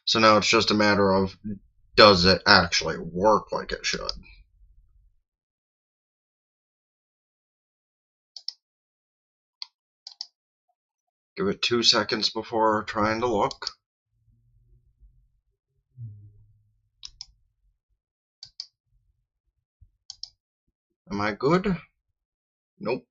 So now it's just a matter of, does it actually work like it should? Give it 2 seconds before trying to look. Am I good? Nope.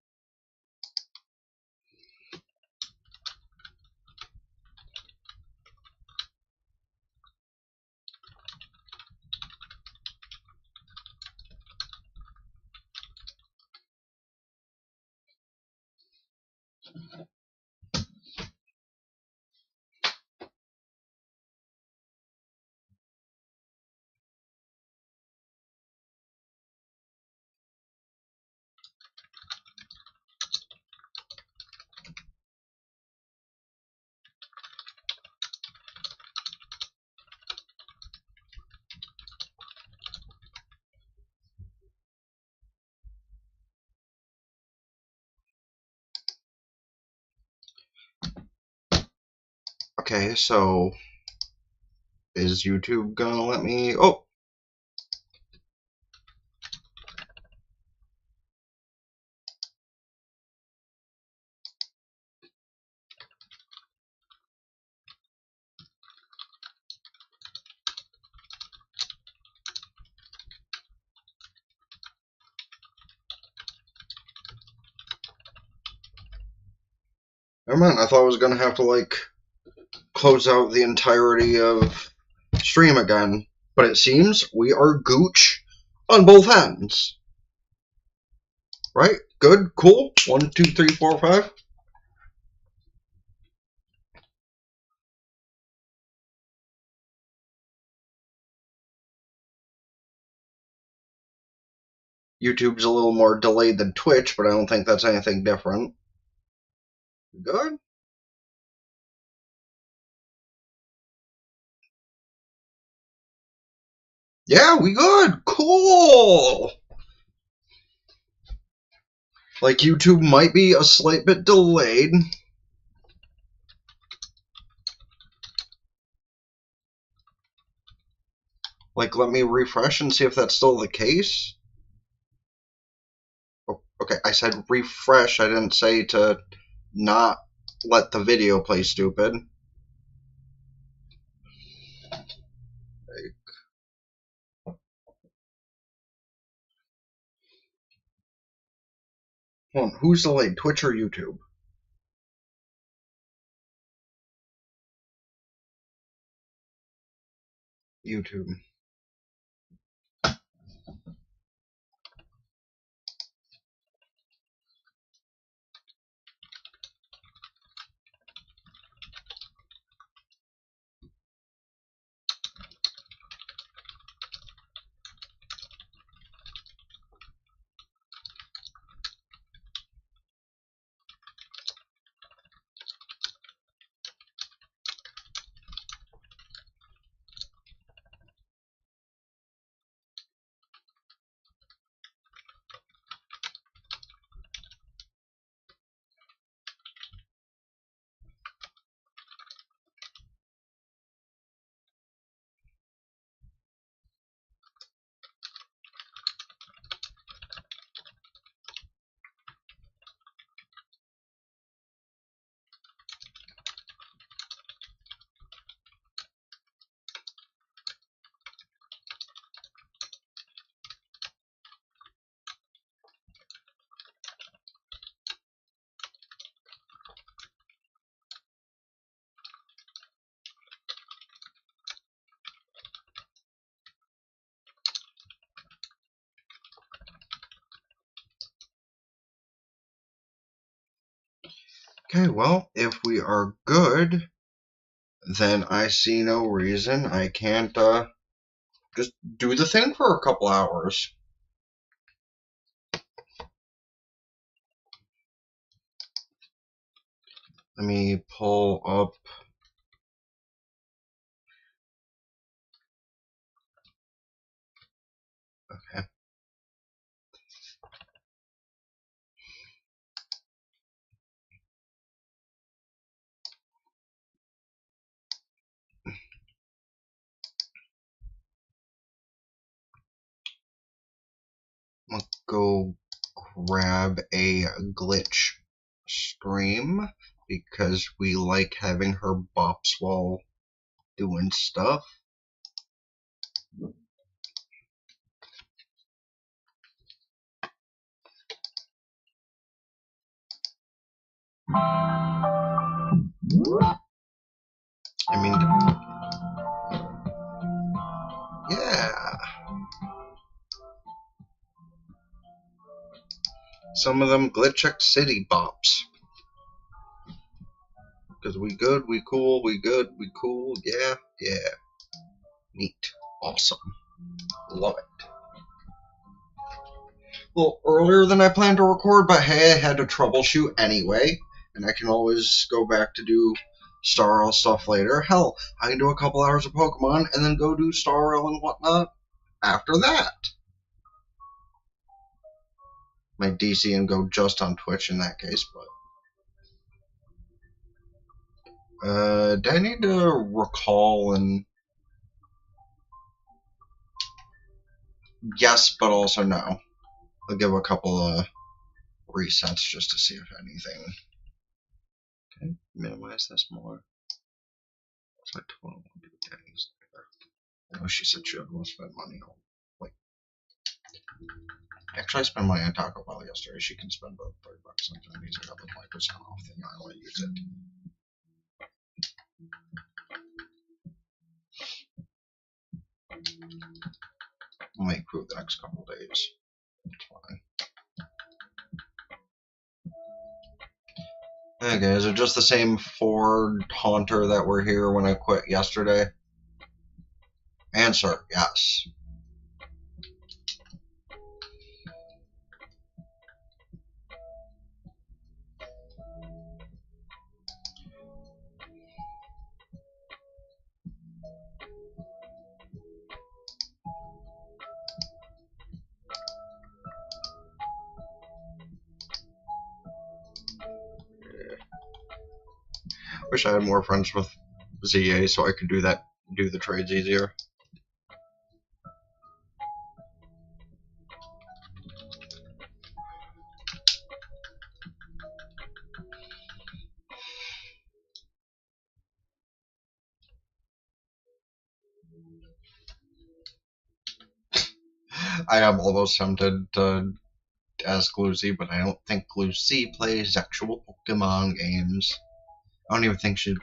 Okay, so is YouTube gonna let me? Oh, never mind. I thought I was gonna have to like close out the entirety of stream again, but it seems we are gooch on both ends. Right? Good? Cool? 1, 2, 3, 4, 5. YouTube's a little more delayed than Twitch, but I don't think that's anything different. Good? Yeah, we good. Cool. Like YouTube might be a slight bit delayed. Like, let me refresh and see if that's still the case. Oh, okay, I said refresh. I didn't say to not let the video play stupid. Hold on, who's delayed, Twitch or YouTube? YouTube. Okay, well, if we are good, then I see no reason I can't just do the thing for a couple hours. Let me pull up. Okay. go grab a glitch stream because we like having her bops while doing stuff. I mean, yeah. Some of them Glitch City bops. Because we good, we cool, we good, we cool, yeah, yeah. Neat. Awesome. Love it. A little earlier than I planned to record, but hey, I had to troubleshoot anyway, and I can always go back to do Star Rail stuff later. Hell, I can do a couple hours of Pokemon and then go do Star Rail and whatnot after that. My DC and go just on Twitch in that case, but do I need to recall and yes, but also no. I'll give a couple of resets just to see if anything. Okay, minimize this more. What's my total days there? I know she said she was going to spend money on. Wait. Actually, I spent money on Taco Bell yesterday. She can spend about $30 on these. I got the 20% off thing. I want to use it. I'll make food the next couple days. It's fine. Okay, is it just the same Ford Haunter that were here when I quit yesterday? Answer, yes. Wish I had more friends with ZA so I could do the trades easier. I am almost tempted to ask Lucy, but I don't think Lucy plays actual Pokemon games. I don't even think she.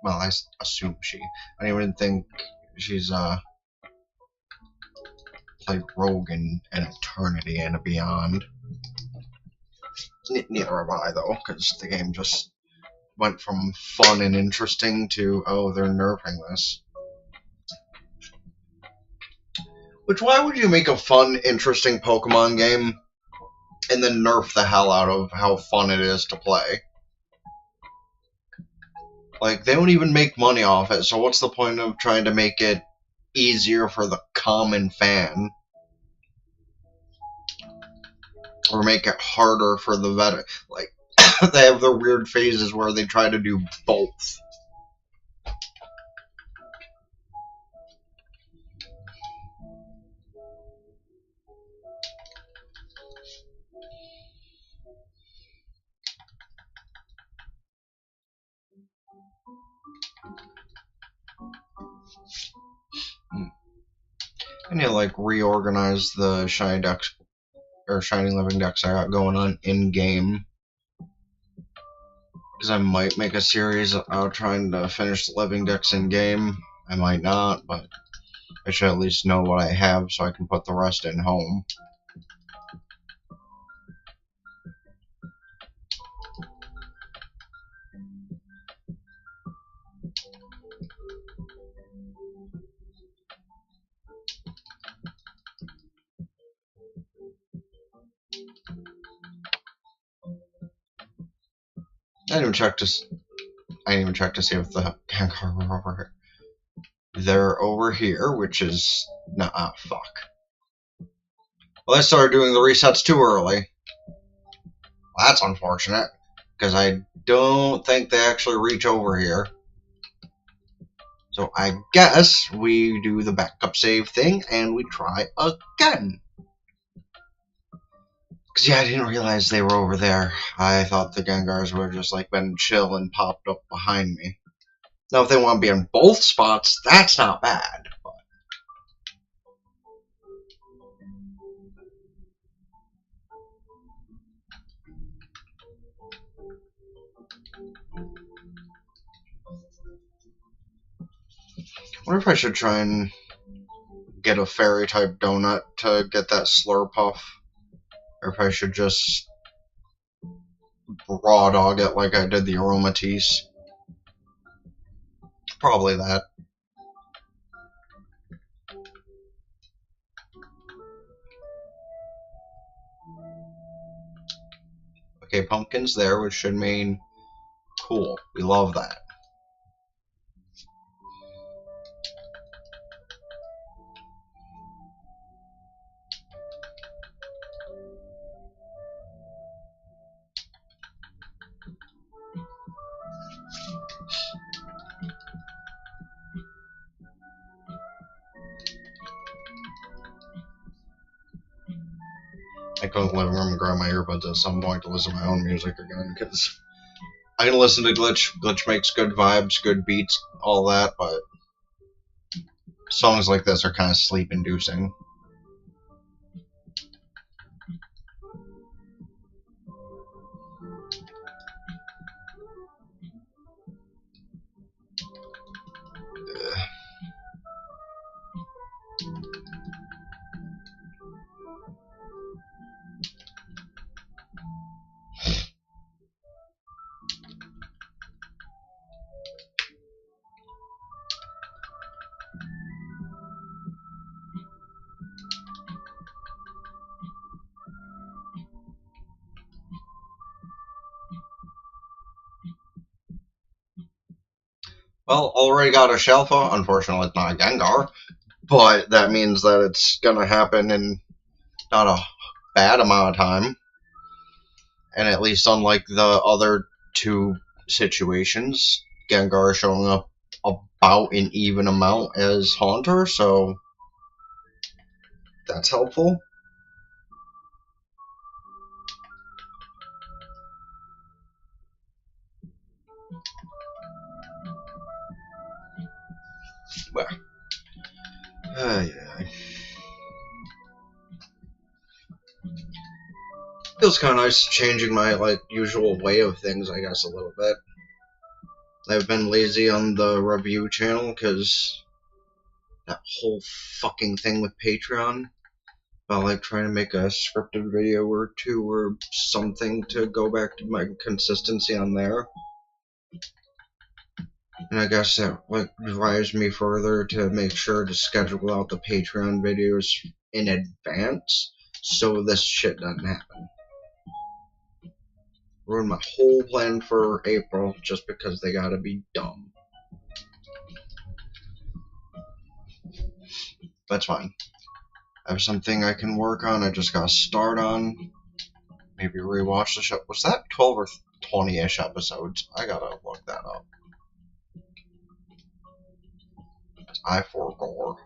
Well, I assume she. I don't even think she's played Rogue in an Eternity and a Beyond. Neither have I, though, because the game just went from fun and interesting to, oh, they're nerfing this. Which, why would you make a fun, interesting Pokemon game and then nerf the hell out of how fun it is to play? Like, they don't even make money off it, so what's the point of trying to make it easier for the common fan? Or make it harder for the veteran? Like, they have their weird phases where they try to do both. I need to, like, reorganize the Shiny Dex, or Shiny Living Dex I got going on in-game. Because I might make a series out trying to finish the Living Dex in-game. I might not, but I should at least know what I have so I can put the rest in home. I didn't even check to see if the Gengar were over here. They're over here, which is fuck. Well, I started doing the resets too early. Well, that's unfortunate, because I don't think they actually reach over here. So I guess we do the backup save thing and we try again. yeah, I didn't realize they were over there. I thought the Gengars would just like been chill and popped up behind me. Now, if they want to be in both spots, that's not bad. But I wonder if I should try and get a fairy type donut to get that Slurpuff, or if I should just raw dog it like I did the Aromatisse. Probably that. Okay, pumpkin's there, which should mean cool. We love that. I go to the living room and grab my earbuds at some point to listen to my own music again, because I can listen to Glitch. Glitch makes good vibes, good beats, all that, but songs like this are kind of sleep-inducing. Well, already got a Shelfa. Unfortunately, it's not a Gengar, but that means that it's gonna happen in not a bad amount of time. And at least unlike the other two situations, Gengar is showing up about an even amount as Haunter, so that's helpful. Well, yeah. Feels kind of nice changing my usual way of things, I guess, a little bit. I've been lazy on the review channel because that whole fucking thing with Patreon about trying to make a scripted video or two or something to go back to my consistency on there. And I guess that drives me further to make sure to schedule out the Patreon videos in advance so this shit doesn't happen. Ruined my whole plan for April just because they gotta be dumb. That's fine. I have something I can work on. I just gotta start on. Maybe rewatch the show. Was that 12 or 20-ish episodes? I gotta look that up. I forgot.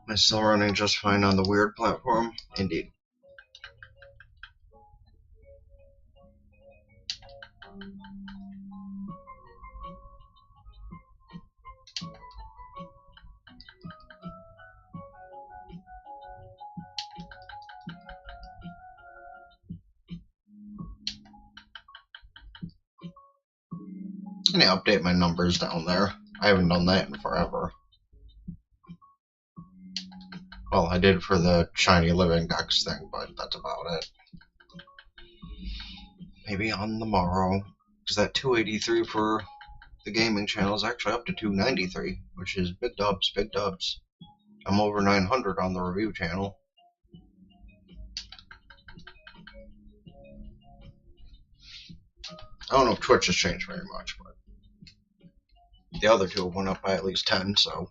Am I still running just fine on the weird platform? Indeed. I'm gonna update my numbers down there. I haven't done that in forever. Well, I did for the shiny living dex thing, but that's about it. Maybe on the morrow, because that 283 for the gaming channel is actually up to 293, which is big dubs, big dubs. I'm over 900 on the review channel. I don't know if Twitch has changed very much, but the other two went up by at least 10, so.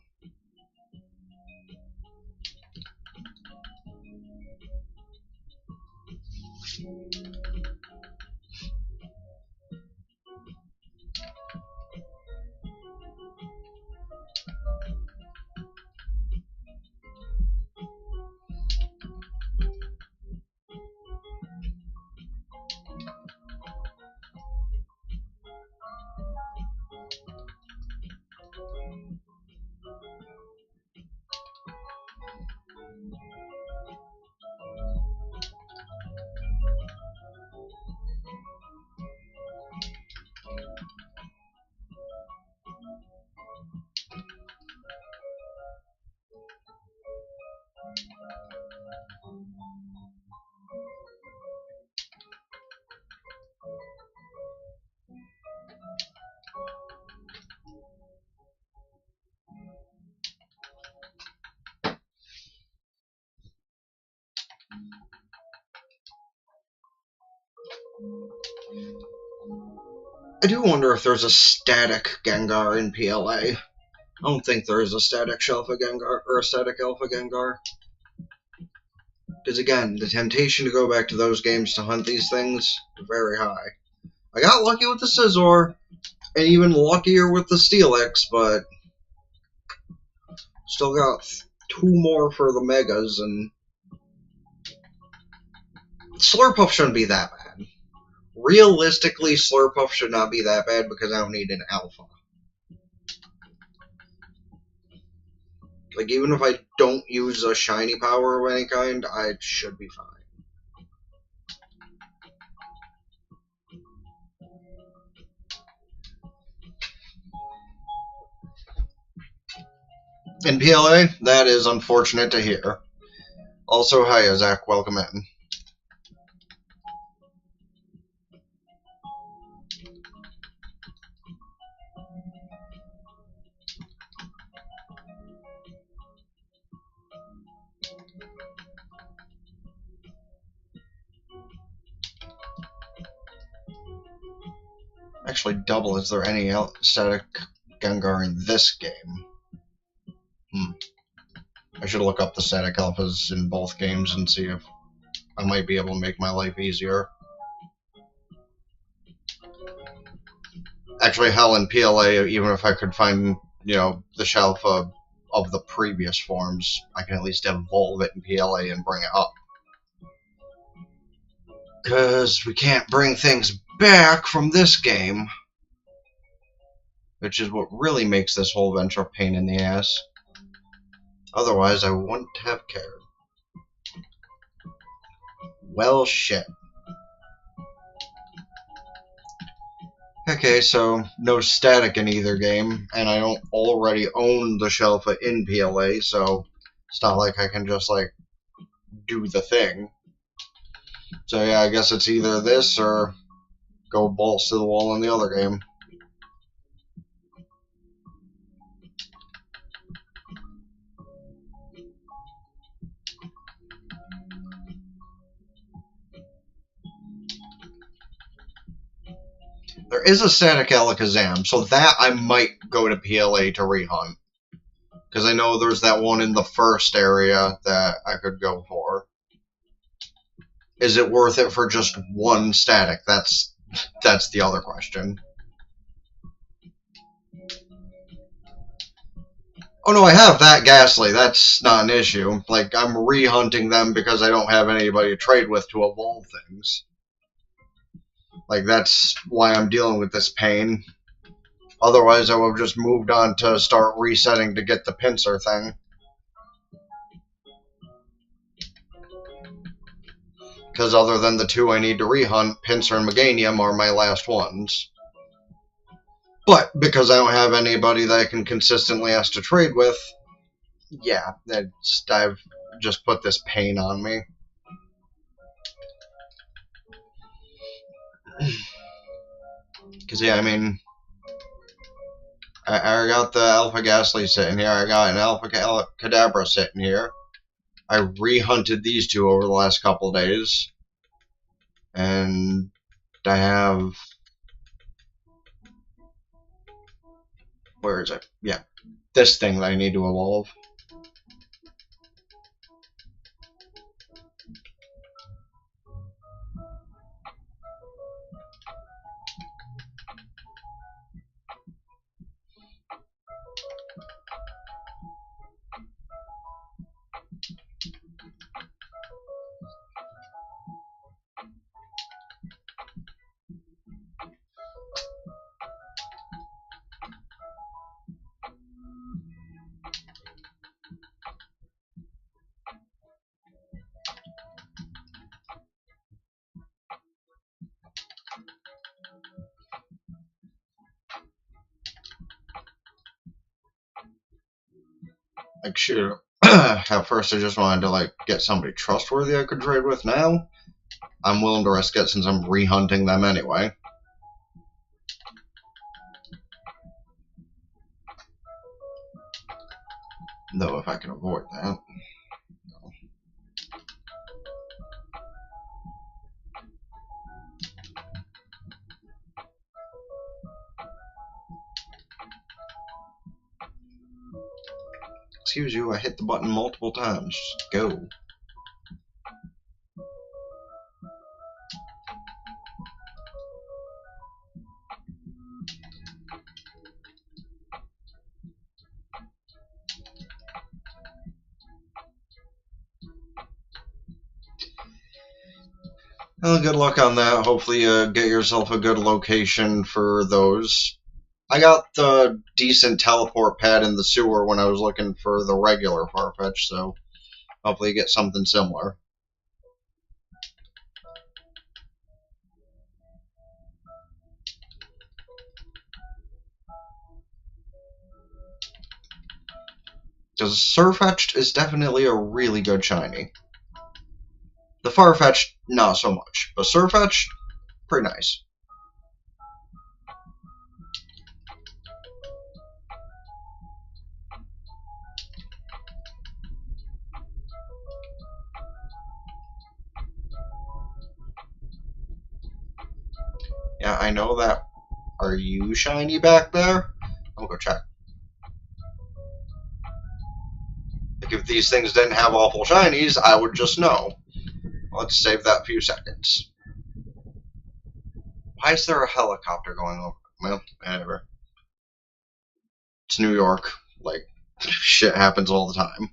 I do wonder if there's a static Gengar in PLA. I don't think there is a static Shelfa Gengar or a static Alpha Gengar. Because again, the temptation to go back to those games to hunt these things is very high. I got lucky with the Scizor, and even luckier with the Steelix, but still got 2 more for the Megas, and Slurpuff shouldn't be that bad. Realistically, Slurpuff should not be that bad because I don't need an Alpha. Like, even if I don't use a shiny power of any kind, I should be fine. In PLA, that is unfortunate to hear. Also, hi, Zach, welcome in. Actually, double, is there any static Gengar in this game? I should look up the static alphas in both games and see if I might be able to make my life easier. Actually, hell, in PLA, even if I could find, the Shalfa of the previous forms, I can at least evolve it in PLA and bring it up. Because we can't bring things back from this game. Which is what really makes this whole venture a pain in the ass. Otherwise, I wouldn't have cared. Well, shit. Okay, so no static in either game, and I don't already own the Shelfa in PLA, so it's not like I can just, do the thing. So yeah, I guess it's either this or go balls to the wall in the other game. There is a static Alakazam, so that I might go to PLA to rehunt. Because I know there's that one in the first area that I could go for. Is it worth it for just one static? That's the other question. Oh no, I have that Ghastly. That's not an issue. Like, I'm rehunting them because I don't have anybody to trade with to evolve things. Like, that's why I'm dealing with this pain. Otherwise, I would have just moved on to start resetting to get the Pinsir thing. Because other than the 2 I need to rehunt, Pinsir and Meganium are my last ones. But because I don't have anybody that I can consistently ask to trade with, yeah, I've just put this pain on me. Because, yeah, I mean, I got the Alpha Ghastly sitting here. I got an Alpha Kadabra sitting here. I re-hunted these two over the last couple of days. And I have... Where is it? Yeah. This thing that I need to evolve. Like, shoot. At first I just wanted to, like, get somebody trustworthy I could trade with. Now I'm willing to risk it since I'm re-hunting them anyway. Though if I can avoid that. Excuse you, I hit the button multiple times. Just go. Well, good luck on that. Hopefully get yourself a good location for those. I got the decent teleport pad in the sewer when I was looking for the regular Farfetch, so hopefully you get something similar. Because Surfetched is definitely a really good shiny. The Farfetch'd, not so much. But Surfetch'd, pretty nice. Yeah, I know that. Are you shiny back there? I'll go check. Like, if these things didn't have awful shinies, I would just know. Let's save that few seconds. Why is there a helicopter going over? Well, whatever. It's New York. Like, shit happens all the time.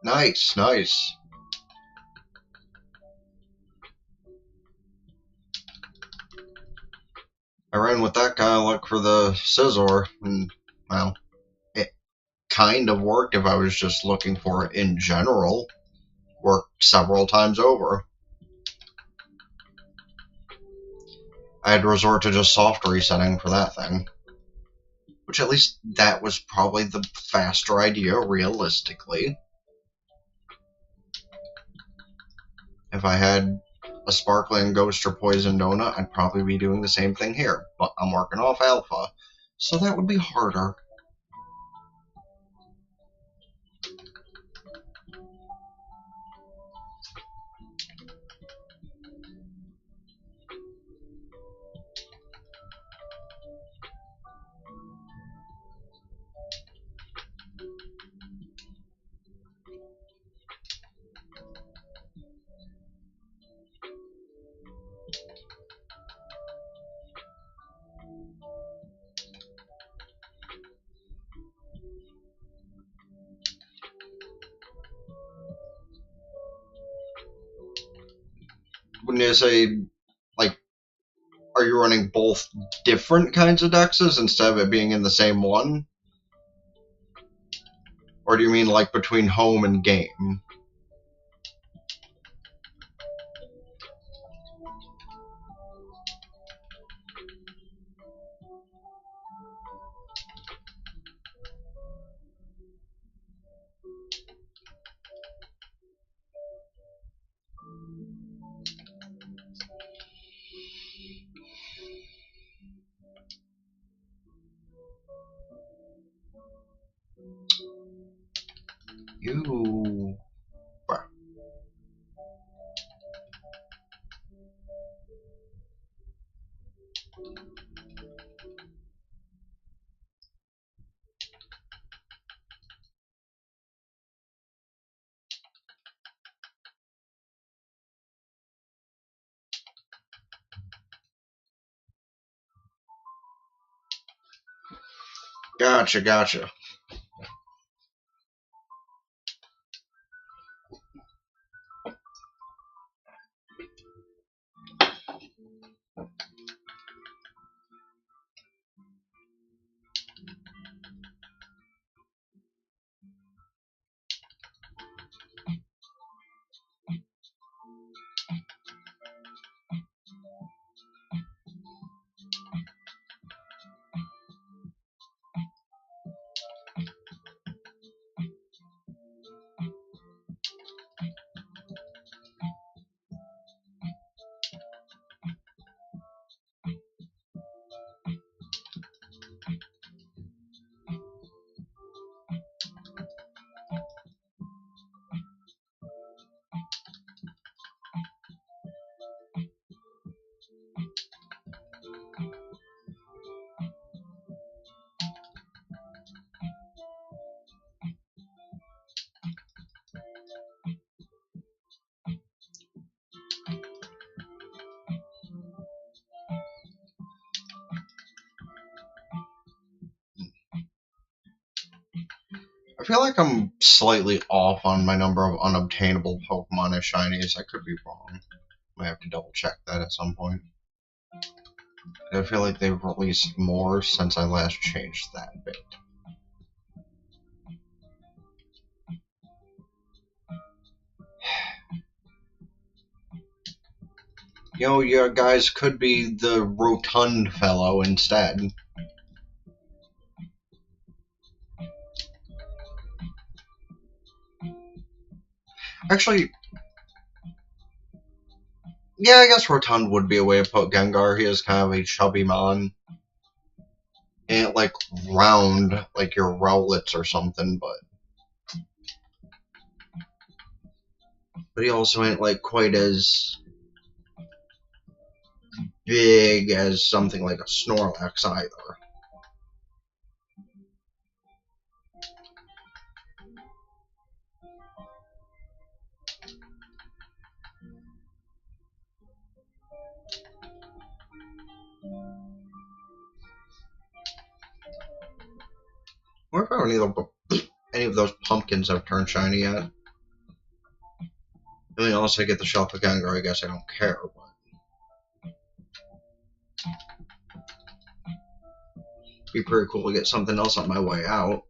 Nice, nice. I ran with that guy, look for the Scizor, and, well, it kind of worked if I was just looking for it in general. Worked several times over. I had to resort to just soft resetting for that thing. Which at least that was probably the faster idea, realistically. If I had a Sparkling Ghost or Poison Donut, I'd probably be doing the same thing here. But I'm working off Alpha, so that would be harder. wouldn't you say, like, are you running both different kinds of dexes instead of it being in the same one? Or do you mean, like, between home and game? You... Gotcha, gotcha. I feel like I'm slightly off on my number of unobtainable Pokemon as shinies. I could be wrong. Might have to double check that at some point. I feel like they've released more since I last changed that bit. You know, you guys could be the rotund fellow instead. Actually, yeah, I guess rotund would be a way to put Gengar. He is kind of a chubby mon. Ain't like round like your Rowlets or something, but he also ain't like quite as big as something like a Snorlax either. I wonder if any of those pumpkins have turned shiny yet. I mean, unless I get the Shelf of Gengar, I guess I don't care, but... It'd be pretty cool to get something else on my way out.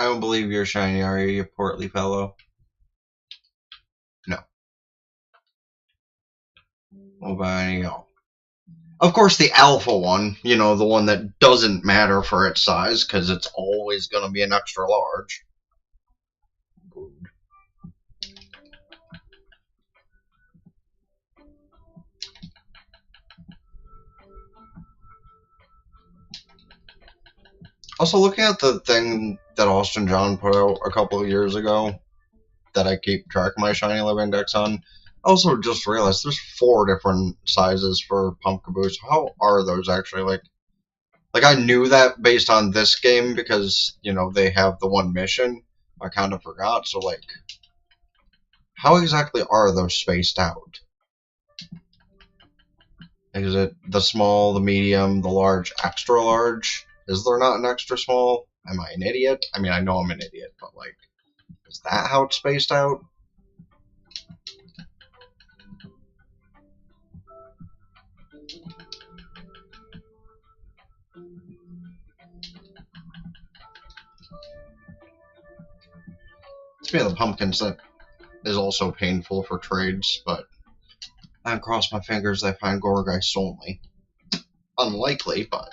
I don't believe you're shiny, are you, you portly fellow? No. What about any of Of course, the alpha one, you know, the one that doesn't matter for its size, because it's always going to be an extra large. Also, looking at the thing that Austin John put out a couple of years ago that I keep track of my Shiny Live Index on, I also just realized there's 4 different sizes for Pumpkaboo. So how are those actually? Like I knew that based on this game because, you know, they have the one mission. I kind of forgot. So, like, how exactly are those spaced out? Is it the small, the medium, the large, extra large? Is there not an extra small? Am I an idiot? I mean, I know I'm an idiot, but, like, is that how it's spaced out? Speaking of the pumpkins, that is also painful for trades, but I cross my fingers I find Gourgeist only. Unlikely, but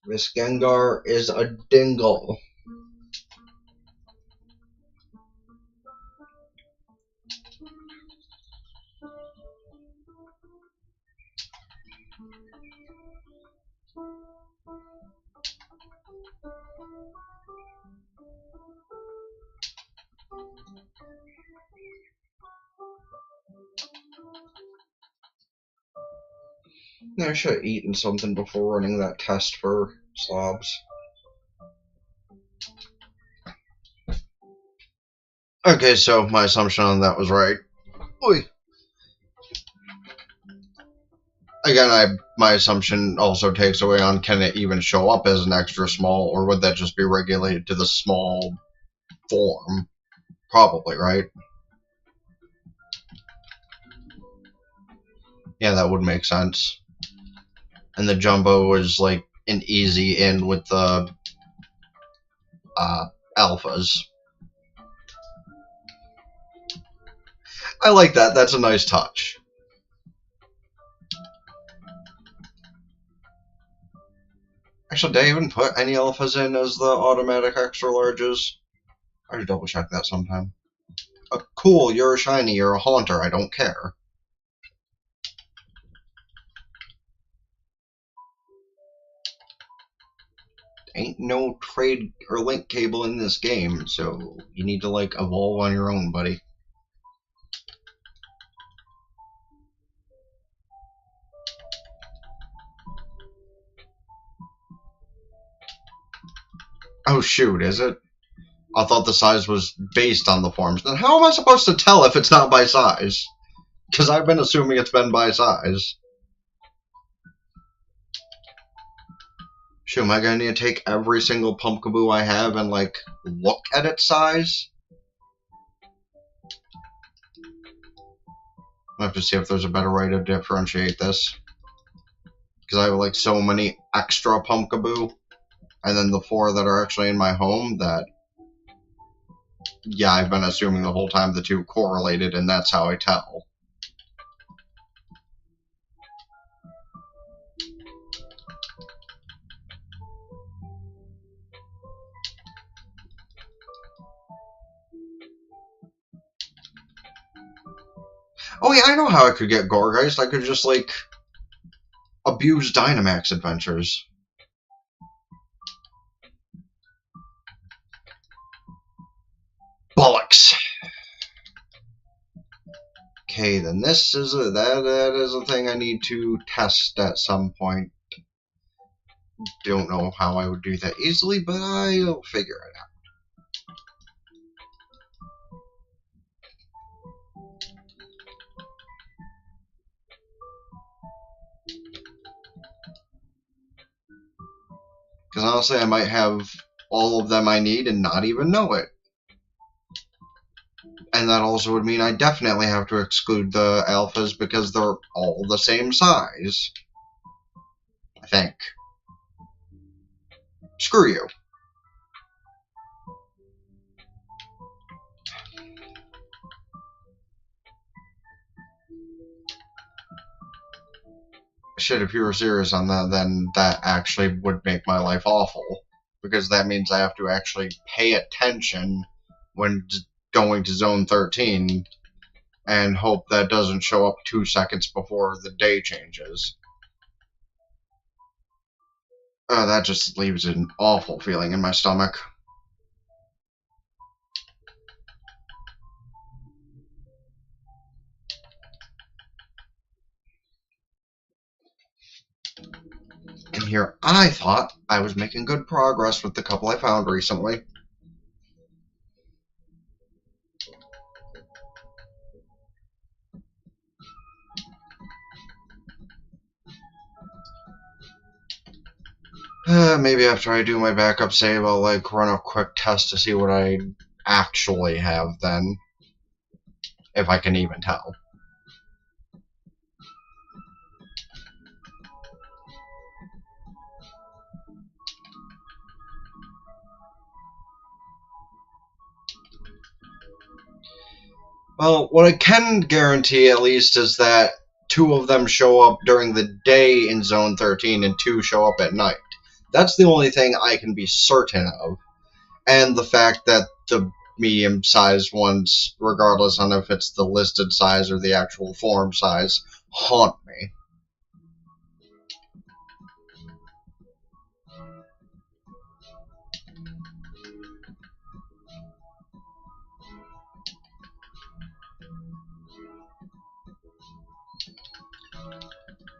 this Gengar is a dingle. I should have eaten something before running that test for slobs. Okay, so my assumption on that was right. Oy. Again, my assumption also takes away on can it even show up as an extra small, or would that just be regulated to the small form? Probably, right? Yeah, that would make sense. And the jumbo is like an easy in with the alphas. I like that. That's a nice touch. Actually, did I even put any alphas in as the automatic extra larges? I should double check that sometime. Cool, you're a shiny, you're a haunter, I don't care. Ain't no trade or link cable in this game, so you need to, like, evolve on your own, buddy. Oh shoot, is it? I thought the size was based on the forms. Then how am I supposed to tell if it's not by size? Because I've been assuming it's been by size. Shoot, am I gonna need to take every single Pumpkaboo I have and, like, look at its size? I'll have to see if there's a better way to differentiate this. Because I have, like, so many extra Pumpkaboo, and then the 4 that are actually in my home that, yeah, I've been assuming the whole time the 2 correlated, and that's how I tell. Oh yeah, I know how I could get Gourgeist. I could just, like, abuse Dynamax adventures. Bollocks! Okay, then this is that is a thing I need to test at some point. Don't know how I would do that easily, but I'll figure it out. Because honestly, I might have all of them I need and not even know it. And that also would mean I definitely have to exclude the alphas because they're all the same size. I think. Screw you. Shit, if you were serious on that, then that actually would make my life awful. Because that means I have to actually pay attention when going to Zone 13 and hope that doesn't show up 2 seconds before the day changes. That just leaves an awful feeling in my stomach. And here I thought I was making good progress with the couple I found recently. Maybe after I do my backup save, I'll like run a quick test to see what I actually have then. If I can even tell. Well, what I can guarantee at least is that 2 of them show up during the day in Zone 13 and 2 show up at night. That's the only thing I can be certain of. And the fact that the medium-sized ones, regardless on if it's the listed size or the actual form size, haunt me.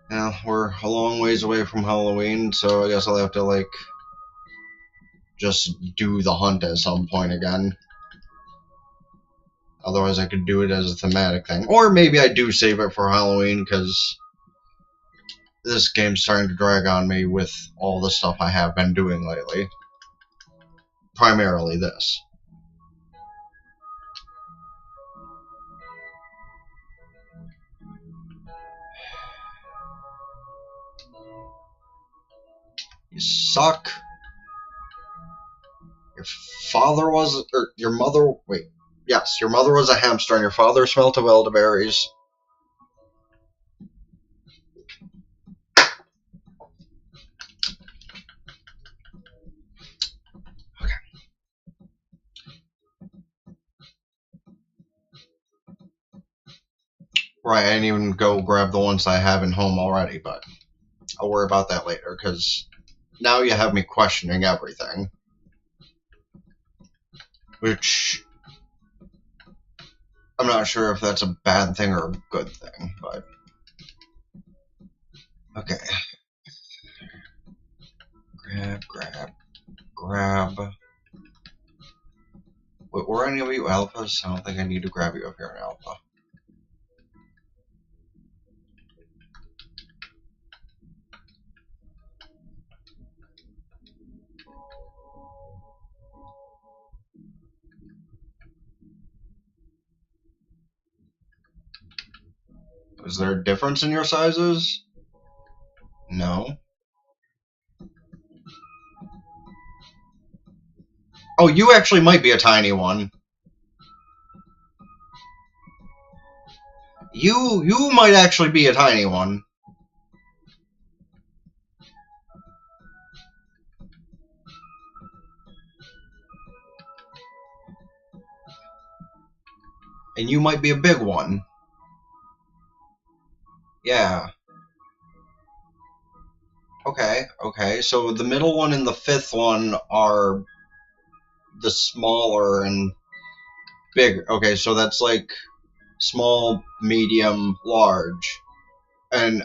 Now, we're a long ways away from Halloween, so I guess I'll have to, like, just do the hunt at some point again. Otherwise, I could do it as a thematic thing. Or maybe I do save it for Halloween, because this game's starting to drag on me with all the stuff I have been doing lately. Primarily this. You suck. Your father was, or your mother, wait. Yes, your mother was a hamster and your father smelt of elderberries. Okay. Right, I didn't even go grab the ones I have in home already, but I'll worry about that later, because now you have me questioning everything. Which, I'm not sure if that's a bad thing or a good thing, but... Okay. Grab. Wait, were any of you alphas? I don't think I need to grab you if you're an alpha. Is there a difference in your sizes? No. Oh, you actually might be a tiny one. You might actually be a tiny one. And you might be a big one. Yeah. Okay. So the middle one and the 5th one are the smaller and bigger. Okay, so that's like small, medium, large. And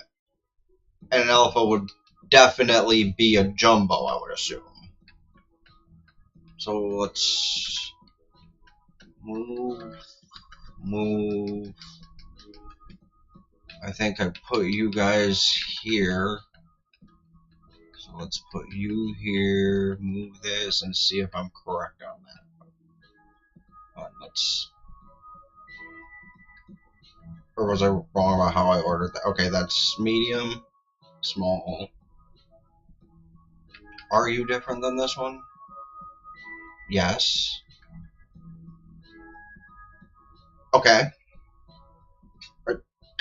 an alpha would definitely be a jumbo, I would assume. So let's move. I think I put you guys here. So let's put you here, move this, and see if I'm correct on that. Let's... Or was I wrong about how I ordered that? Okay, that's medium, small. Are you different than this one? Yes. Okay.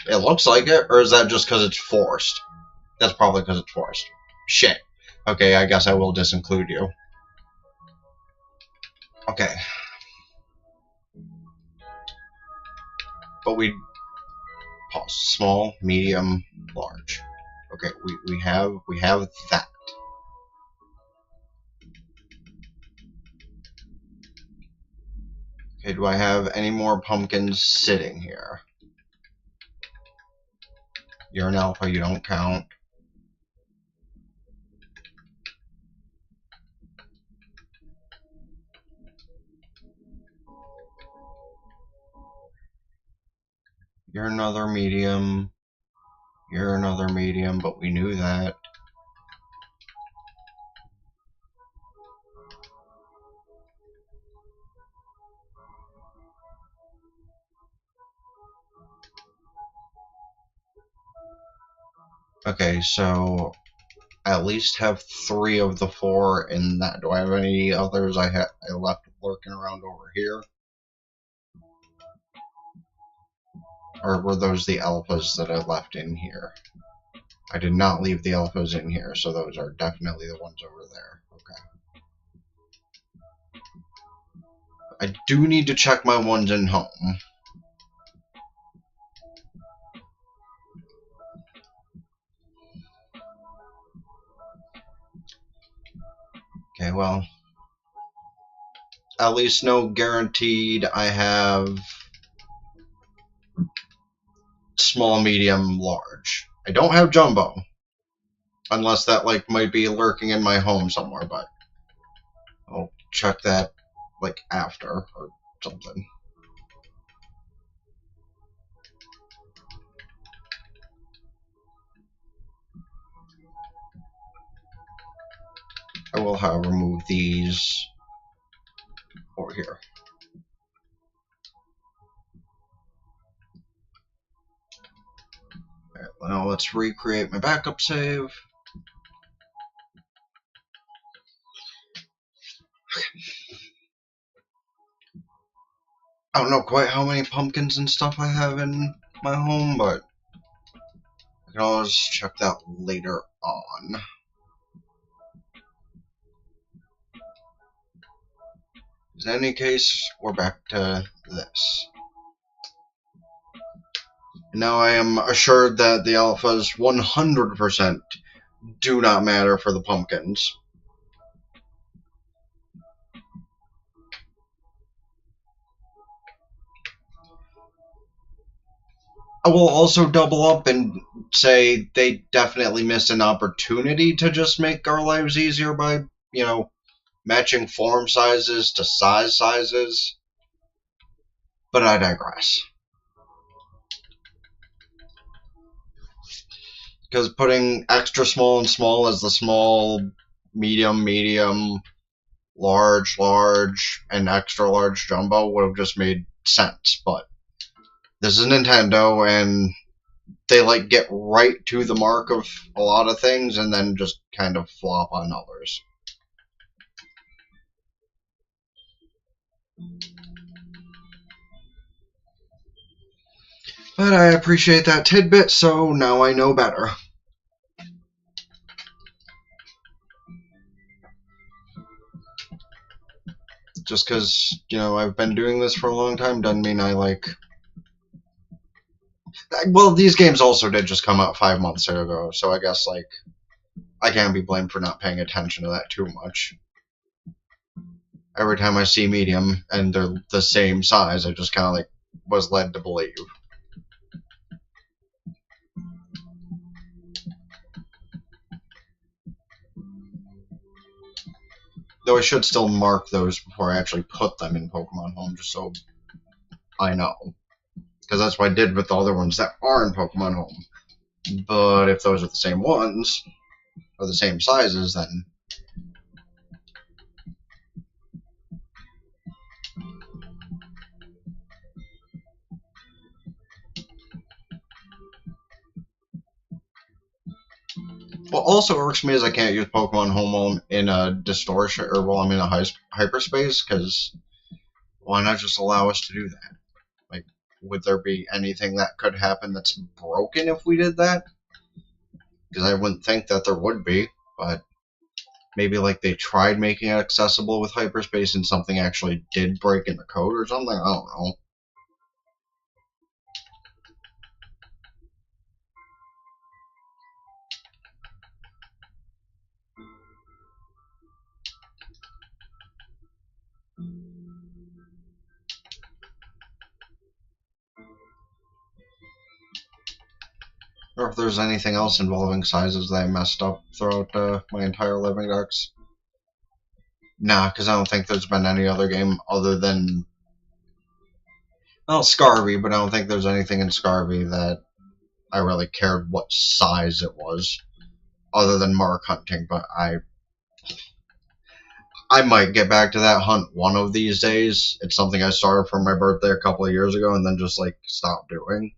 It looks like it, or is that just because it's forced? That's probably because it's forced. Shit. Okay, I guess I will disinclude you. Okay. But we pause. Small, medium, large. Okay, we have that. Okay, do I have any more pumpkins sitting here? You're an alpha, you don't count. You're another medium. You're another medium, but we knew that. Okay, so I at least have 3 of the 4 in that. Do I have any others I left lurking around over here? Or were those the alphas that I left in here? I did not leave the alphas in here, so those are definitely the ones over there. Okay. I do need to check my ones in home. Okay, well, at least no guaranteed I have small, medium, large. I don't have jumbo. Unless that, like, might be lurking in my home somewhere, but I'll check that, like, after or something. I will, however, move these over here. Alright, now let's recreate my backup save. I don't know quite how many pumpkins and stuff I have in my home, but I can always check that later on. In any case, we're back to this. Now I am assured that the alphas 100% do not matter for the pumpkins. I will also double up and say they definitely missed an opportunity to just make our lives easier by, you know, matching form sizes to size sizes. But I digress. Because putting extra small and small as the small, medium, medium, large, large, and extra large jumbo would have just made sense. But this is Nintendo, and they like get right to the mark of a lot of things and then just kind of flop on others. But I appreciate that tidbit, so now I know better. Just because, you know, I've been doing this for a long time doesn't mean I like... Well, these games also did just come out 5 months ago, so I guess, like, I can't be blamed for not paying attention to that too much. Every time I see medium and they're the same size, I just kind of, like, was led to believe. Though I should still mark those before I actually put them in Pokemon Home, just so I know. Because that's what I did with the other ones that are in Pokemon Home. But if those are the same ones, or the same sizes, then... What also irks me is I can't use Pokemon Home while I'm in a distortion, or while I'm in a hyperspace, because why not just allow us to do that? Like, would there be anything that could happen that's broken if we did that? because I wouldn't think that there would be, but maybe like they tried making it accessible with hyperspace and something actually did break in the code or something. I don't know. Or if there's anything else involving sizes that I messed up throughout my entire living decks. Nah, because I don't think there's been any other game other than, well, Scarby, but I don't think there's anything in Scarby that I really cared what size it was, other than mark hunting. But I might get back to that hunt one of these days. It's something I started for my birthday a couple of years ago and then just like stopped doing.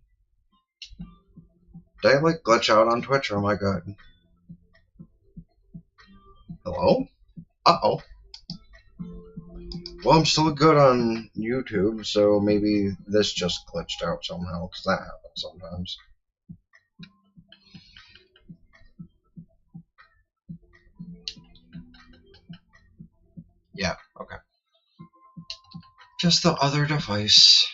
Did I like glitch out on Twitch? Oh my god. Hello? Uh-oh. Well, I'm still good on YouTube, so maybe this just glitched out somehow, because that happens sometimes. Yeah, okay. Just the other device.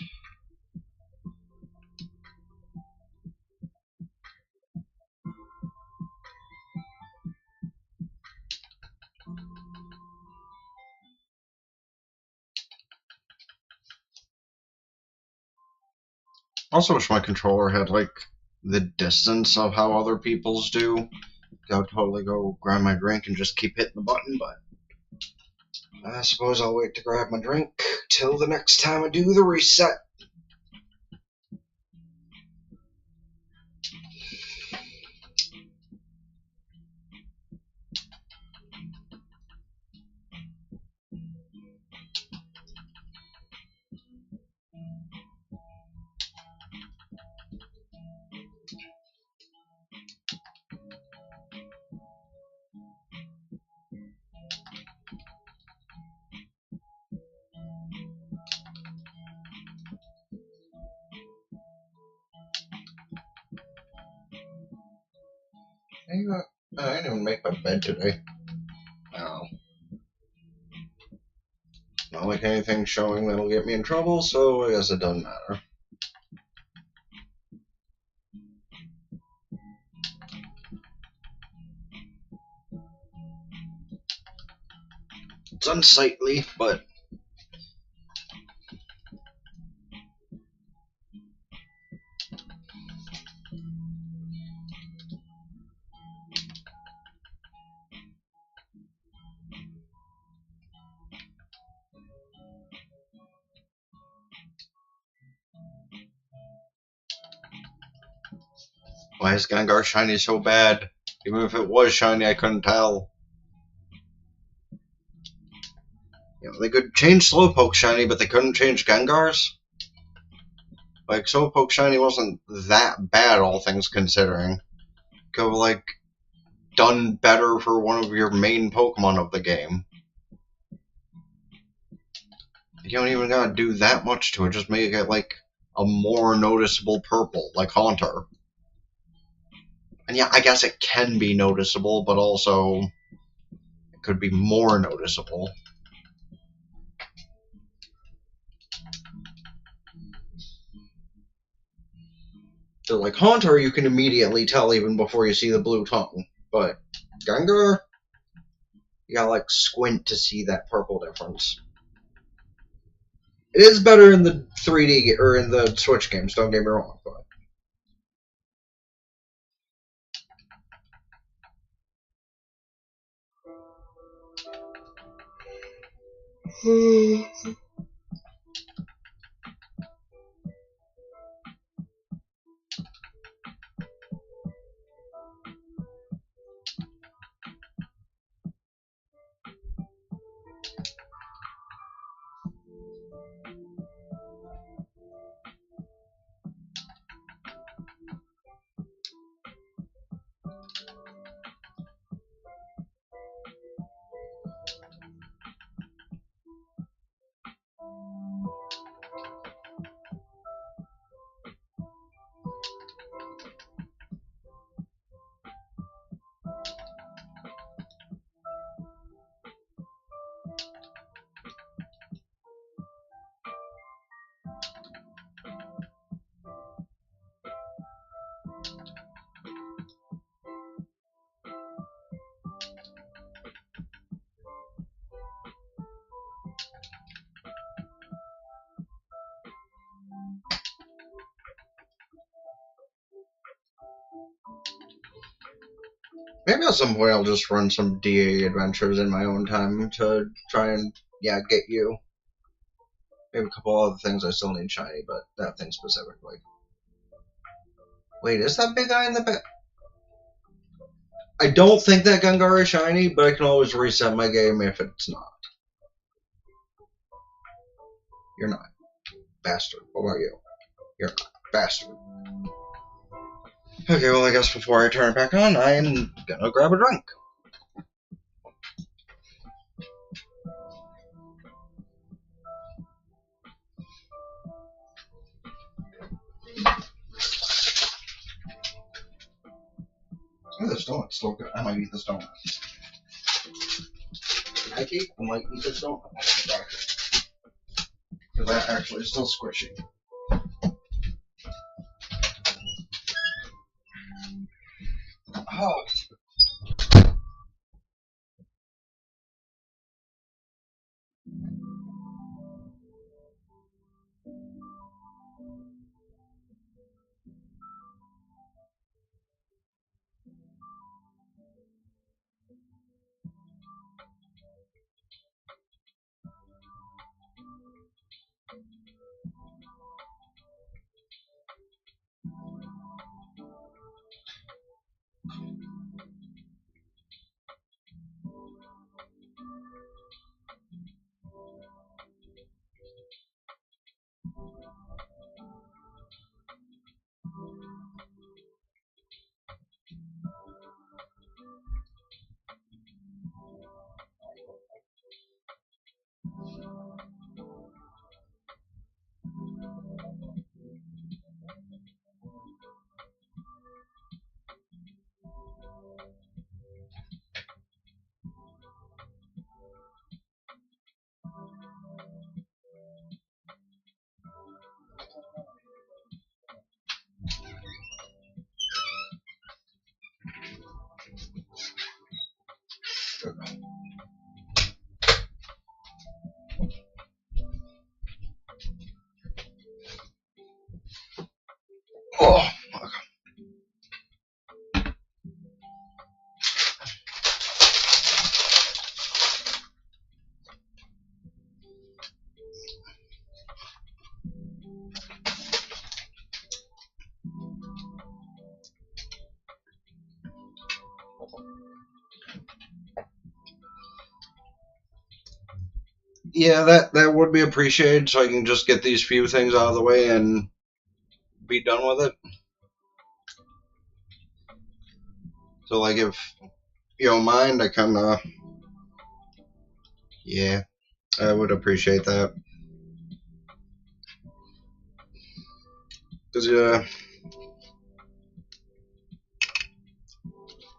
Also wish my controller had, like, the distance of how other people's do. I would totally go grab my drink and just keep hitting the button, but I suppose I'll wait to grab my drink till the next time I do the reset. I didn't even make my bed today. Oh. Not like anything showing that'll get me in trouble, so I guess it doesn't matter. It's unsightly, but why is Gengar shiny so bad? Even if it was shiny, I couldn't tell. You know, they could change Slowpoke shiny, but they couldn't change Gengar's? Like, Slowpoke shiny wasn't that bad, all things considering. Could have, like, done better for one of your main Pokemon of the game. You don't even gotta do that much to it, just make it, like, a more noticeable purple, like Haunter. And yeah, I guess it can be noticeable, but also it could be more noticeable. So, like, Haunter, you can immediately tell even before you see the blue tongue. But Gengar, you gotta, like, squint to see that purple difference. It is better in the 3D, or in the Switch games, don't get me wrong, but... Maybe at some point I'll just run some DA adventures in my own time to try and, yeah, get you. Maybe a couple other things I still need shiny, but that thing specifically. Wait, is that big guy in the back? I don't think that Gengar is shiny, but I can always reset my game if it's not. You're not. Bastard. What about you? You're not. Bastard. Okay, well, I guess before I turn it back on, I'm gonna grab a drink. Oh, this donut's still good. I might eat this donut. I might eat this donut. Because that actually is still squishy. Oh. Oh. Yeah, that would be appreciated, so I can just get these few things out of the way and be done with it. So, like, if you don't mind, I kind of, yeah, I would appreciate that. Because, you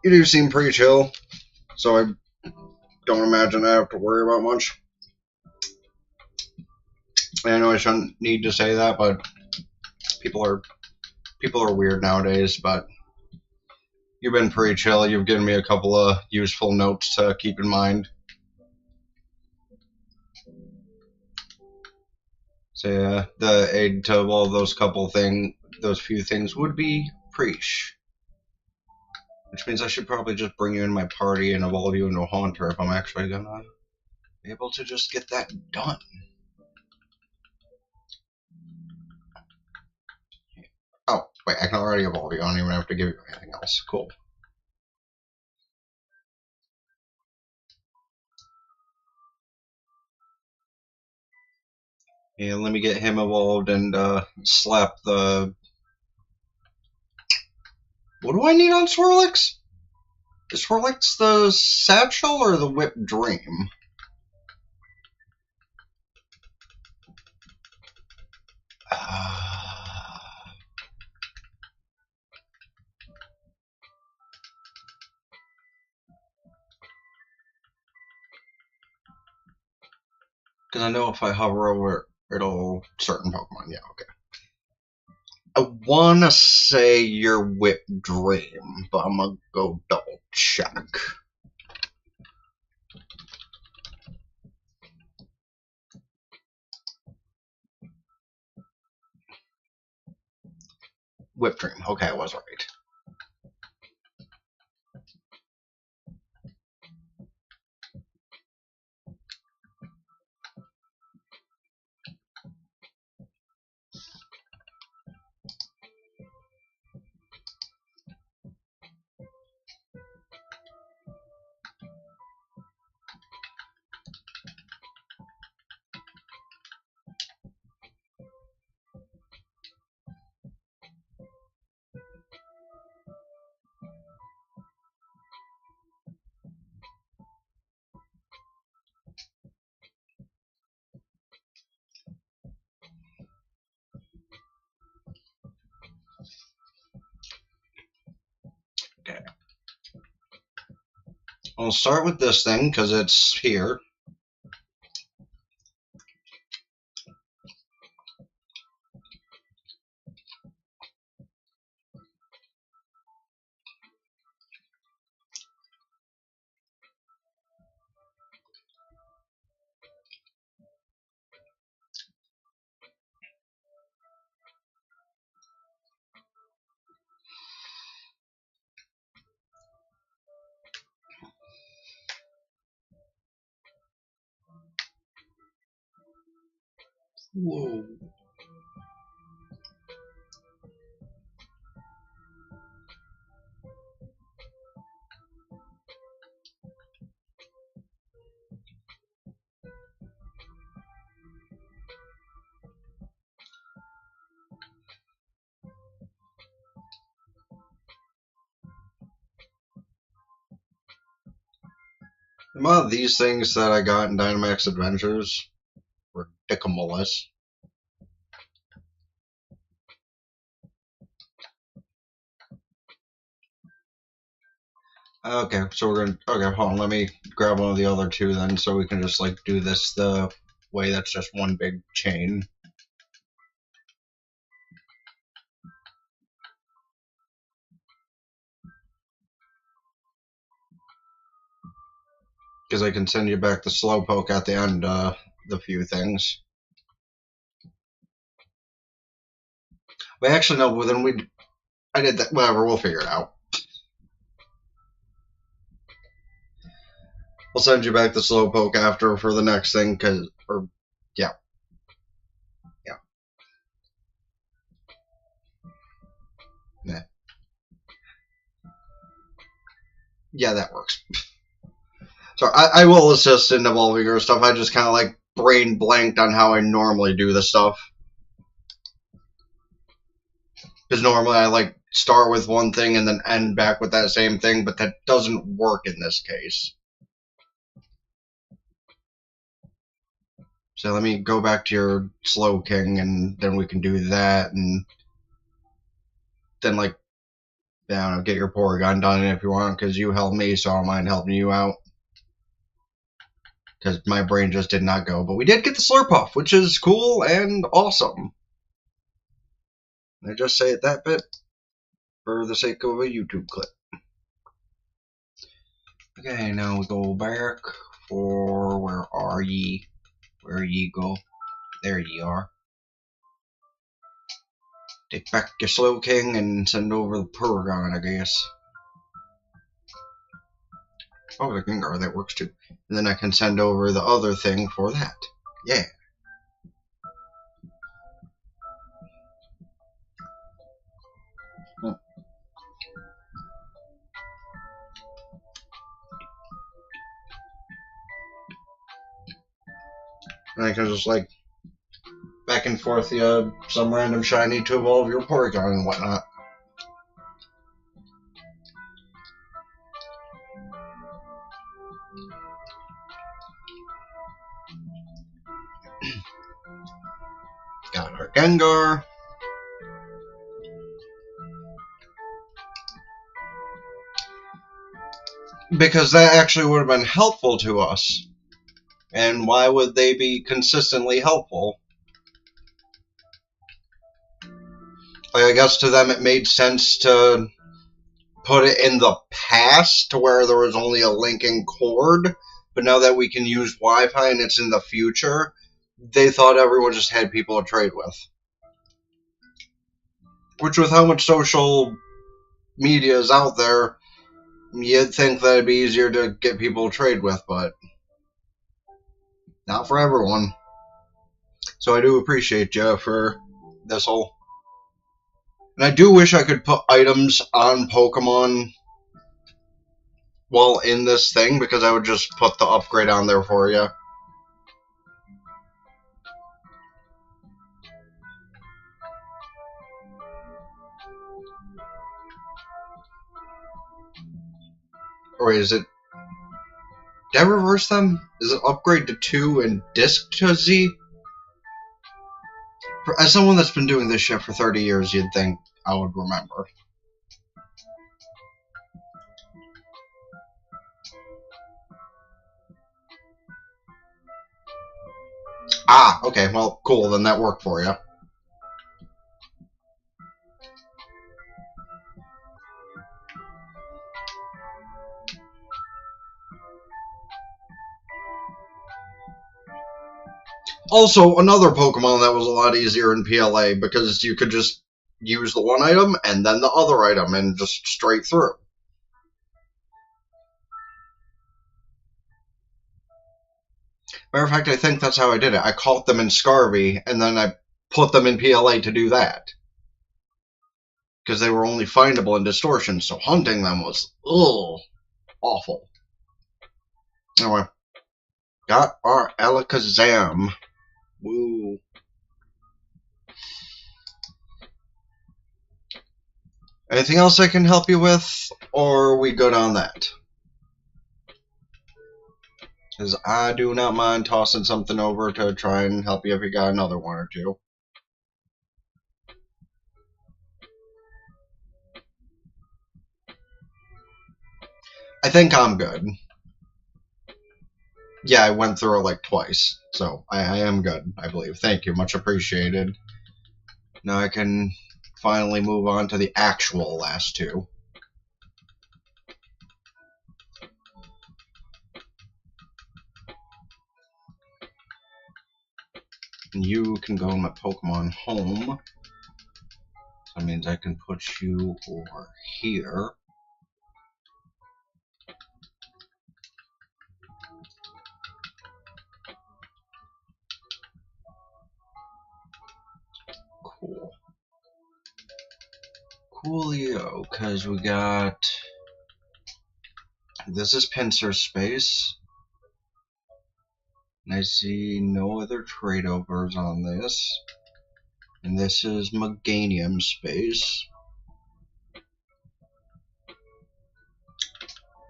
do seem pretty chill, so I don't imagine I have to worry about much. I know I shouldn't need to say that, but people are weird nowadays. But you've been pretty chill. You've given me a couple of useful notes to keep in mind. So yeah, the aid to all those those few things would be preach. Which means I should probably just bring you in my party and evolve you into a Haunter if I'm actually gonna be able to just get that done. Oh, wait, I can already evolve you. I don't even have to give you anything else. Cool. Yeah, let me get him evolved and slap the. What do I need on Swirlix? Is Swirlix the Satchel or the Whip Dream? Because I know if I hover over it'll certain Pokemon. Yeah, okay. I want to say your Whip Dream, but I'm going to go double check. Whip Dream. Okay, I was right. I'll start with this thing because it's here. Whoa. The amount of these things that I got in Dynamax Adventures, ridiculous. Okay, so we're gonna. Okay, hold on. Let me grab one of the other two then, so we can just like do this the way that's just one big chain. Because I can send you back the Slowpoke at the end, the few things. But actually, no. Well, then I did that. Whatever. We'll figure it out. We'll send you back the Slowpoke after for the next thing, yeah. Nah. Yeah, that works. So I will assist in evolving your stuff. I just kind of like brain blanked on how I normally do the stuff. Because normally I like start with one thing and then end back with that same thing, but that doesn't work in this case. So let me go back to your Slowking, and then we can do that, and then like, I don't know, get your Porygon done if you want, because you helped me, so I don't mind helping you out. Because my brain just did not go. But we did get the Slurpuff, which is cool and awesome. I just say it that bit for the sake of a YouTube clip. Okay, now we go back for, where are ye? Where ye go? There ye are. Take back your Slowking and send over the Porygon, I guess. Oh, the Gengar, that works too. And then I can send over the other thing for that. Yeah. And I can just like back and forth some random shiny to evolve your Porygon and whatnot. Got our Gengar. Because that actually would have been helpful to us. And why would they be consistently helpful? Like, I guess to them it made sense to put it in the past to where there was only a linking cord, but now that we can use Wi-Fi and it's in the future, they thought everyone just had people to trade with. Which, with how much social media is out there, you'd think that it'd be easier to get people to trade with, but not for everyone. So I do appreciate you for this whole. And I do wish I could put items on Pokemon while in this thing, because I would just put the upgrade on there for you. Or is it... Did I reverse them? Is it upgrade to 2 and disc to Z? As someone that's been doing this shit for 30 years, you'd think I would remember. Ah, okay, well, cool, then that worked for you. Also, another Pokemon that was a lot easier in PLA because you could just use the one item and then the other item and just straight through. Matter of fact, I think that's how I did it. I caught them in Scarvy and then I put them in PLA to do that. Because they were only findable in Distortion, so hunting them was, ugh, awful. Anyway, got our Alakazam. Woo. Anything else I can help you with, or are we good on that? Because I do not mind tossing something over to try and help you if you got another one or two. I think I'm good. Yeah, I went through it like twice, so I am good, I believe. Thank you, much appreciated. Now I can finally move on to the actual last two. And you can go in my Pokemon home. So that means I can put you over here. Cool. Coolio, because we got... This is Pinsir Space. And I see no other trade-overs on this. And this is Meganium Space.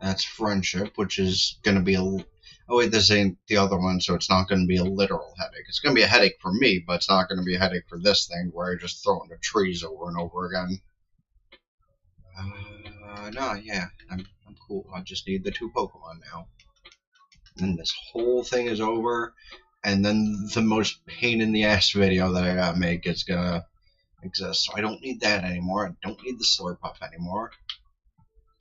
That's Friendship, which is going to be a... Oh wait, this ain't the other one, so it's not going to be a literal headache. It's going to be a headache for me, but it's not going to be a headache for this thing, where I just throw into trees over and over again. No, yeah, I'm cool. I just need the two Pokemon now. And this whole thing is over, and then the most pain-in-the-ass video that I gotta make is gonna exist. So I don't need that anymore. I don't need the Slurpuff anymore.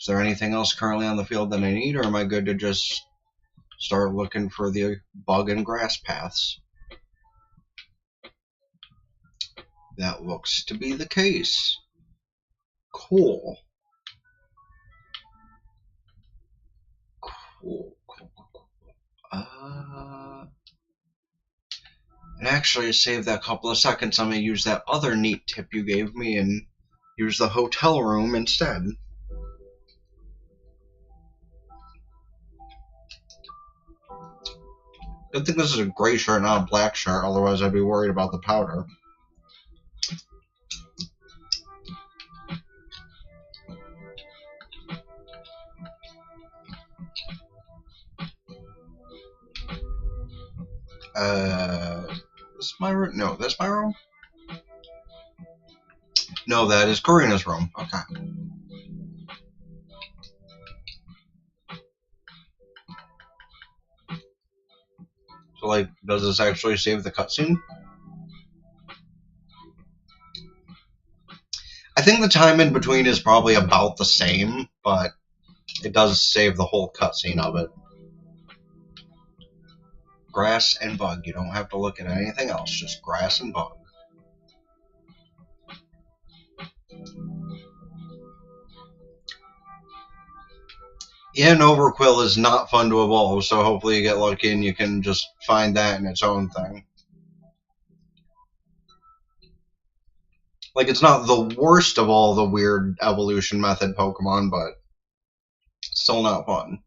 Is there anything else currently on the field that I need, or am I good to just start looking for the bug and grass paths? That looks to be the case. Cool. Cool. And actually, save that couple of seconds. I'm going to use that other neat tip you gave me and use the hotel room instead. Good thing this is a gray shirt, not a black shirt, otherwise I'd be worried about the powder. This my room? No, that's my room? No, that is Karina's room. Okay. So, like, does this actually save the cutscene? I think the time in between is probably about the same, but it does save the whole cutscene of it. Grass and bug. You don't have to look at anything else, just grass and bug. Yeah, an Overquill is not fun to evolve, so hopefully you get lucky and you can just find that in its own thing. Like, it's not the worst of all the weird evolution method Pokemon, but it's still not fun.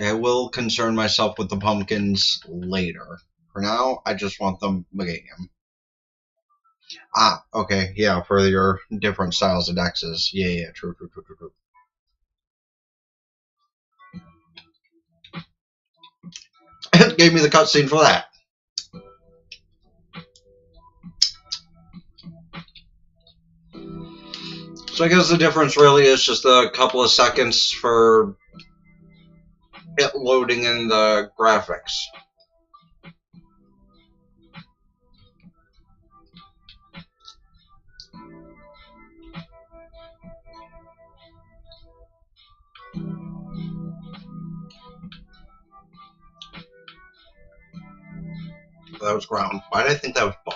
I will concern myself with the pumpkins later. For now, I just want them Meganium. Ah, okay, yeah, for your different styles of dexes. Yeah, true. It gave me the cutscene for that. So I guess the difference really is just a couple of seconds for it loading in the graphics. That was ground. Why did I think that was bug?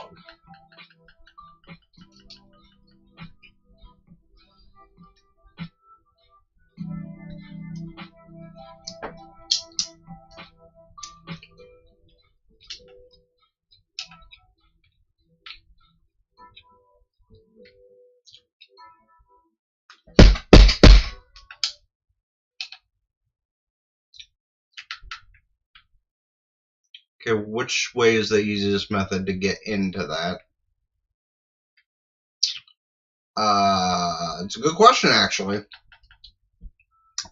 Okay, which way is the easiest method to get into that? It's a good question, actually.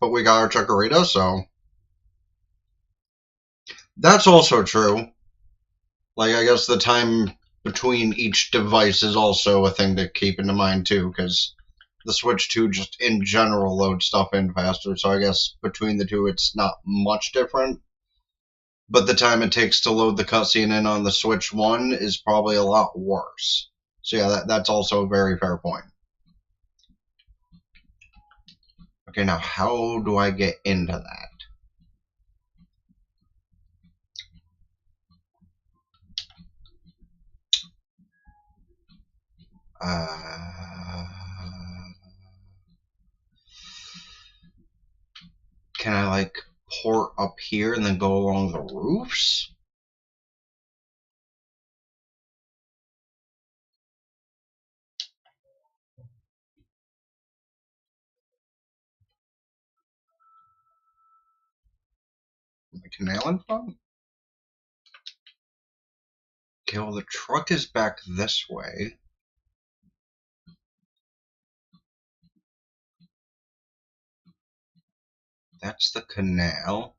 But we got our Chacarita, so that's also true. Like, I guess the time between each device is also a thing to keep in mind, too, because the Switch 2 just in general loads stuff in faster, so I guess between the two it's not much different. But the time it takes to load the cutscene in on the Switch 1 is probably a lot worse. So yeah, that's also a very fair point. Okay, now how do I get into that? Can I, like, port up here and then go along the roofs? The canal in front? Okay, well, the truck is back this way. That's the canal.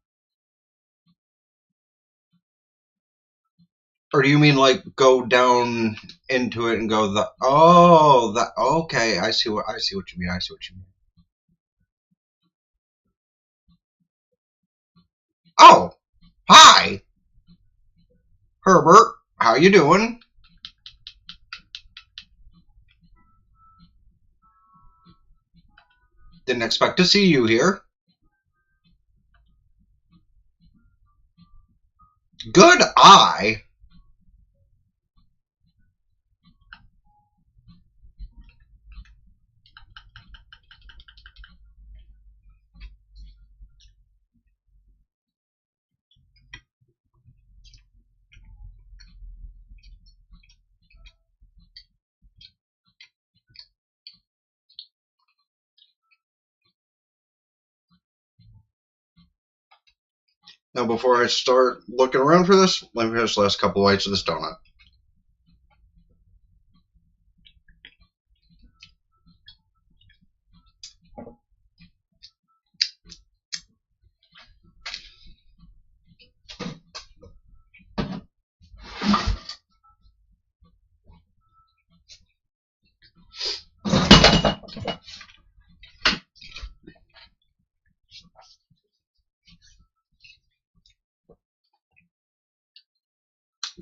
Or do you mean, like, go down into it and go the... Oh, that... Okay, I see what you mean, I see what you mean. Oh! Hi! Herbert, how you doing? Didn't expect to see you here. Good eye! Now, before I start looking around for this, let me finish the last couple bites of this donut.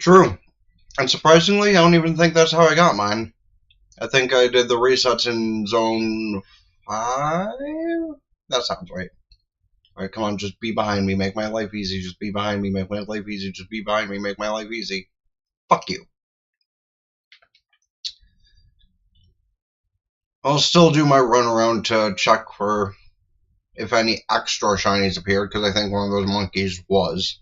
True. And surprisingly, I don't even think that's how I got mine. I think I did the resets in zone 5? That sounds right. Alright, come on, just be behind me, make my life easy, just be behind me, make my life easy, just be behind me, make my life easy. Fuck you. I'll still do my run around to check for if any extra shinies appeared, because I think one of those monkeys was.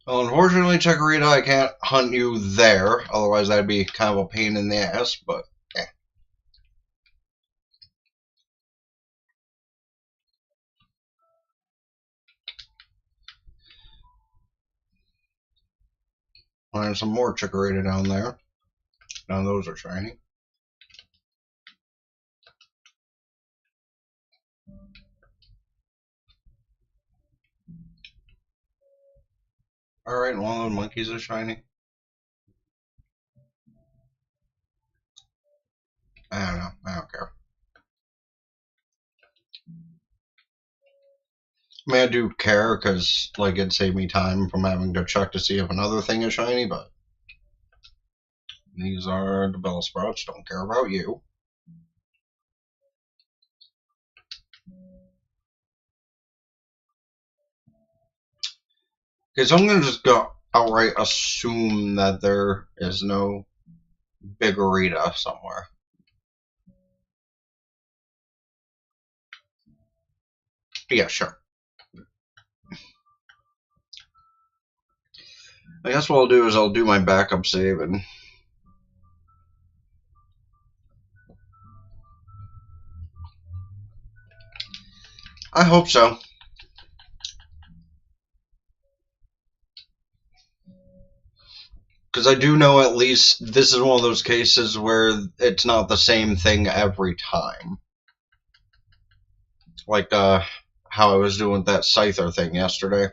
Well, unfortunately, Chacarita, I can't hunt you there, otherwise that'd be kind of a pain in the ass, but eh. Find some more Chacarita down there. Now those are shiny. Alright, one of those monkeys is shiny. I don't care. I mean, I do care because, like, it'd save me time from having to check to see if another thing is shiny, but these are the Bellsprouts. Don't care about you. Okay, so I'm gonna just go outright assume that there is no Bigorita somewhere. Yeah, sure. I guess what I'll do is I'll do my backup save and I hope so. Because I do know at least this is one of those cases where it's not the same thing every time. Like, how I was doing with that Scyther thing yesterday.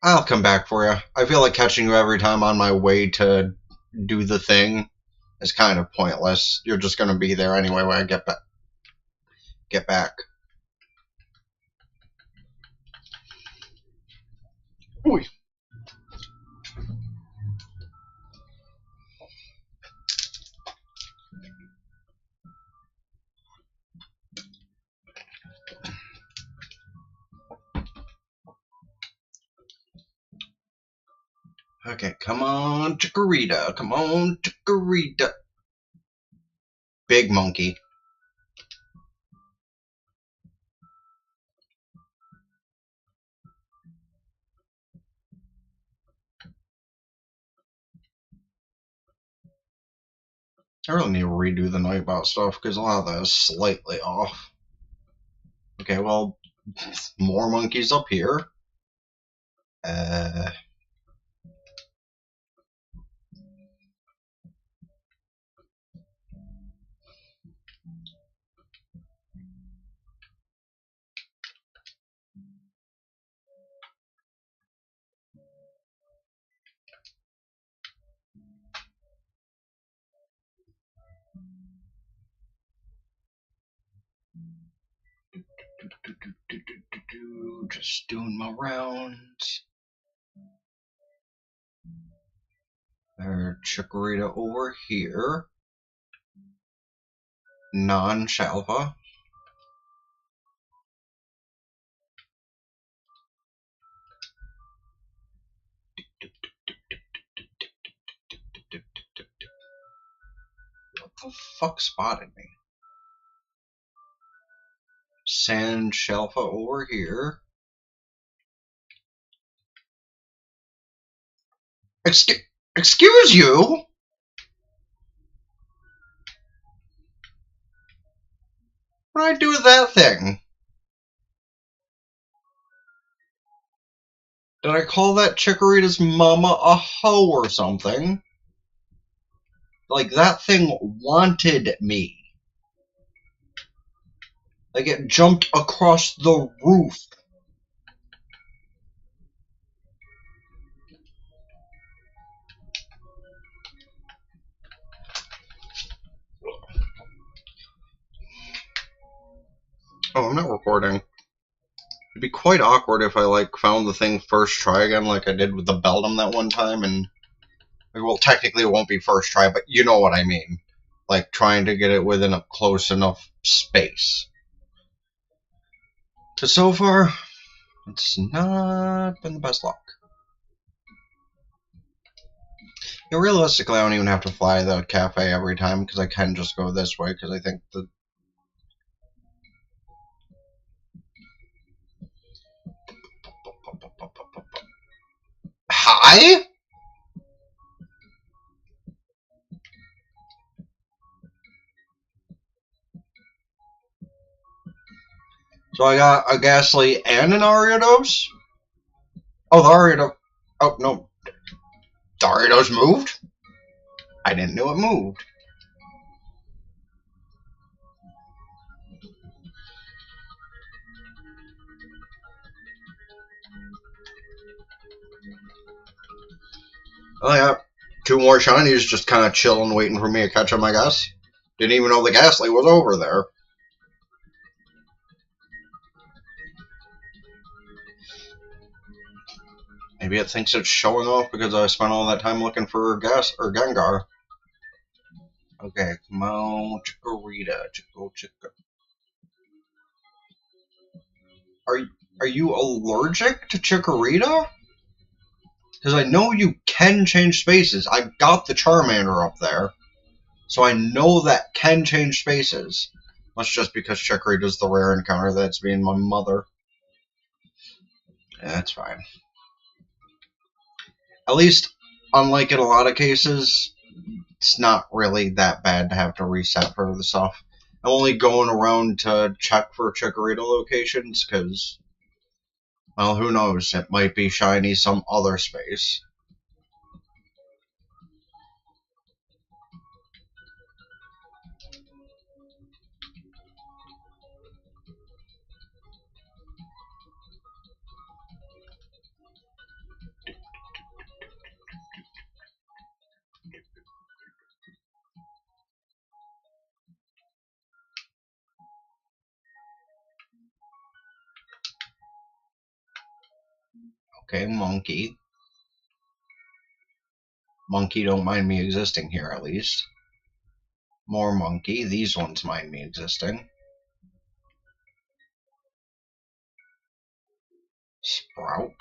I'll come back for you. I feel like catching you every time on my way to do the thing is kind of pointless. You're just going to be there anyway when I get back. Ooh. Okay, come on, Chikorita. Come on, Chikorita. Big monkey. I really need to redo the Nightbot stuff because a lot of that is slightly off. Okay, well, more monkeys up here. Just doing my rounds. Chikorita over here. Non-Shalva. What the fuck spotted me? Sand Shalva over here. Excuse you? What did I do with that thing? Did I call that Chikorita's mama a hoe or something? Like, that thing wanted me. Like, it jumped across the roof. Oh, I'm not recording. It'd be quite awkward if I, like, found the thing first try again like I did with the Beldum that one time, and... Well, technically it won't be first try, but you know what I mean. Like, trying to get it within a close enough space. Because so far, it's not been the best luck. You know, realistically, I don't even have to fly the cafe every time, because I can just go this way, because I think the... Hi? So I got a Ghastly and an Ariados? Oh, the Ariados... Oh, no. The Ariados moved? I didn't know it moved. Oh yeah, 2 more shinies just kind of chilling, waiting for me to catch them, I guess. Didn't even know the Ghastly was over there. Maybe it thinks it's showing off because I spent all that time looking for Gas or Gengar. Okay, come on, Chikorita, Chico. Are you allergic to Chikorita? Because I know you can change spaces. I got the Charmander up there, so I know that can change spaces. That's just because Chikorita's the rare encounter that's being my mother. Yeah, that's fine. At least, unlike in a lot of cases, it's not really that bad to have to reset for the stuff. I'm only going around to check for Chikorita locations, because, well, who knows? It might be shiny some other space. Okay, Monkey. Monkey don't mind me existing here, at least. More Monkey. These ones mind me existing. Sprout.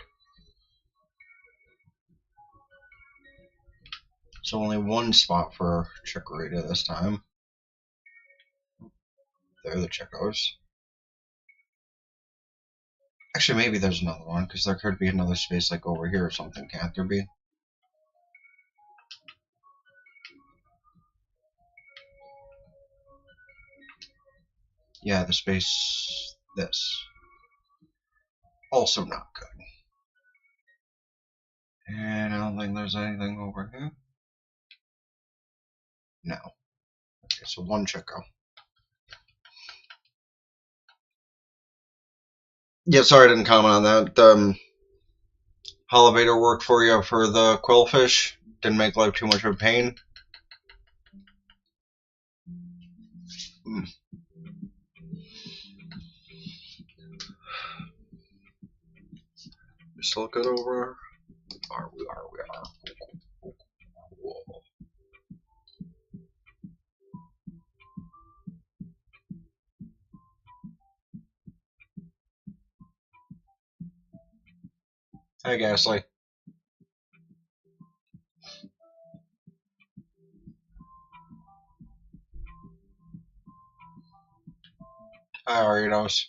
So only one spot for Chikorita this time. They're the Chicos. Actually, maybe there's another one, because there could be another space like over here or something, can't there be? Yeah, the space... this. Also not good. And I don't think there's anything over here. No. Okay, so one Chico. Yeah, sorry I didn't comment on that. Elevator worked for you for the Quillfish. Didn't make life too much of a pain. We still good over? We are. Whoa. Hey, Gasly. Hi, Arianos.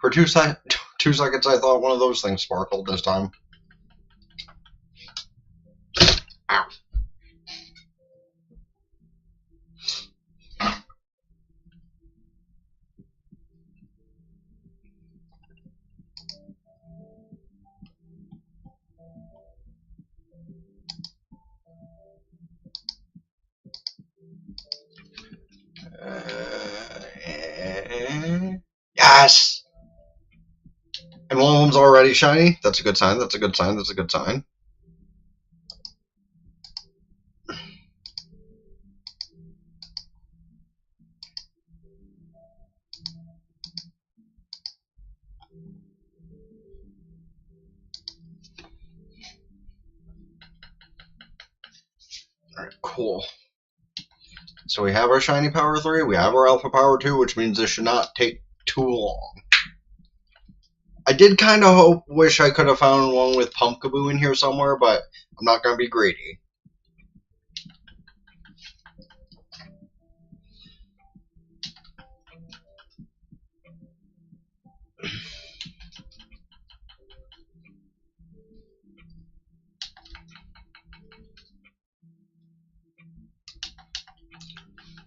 For 2 seconds, I thought one of those things sparkled this time. Ow. Yes! And one of them's already shiny. That's a good sign. That's a good sign. That's a good sign. Alright, cool. So we have our shiny power 3, we have our alpha power 2, which means this should not take too long. I did kind of wish I could have found one with Pumpkaboo in here somewhere, but I'm not going to be greedy.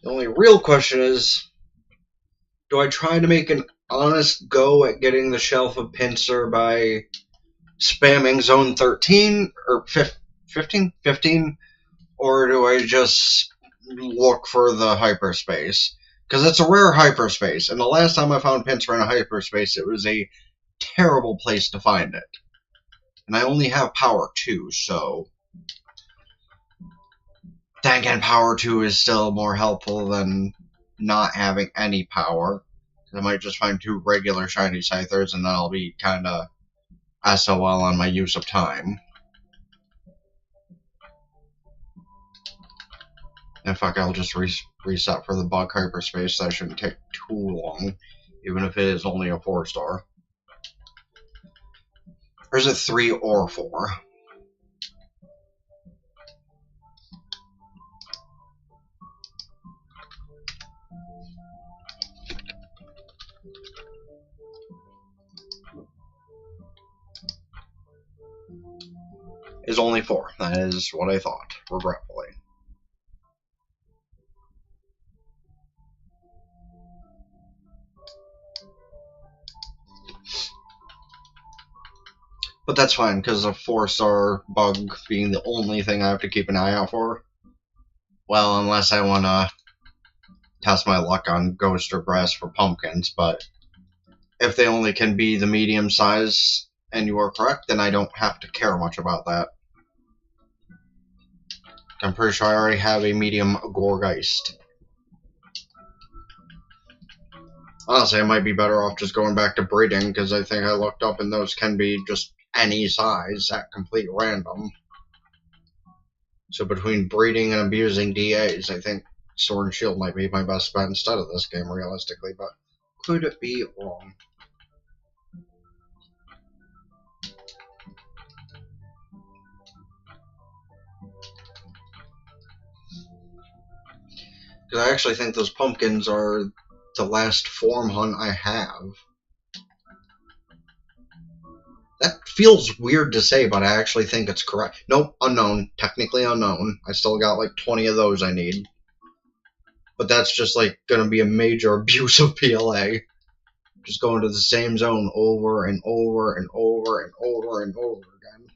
The only real question is, do I try to make an honest go at getting the Shelf of Pincer by spamming Zone 13 or 15? 15? Or do I just look for the hyperspace? Because it's a rare hyperspace, and the last time I found Pincer in a hyperspace, it was a terrible place to find it. And I only have power 2, so then again, power 2 is still more helpful than not having any power. I might just find 2 regular shiny Scythers, and then I'll be kinda SOL on my use of time. In fact, I'll just reset for the bug hyperspace. That shouldn't take too long, even if it is only a 4-star. Or is it 3 or 4? Is only 4. That is what I thought, regretfully. But that's fine, because a 4-star bug being the only thing I have to keep an eye out for. Well, unless I want to test my luck on Ghost or Grass for pumpkins, but if they only can be the medium size, and you are correct, then I don't have to care much about that. I'm pretty sure I already have a medium Gorgeist. Honestly, I might be better off just going back to breeding, because I think I looked up and those can be just any size at complete random. So between breeding and abusing DAs, I think Sword and Shield might be my best bet instead of this game, realistically, but could it be wrong? Because I actually think those pumpkins are the last form hunt I have. That feels weird to say, but I actually think it's correct. Nope, unknown. Technically unknown. I still got like 20 of those I need. But that's just like gonna be a major abuse of PLA. Just going to the same zone over and over and over and over and over again.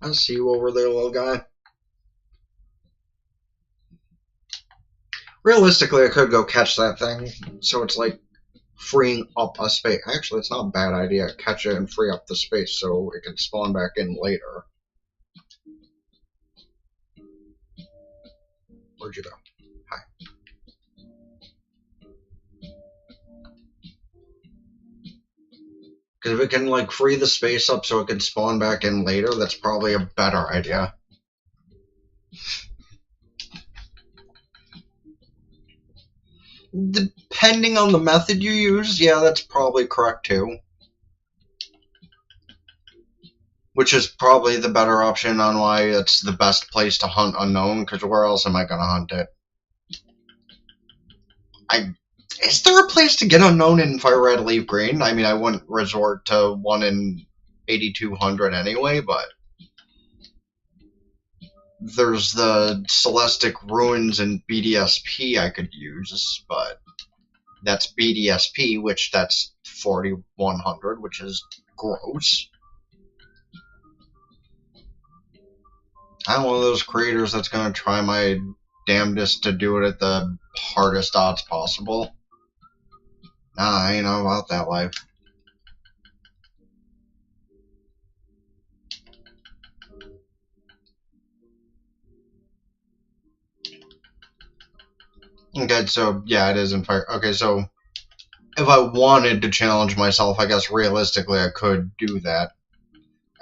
I see you over there, little guy. Realistically, I could go catch that thing, so it's like freeing up a space. Actually, it's not a bad idea. Catch it and free up the space so it can spawn back in later. Where'd you go? Hi. Because if it can like free the space up so it can spawn back in later, that's probably a better idea. Depending on the method you use, yeah, that's probably correct too. Which is probably the better option on why it's the best place to hunt unknown, because where else am I going to hunt it? Is there a place to get unknown in Fire Red Leaf Green? I mean, I wouldn't resort to one in 8200 anyway, but there's the Celestic Ruins and BDSP I could use, but that's BDSP, which that's 4100, which is gross. I'm one of those creators that's going to try my damnedest to do it at the hardest odds possible. Nah, I ain't know about that life. Okay, so yeah, it is in Fire. Okay, so if I wanted to challenge myself, I guess realistically I could do that.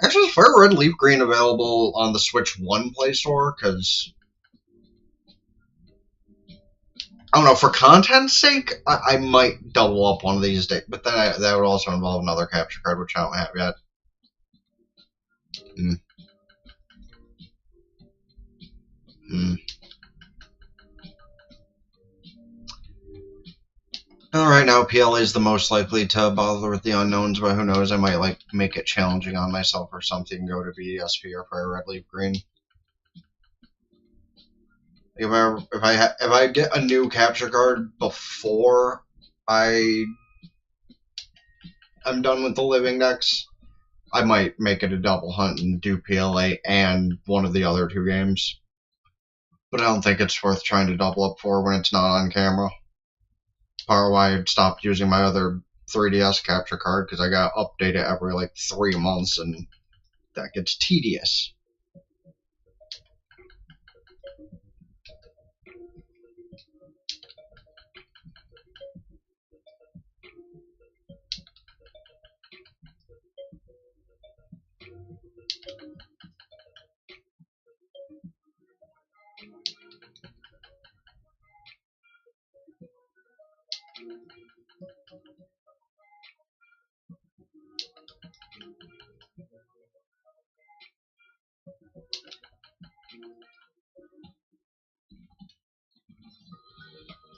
Actually, is Fire Red Leaf Green available on the Switch 1 Play Store? Because I don't know, for content's sake, I might double up one of these days. But then that would also involve another capture card, which I don't have yet. Alright, now PLA is the most likely to bother with the unknowns, but who knows, I might like make it challenging on myself or something, go to BDSP or Fire Red Leaf Green. If I get a new capture card before I am done with the living decks, I might make it a double hunt and do PLA and one of the other two games. But I don't think it's worth trying to double up for when it's not on camera. Part of why I stopped using my other 3DS capture card, because I gotta update it every like 3 months, and that gets tedious.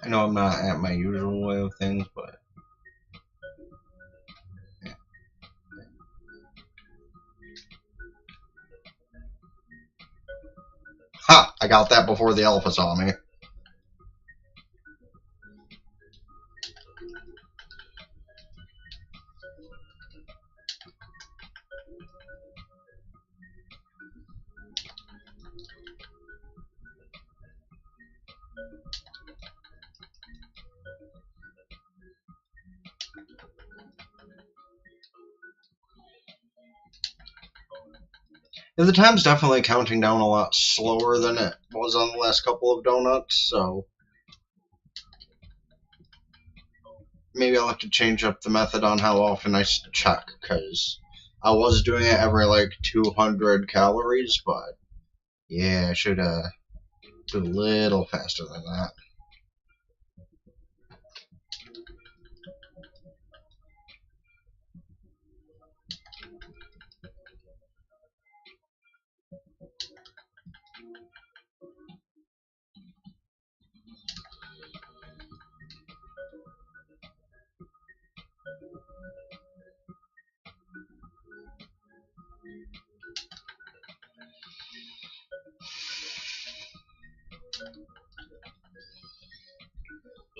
I know I'm not at my usual way of things, but ha! I got that before the alpha saw me. Yeah, the time's definitely counting down a lot slower than it was on the last couple of donuts, so maybe I'll have to change up the method on how often I check, because I was doing it every like 200 calories, but yeah, I should do a little faster than that.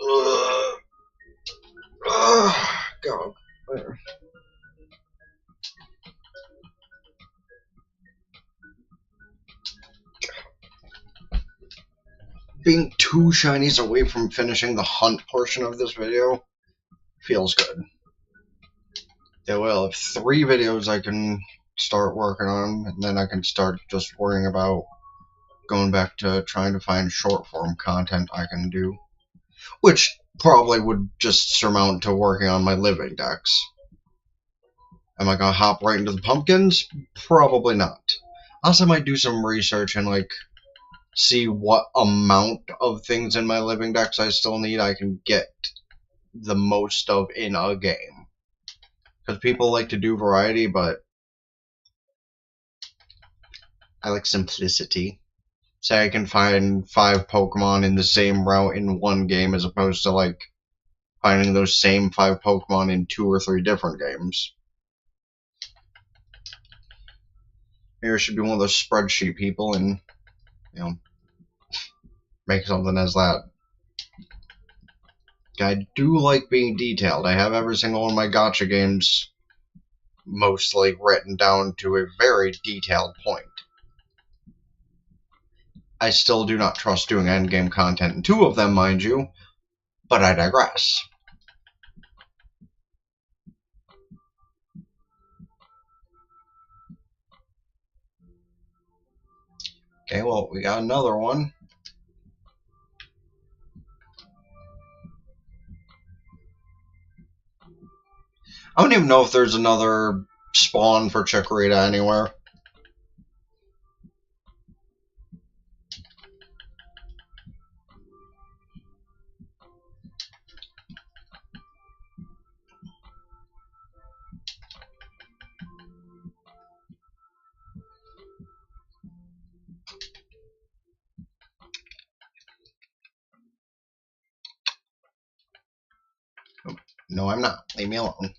Ugh. Ugh. God. Being 2 shinies away from finishing the hunt portion of this video feels good. Yeah, well, if 3 videos I can start working on, and then I can start just worrying about going back to trying to find short form content I can do, which probably would just surmount to working on my living decks. Am I gonna hop right into the pumpkins? Probably not. Also, I might do some research and like see what amount of things in my living decks I still need I can get the most of in a game. Because people like to do variety, but I like simplicity. Say I can find 5 Pokemon in the same route in one game as opposed to like finding those same 5 Pokemon in 2 or 3 different games. Maybe I should be one of those spreadsheet people and, you know, make something as that. I do like being detailed. I have every single one of my gacha games mostly written down to a very detailed point. I still do not trust doing endgame content in 2 of them, mind you, but I digress. Okay, well, we got another one. I don't even know if there's another spawn for Chikorita anywhere. No, I'm not. Leave me alone.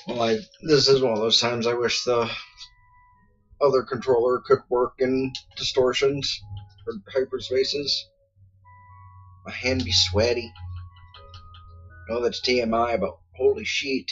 Well, this is one of those times I wish the other controller could work in distortions or hyperspaces. My hand be sweaty. No, that's TMI, but holy shit.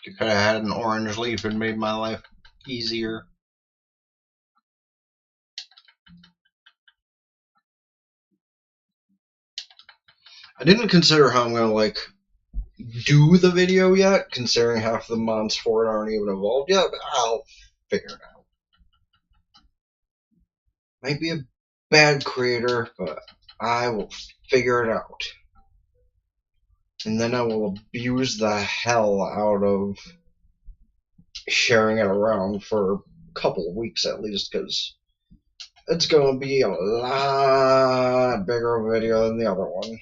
You could have had an orange leaf and made my life easier. I didn't consider how I'm gonna do the video yet, considering half the mods for it aren't even evolved yet, but I'll figure it out. Might be a bad creator, but I will figure it out. And then I will abuse the hell out of sharing it around for a couple of weeks at least, because it's going to be a lot bigger of a video than the other one.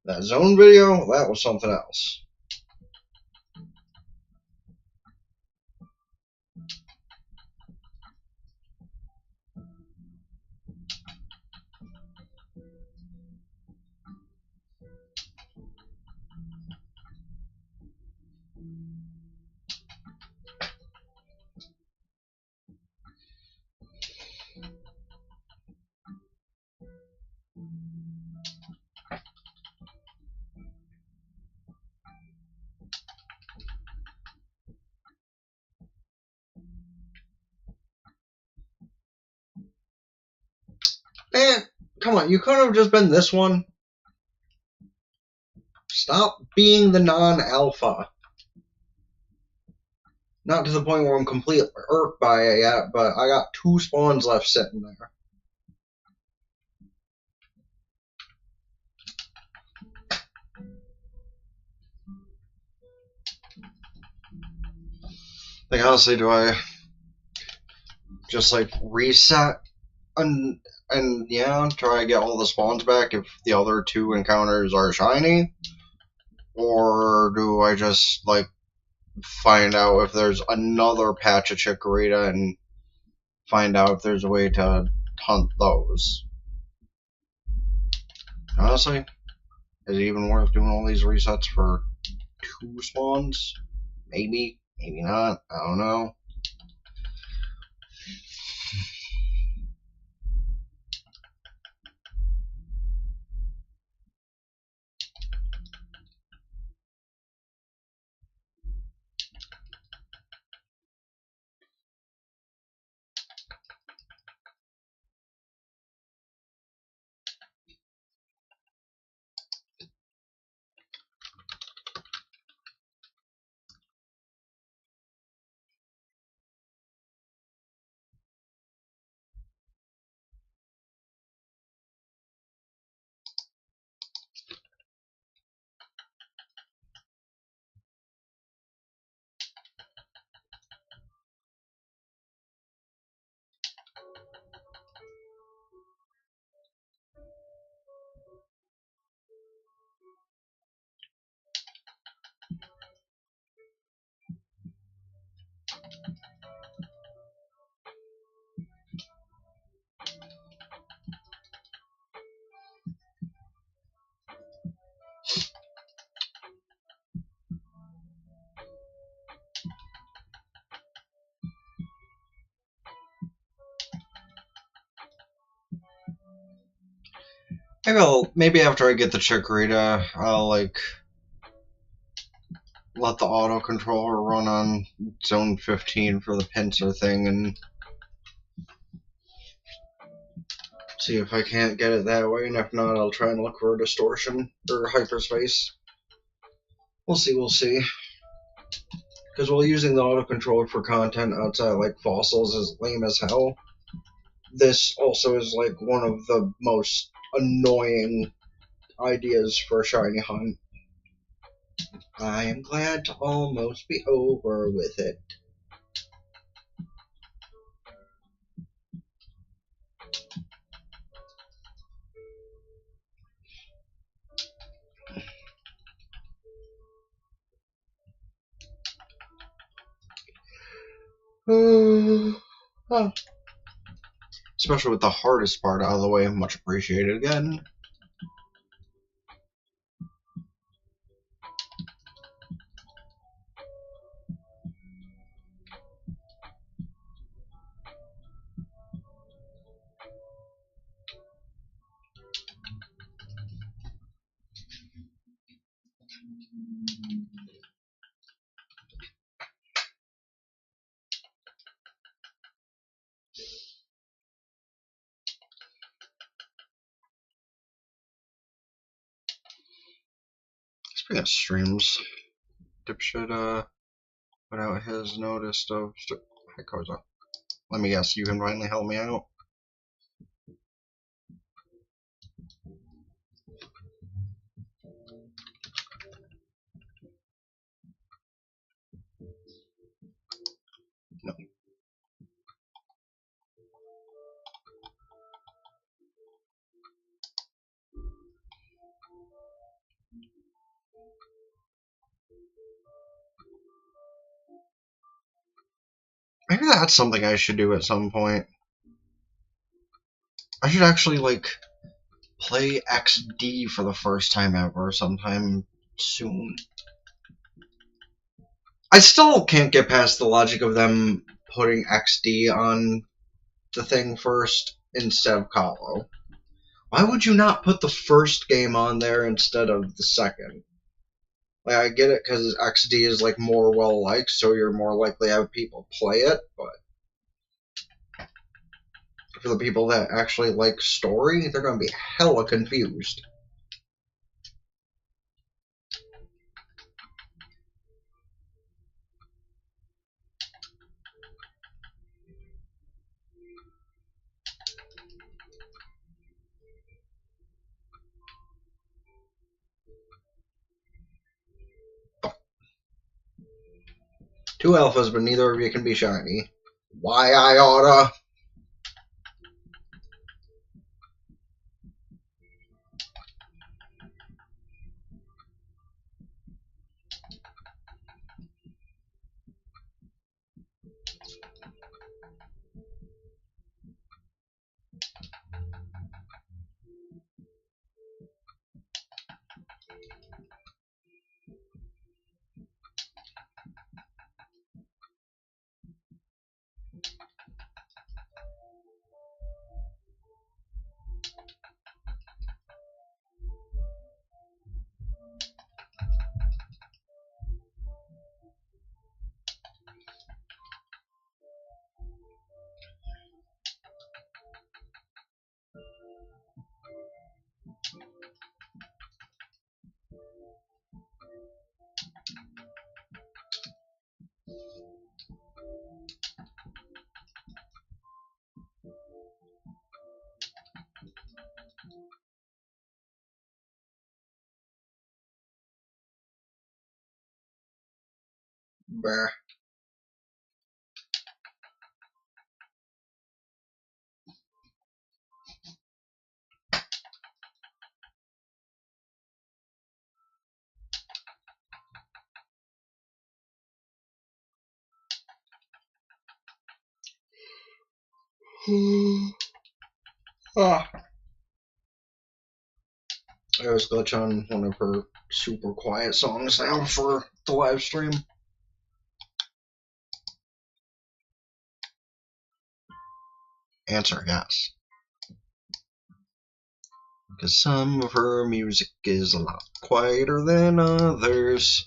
That zone video, that was something else. Man, come on, you could have just been this one. Stop being the non-alpha. Not to the point where I'm completely irked by it yet, but I got 2 spawns left sitting there. Like, honestly, do I just, reset and yeah, try to get all the spawns back if the other 2 encounters are shiny? Or do I just, find out if there's another patch of Chikorita and find out if there's a way to hunt those? Honestly, is it even worth doing all these resets for 2 spawns? Maybe, maybe not. I don't know. Maybe after I get the Chikorita, I'll like let the auto controller run on zone 15 for the pincer thing and see if I can't get it that way, and if not, I'll try and look for a distortion or hyperspace. We'll see, we'll see. Because while using the auto controller for content outside like fossils is lame as hell, this also is like one of the most annoying ideas for a shiny hunt. I am glad to almost be over with it. Especially with the hardest part out of the way, much appreciated again. Speaking of streams, Dipshit put out his notice of. Hi, Koza. Let me guess, you can finally help me out? No. Maybe that's something I should do at some point. I should actually, like, play XD for the first time ever sometime soon. I still can't get past the logic of them putting XD on the thing first instead of Kahlo. Why would you not put the first game on there instead of the second? Like, I get it because XD is like more well liked, so you're more likely to have people play it, but for the people that actually like story, they're gonna be hella confused. Two alphas, but neither of you can be shiny. Why I oughta? Bah. Ah. I always glitch on one of her super quiet songs now for the live stream. Answer yes. Because some of her music is a lot quieter than others.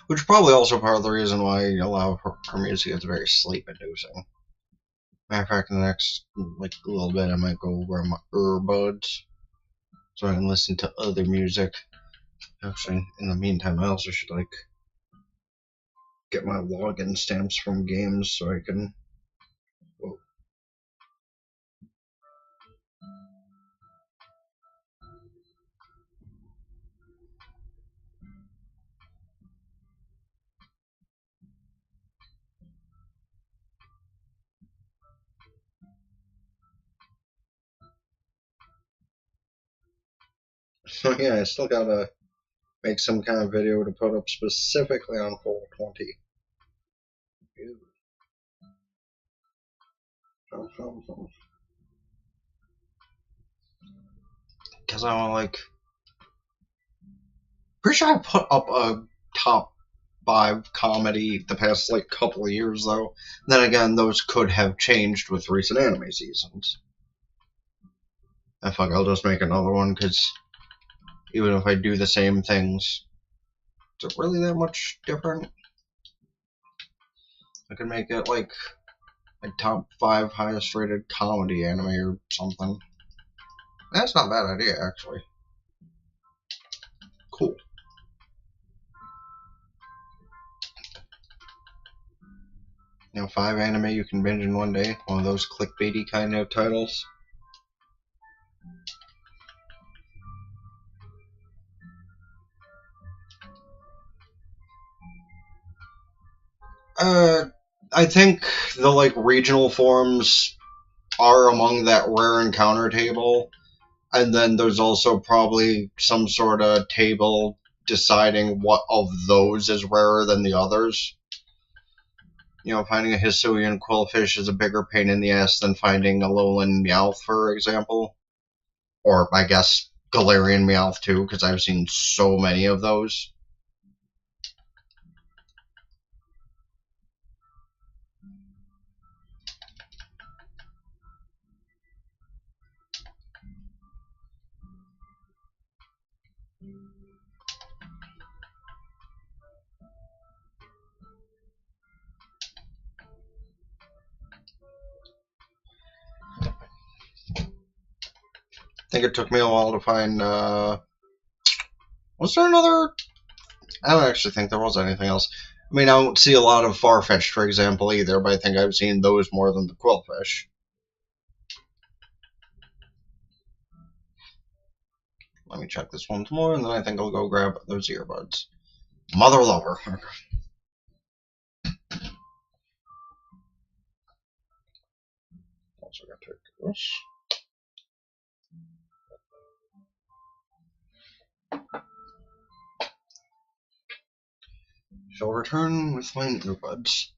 Which is probably also part of the reason why a lot of her music is very sleep-inducing. Matter of fact, in the next little bit, I might go wear my earbuds so I can listen to other music. Actually, in the meantime, I also should get my login stamps from games so I can. Whoa. So yeah, I still gotta make some kind of video to put up specifically on 420. Because I want pretty sure I put up a top 5 comedy the past couple of years though. Then again, those could have changed with recent anime seasons. And fuck, I'll just make another one because even if I do the same things, is it really that much different? I could make it like a top 5 highest rated comedy anime or something. That's not a bad idea, actually. Cool. 5 anime you can binge in one day. One of those clickbaity kind of titles. I think the regional forums are among that rare encounter table, and then there's also probably some sort of table deciding what of those is rarer than the others. Finding a Hisuian quillfish is a bigger pain in the ass than finding a lowland meowth, for example. Or, I guess, Galarian meowth, too, because I've seen so many of those. I think it took me a while to find, was there another? I don't actually think there was anything else. I mean, I don't see a lot of Farfetch'd, for example, either, but I think I've seen those more than the Quillfish. Let me check this once more, and then I think I'll go grab those earbuds. Mother lover. Also got to take this. Shall return with my earbuds.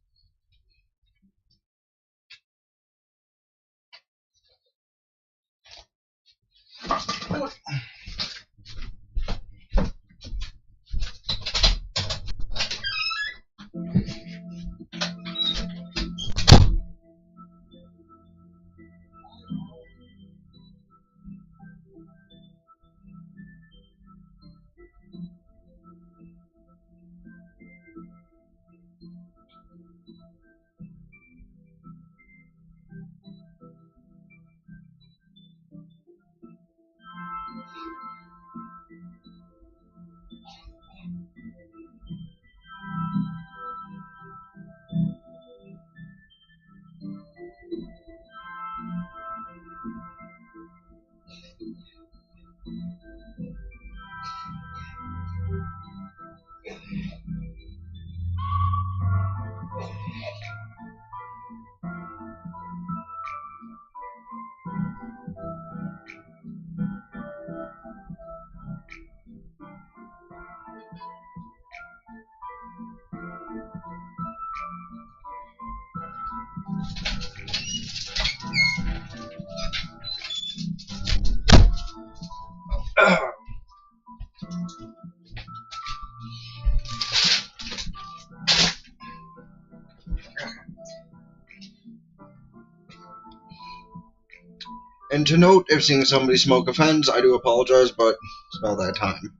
And to note, if seeing somebody smoke offends, I do apologize, but it's about that time.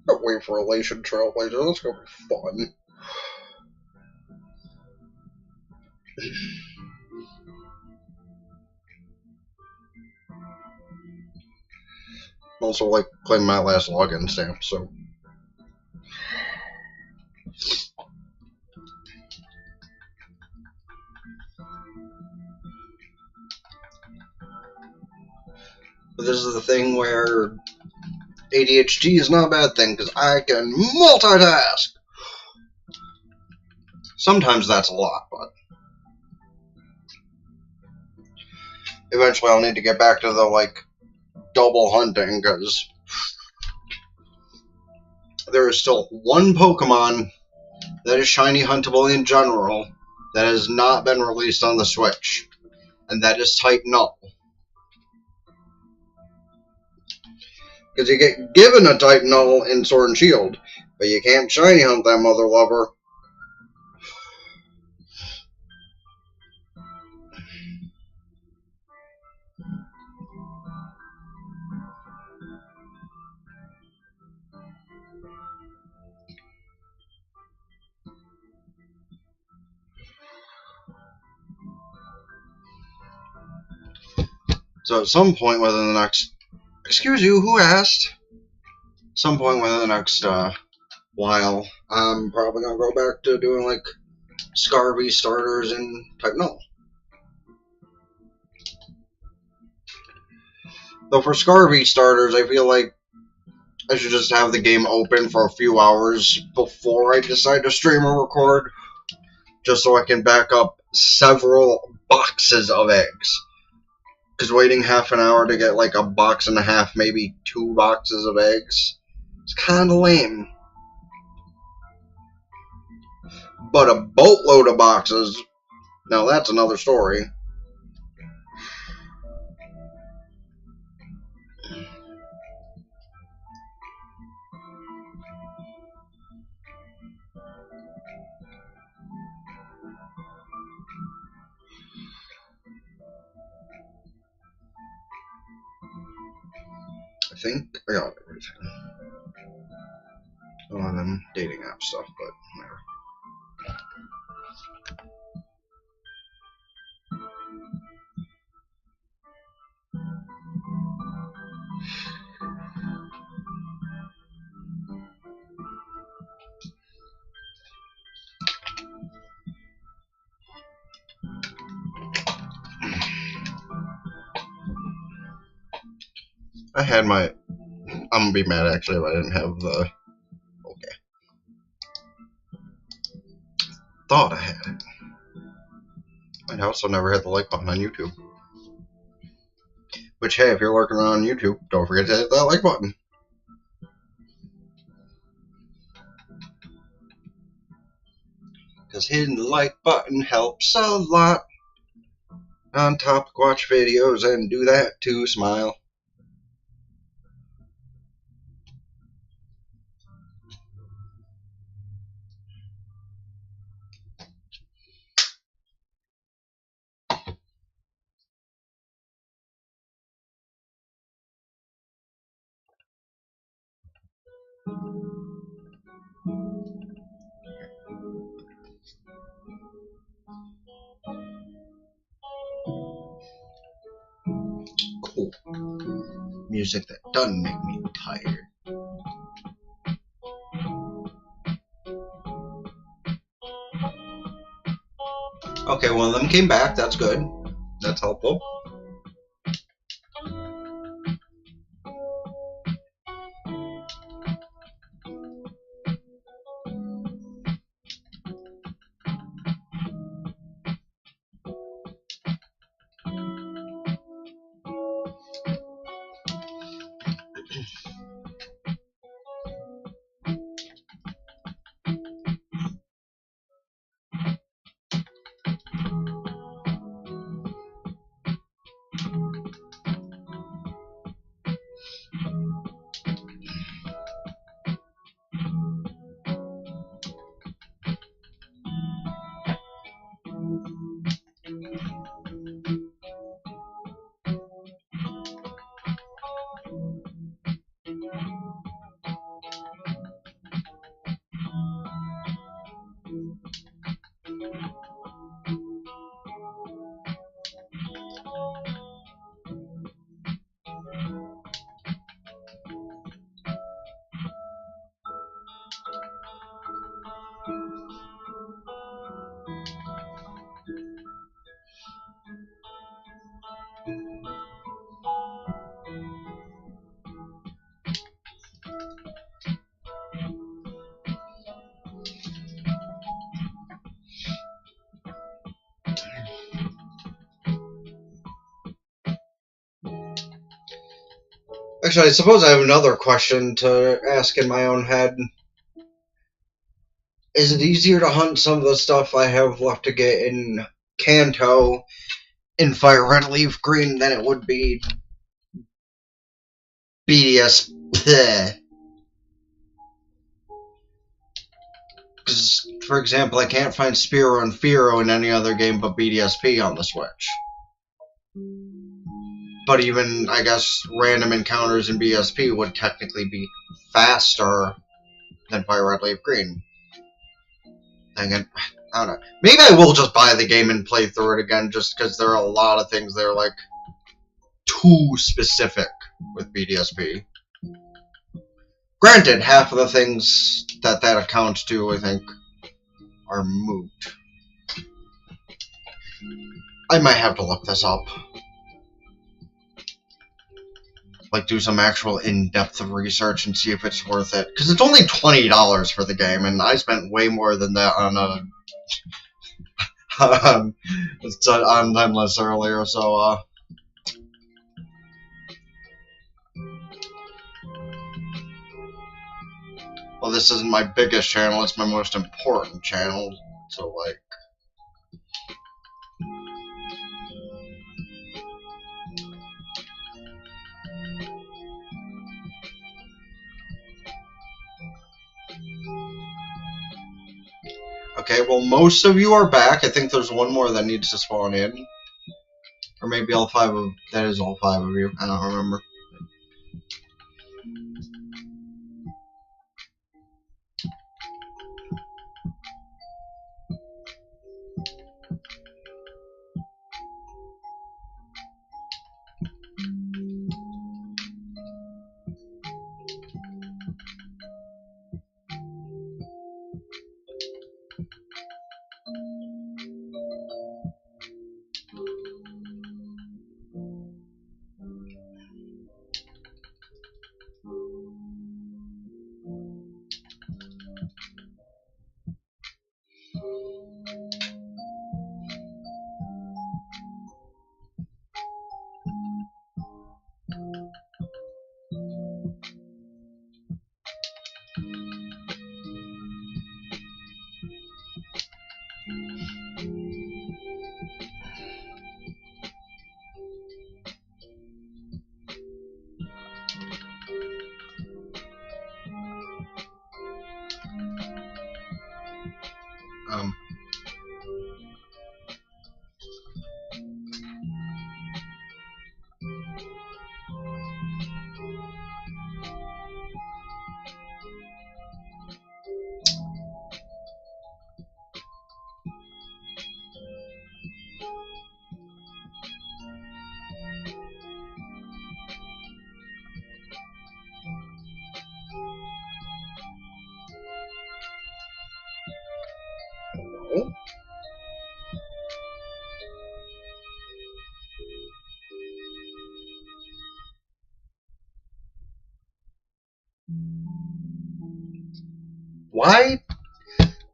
Can't wait for Elation Trailblazer. That's gonna be fun. Also, like, claim my last login stamp, so. But this is the thing where ADHD is not a bad thing, because I can multitask! Sometimes that's a lot, but eventually I'll need to get back to the, like, double hunting, because there is still one Pokemon that is shiny huntable in general that has not been released on the Switch, and that is Type Null. Because you get given a Type Null in Sword and Shield, but you can't shiny hunt that mother lover. So at some point within the next... Excuse you, who asked? Some point within the next while, I'm probably going to go back to doing, like, Scarby starters in Type Null. Though for Scarby starters, I feel like I should just have the game open for a few hours before I decide to stream or record, just so I can back up several boxes of eggs. Because waiting half an hour to get like a box and a half, maybe 2 boxes of eggs, it's kind of lame. But a boatload of boxes, now that's another story. I think I got everything. Oh, and then dating app stuff, but whatever. I had my... I'm gonna be mad actually if I didn't have the... Okay. Thought I had it. I also never hit the like button on YouTube. Which, hey, if you're lurking around on YouTube, don't forget to hit that like button. Because hitting the like button helps a lot. On topic, watch videos and do that too, smile. Cool. Music that doesn't make me tired. Okay, one of them came back. That's good. That's helpful. Actually, I suppose I have another question to ask in my own head. Is it easier to hunt some of the stuff I have left to get in Kanto in Fire Red Leaf Green than it would be BDS? Because, for example, I can't find Spearow and Fearow in any other game but BDSP on the Switch. But even, I guess, random encounters in BSP would technically be faster than Fire Red Leaf Green. Dang it. I don't know. Maybe I will just buy the game and play through it again just because there are a lot of things that are, like, too specific with BDSP. Granted, half of the things that accounts to, I think, are moot. I might have to look this up. Like, do some actual in-depth research and see if it's worth it. Because it's only $20 for the game, and I spent way more than that on on Timeless earlier, so, well, this isn't my biggest channel, it's my most important channel, so, like... Okay, well, most of you are back. I think there's one more that needs to spawn in. Or maybe all 5 of... That is all 5 of you. I don't remember. Um... No? Why?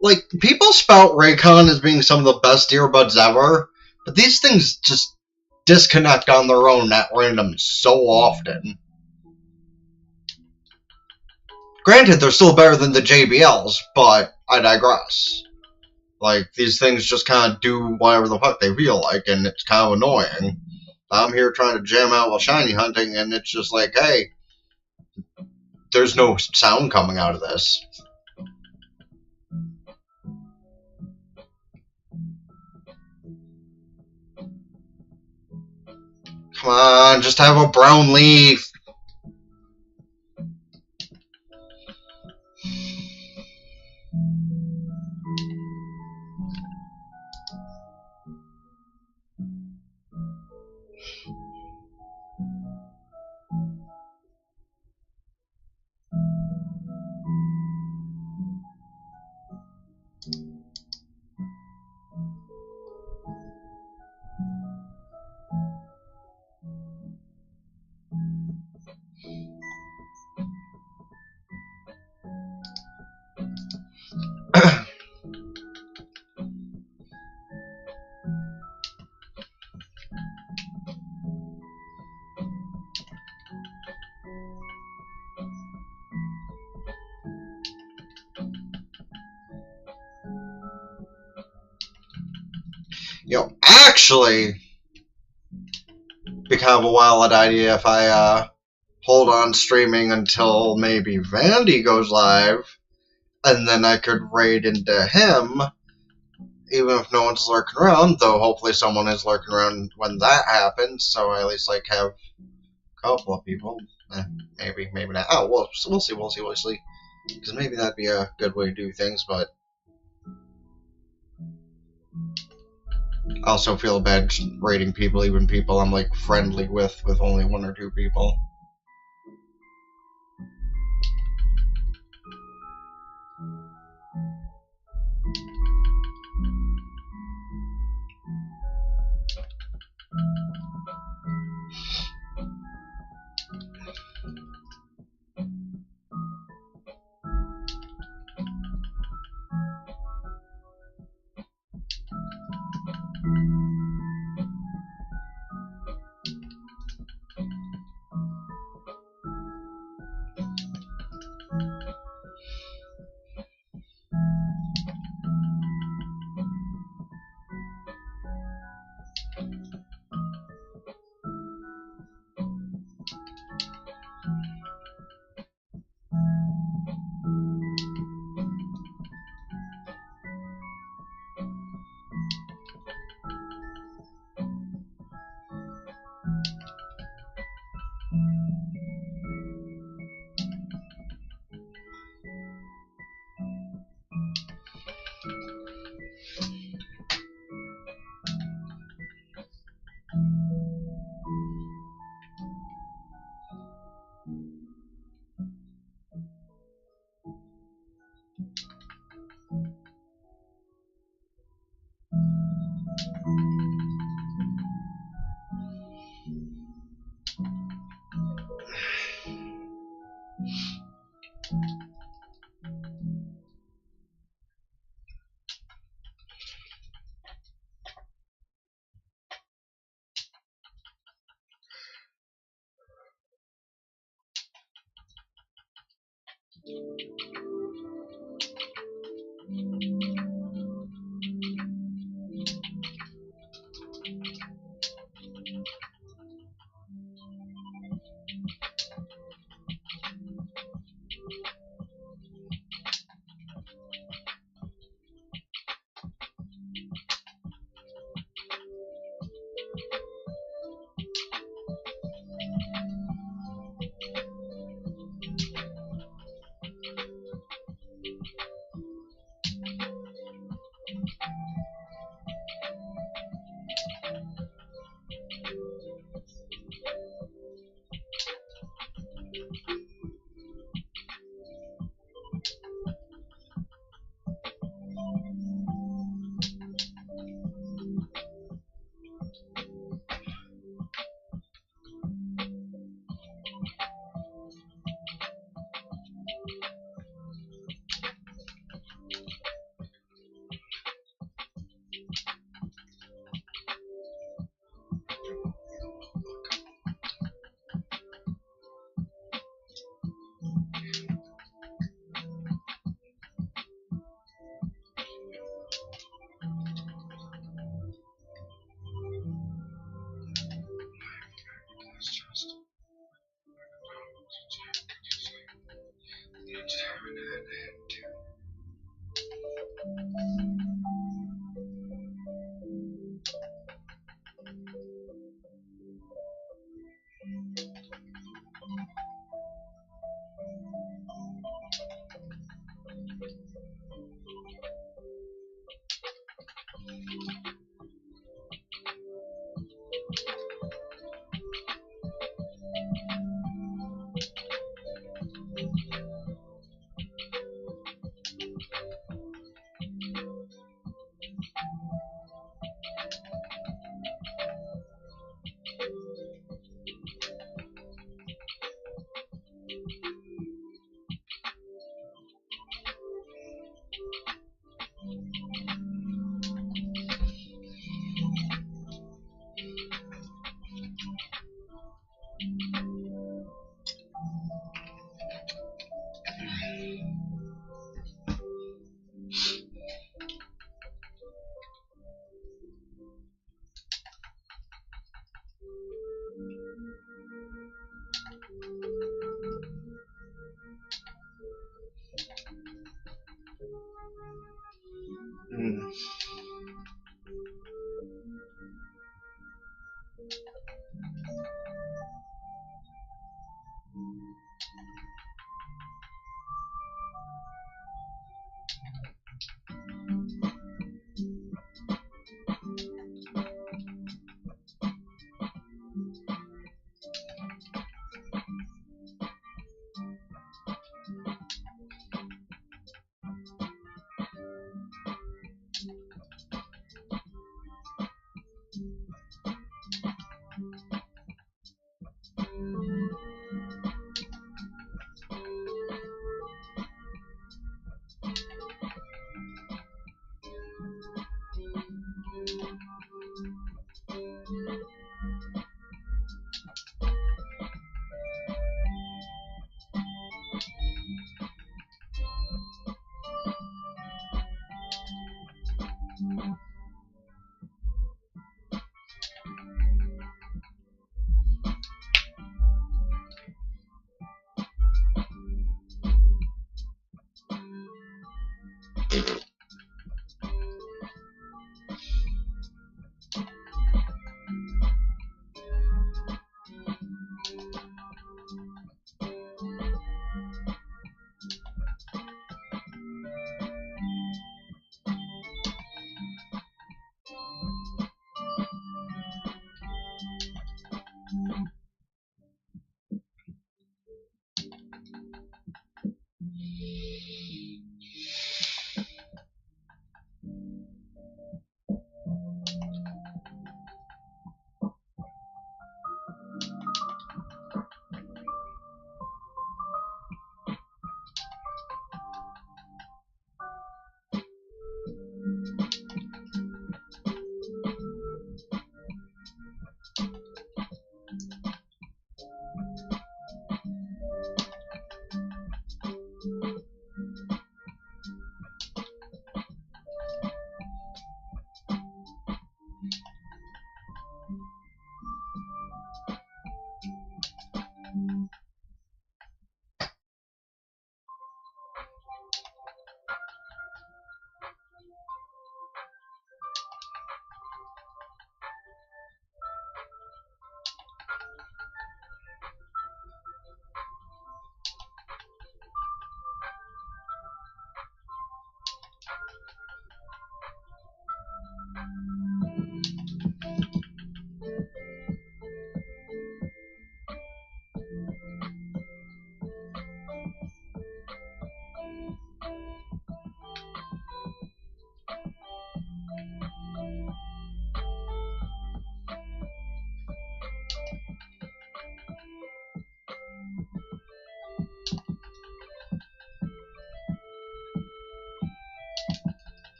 Like, people spout Raycon as being some of the best earbuds ever, but these things just disconnect on their own at random so often. Granted, they're still better than the JBLs, but I digress. Like, these things just kind of do whatever the fuck they feel like, and it's kind of annoying. I'm here trying to jam out while shiny hunting, and it's just like, hey, there's no sound coming out of this. Come on, just have a brown leaf. Actually, be kind of a wild idea if I hold on streaming until maybe Vandy goes live, and then I could raid into him, even if no one's lurking around. Though hopefully someone is lurking around when that happens, so I at least like have a couple of people. Maybe, maybe not. Oh, we'll see. Because maybe that'd be a good way to do things, but I also feel bad raiding people, even people I'm like friendly with only one or two people.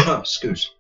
Excuse.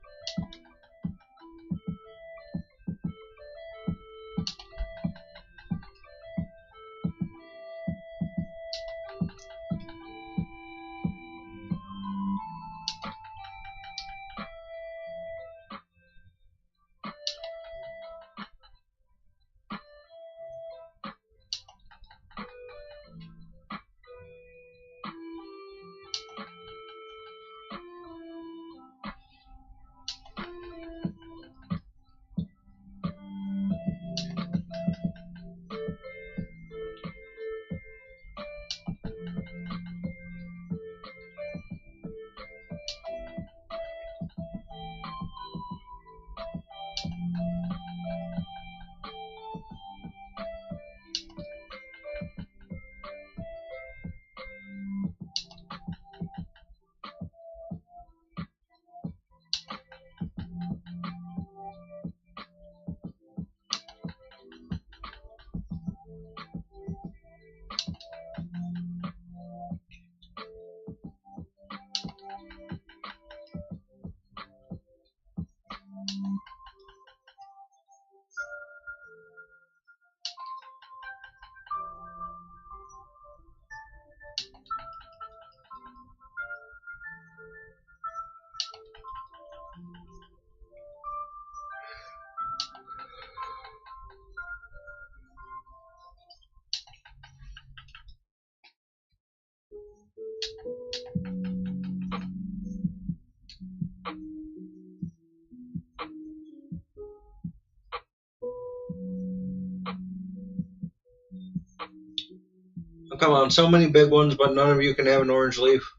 Oh, come on, so many big ones, but none of you can have an orange leaf.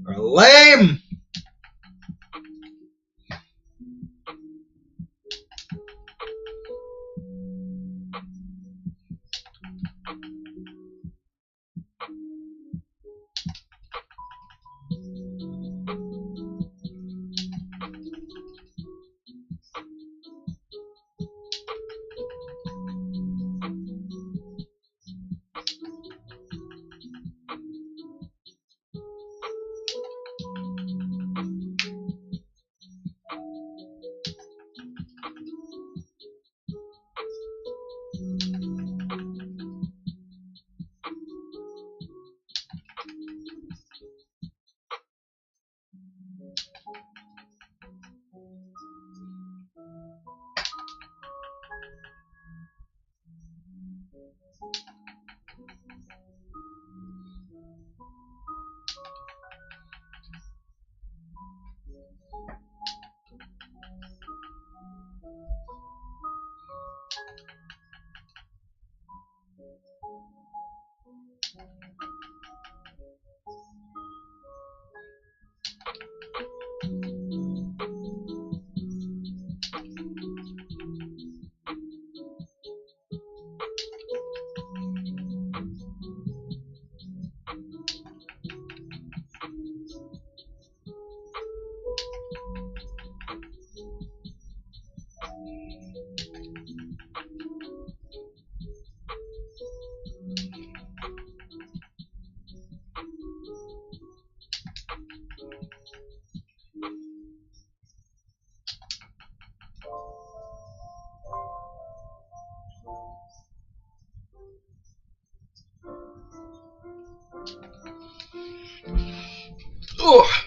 Are lame! Ugh.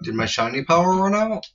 Did my shiny power run out?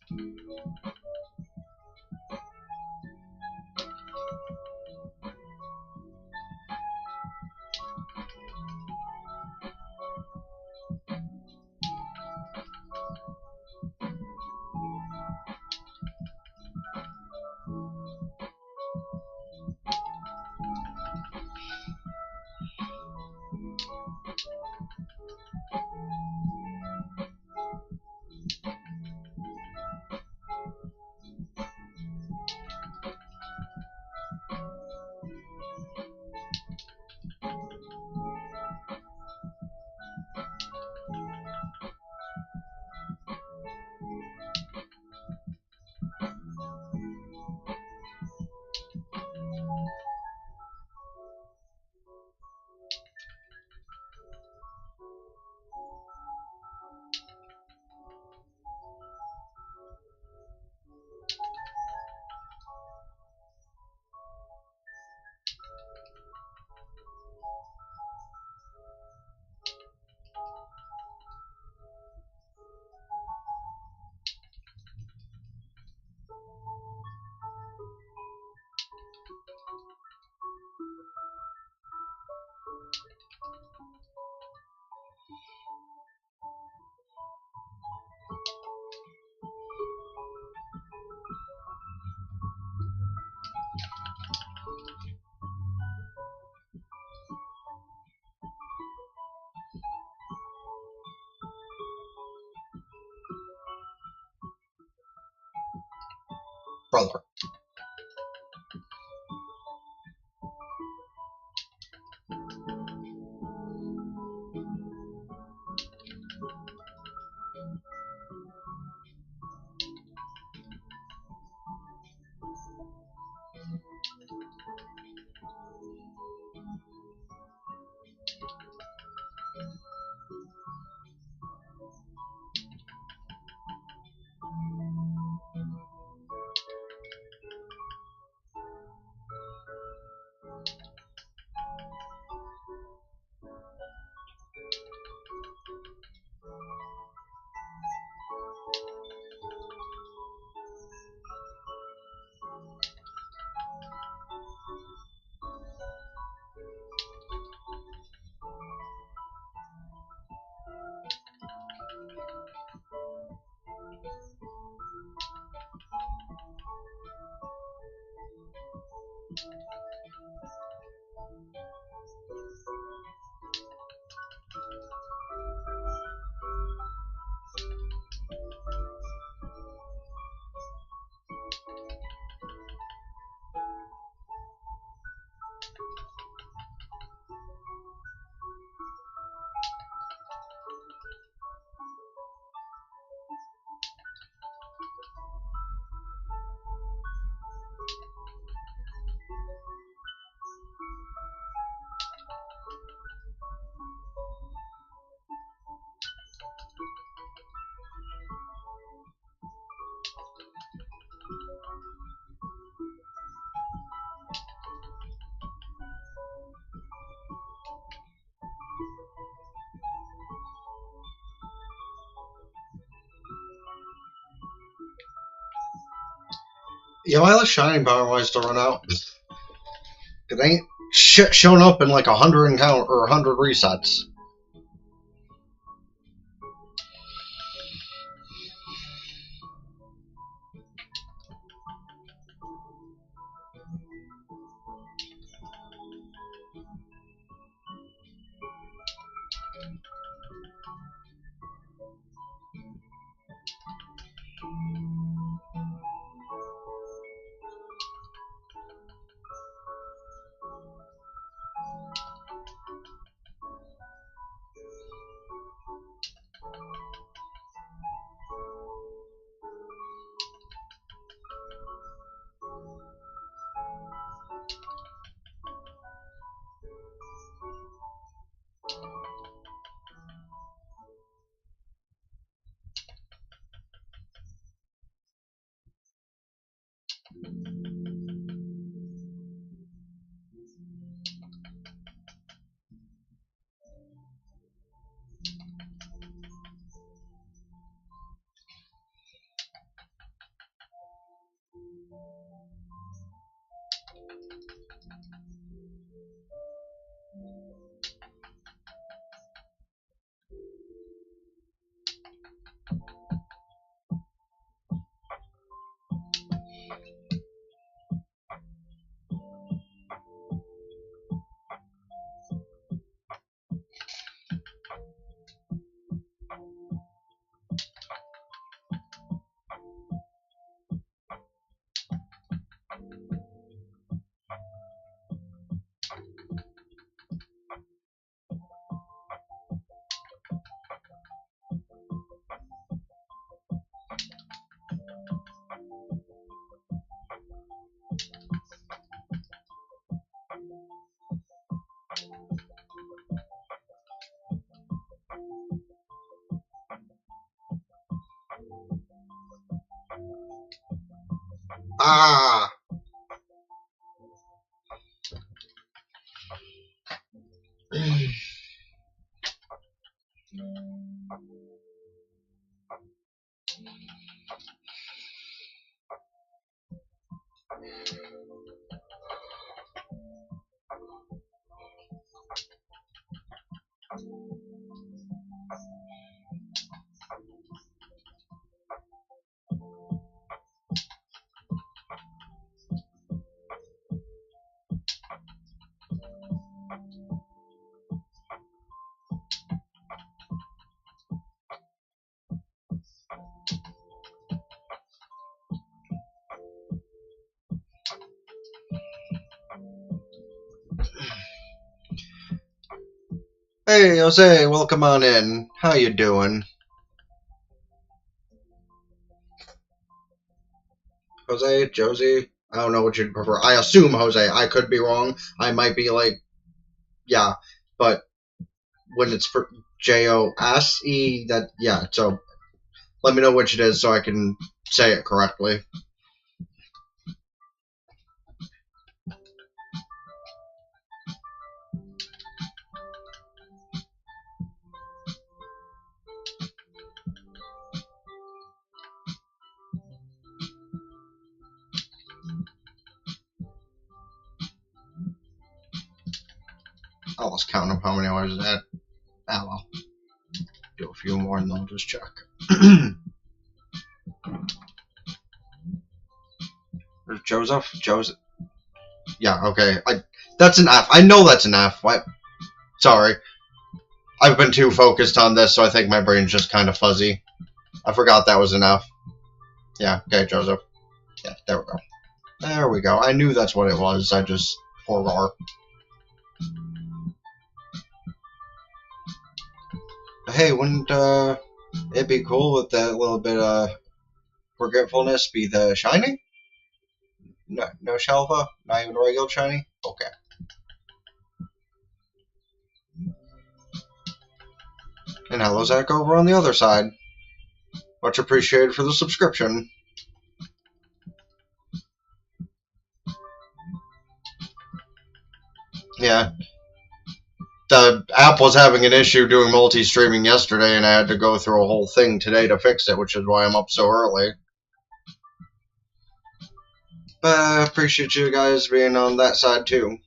brother. Yeah, why the shining power wise to run out? It ain't shit shown up in like 100 encounter or 100 resets. Ah! Hey, Jose, welcome on in. How you doing? Jose, Josie? I don't know what you'd prefer. I assume Jose. I could be wrong. I might be like, yeah, but when it's for Jose, that, yeah, so let me know which it is so I can say it correctly. I lost count of how many hours that. Ah, well. Do a few more and then I'll just check. There's Joseph? Joseph? Yeah, okay. That's an F. I know that's an F. What? Sorry. I've been too focused on this, so I think my brain's just kind of fuzzy. I forgot that was an F. Yeah, okay, Joseph. Yeah, there we go. There we go. I knew that's what it was. I just forgot. Hey, wouldn't it be cool with that little bit of forgetfulness be the Shining? No, no Shelva? Not even a regular Shiny? Okay. And hello, Zach, over on the other side. Much appreciated for the subscription. Yeah. The app was having an issue doing multi-streaming yesterday, and I had to go through a whole thing today to fix it, which is why I'm up so early. But I appreciate you guys being on that side, too.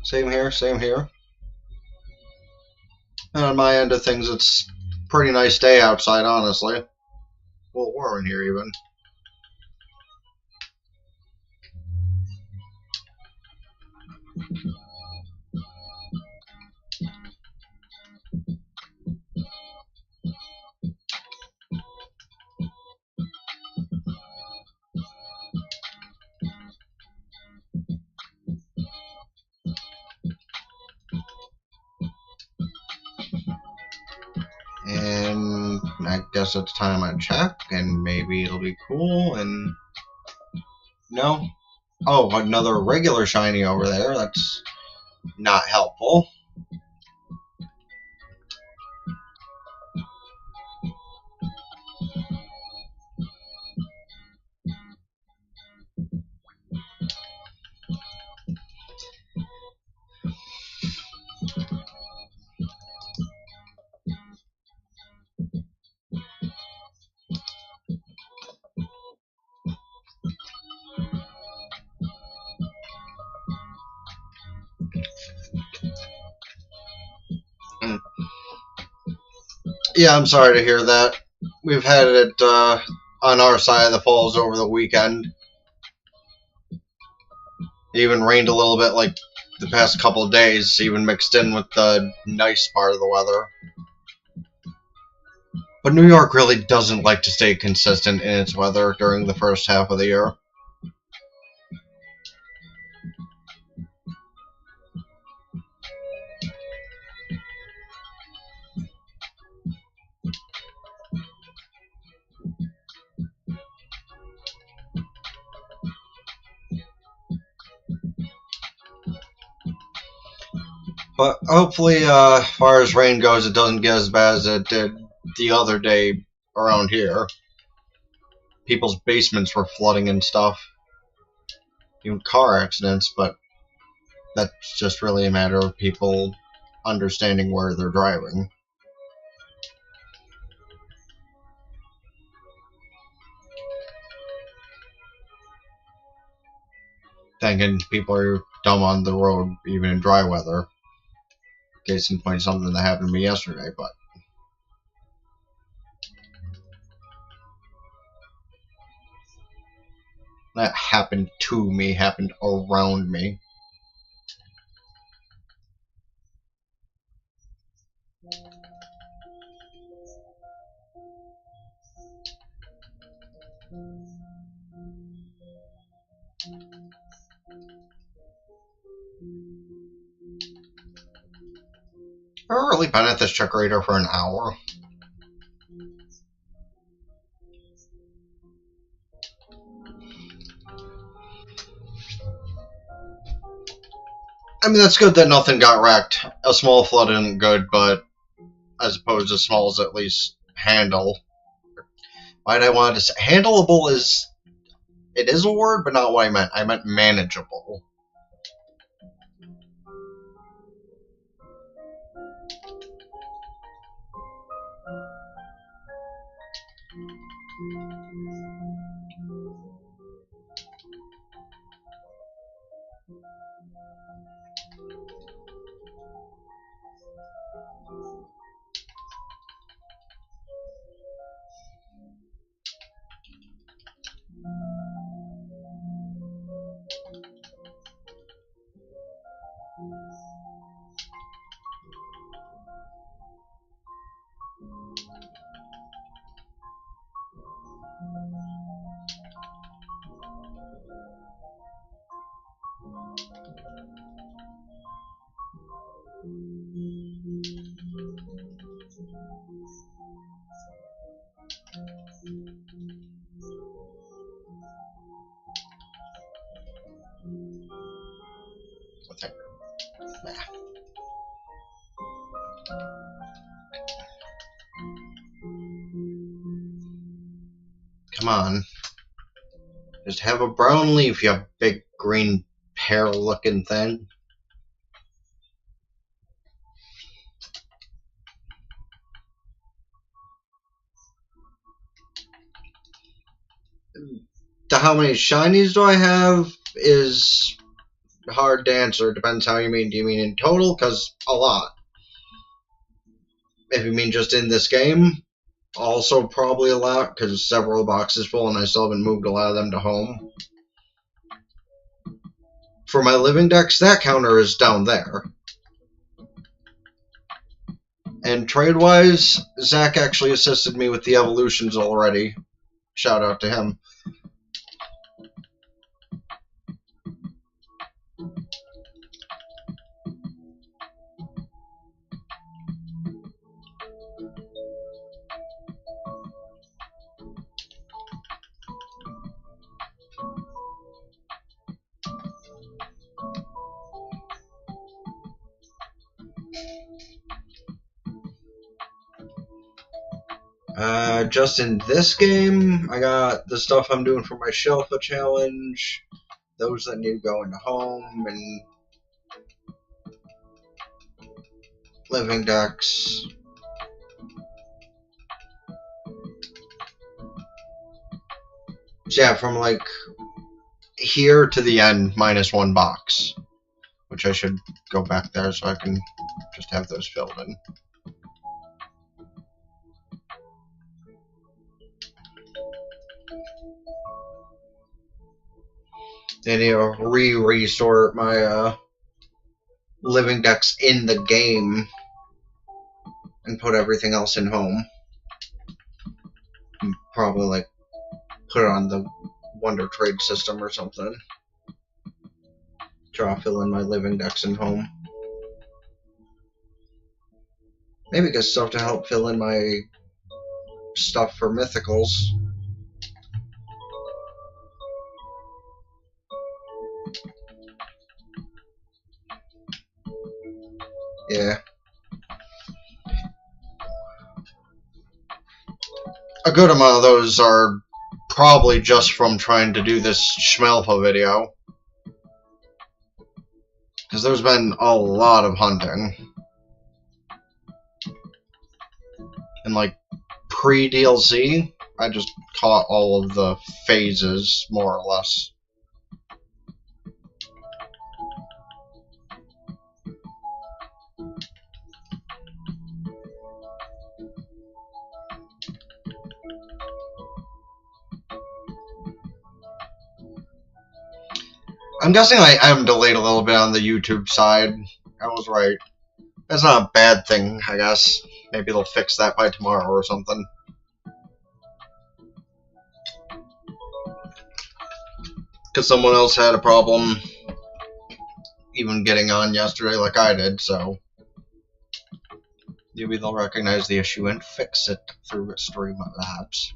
Same here, same here. And on my end of things, it's a pretty nice day outside, honestly. Well, warm in here, even. And I guess it's time I check, and maybe it'll be cool, and... No? Oh, another regular shiny over there. That's not helpful. Yeah, I'm sorry to hear that. We've had it on our side of the falls over the weekend. It even rained a little bit like the past couple of days, even mixed in with the nice part of the weather. But New York really doesn't like to stay consistent in its weather during the first half of the year. But hopefully, as far as rain goes, it doesn't get as bad as it did the other day around here. People's basements were flooding and stuff. Even car accidents, but that's just really a matter of people understanding where they're driving. thinking people are dumb on the road, even in dry weather. Case in point, something that happened to me yesterday, but that happened to me, happened around me. I've really been at this checkerator for an hour. I mean, that's good that nothing got wrecked. A small flood isn't good, but I suppose as small as at least handle. Why'd I want to say handleable is it is a word, but not what I meant. I meant manageable. Come on. Just have a brown leaf, you big green pear-looking thing. How many shinies do I have is hard to answer. Depends how you mean. Do you mean in total? Because a lot. If you mean just in this game, also probably a lot, because several boxes full and I still haven't moved a lot of them to home. For my living decks, that counter is down there. And trade-wise, Zach actually assisted me with the evolutions already. Shout out to him. Just in this game, I got the stuff I'm doing for my Shelfa challenge, those that need to go into home, and living decks. So yeah, from like here to the end, minus one box, which I should go back there so I can just have those filled in. Then re-resort my living decks in the game and put everything else in home. And probably like put it on the Wonder Trade system or something. Fill in my living decks in home. Maybe get stuff to help fill in my stuff for mythicals. Yeah. A good amount of those are probably just from trying to do this Schmelfa video. Because there's been a lot of hunting. And like pre-DLC, I just caught all of the phases, more or less. I'm guessing I am delayed a little bit on the YouTube side. I was right. That's not a bad thing, I guess. Maybe they'll fix that by tomorrow or something. Because someone else had a problem even getting on yesterday like I did, so maybe they'll recognize the issue and fix it through Streamlabs.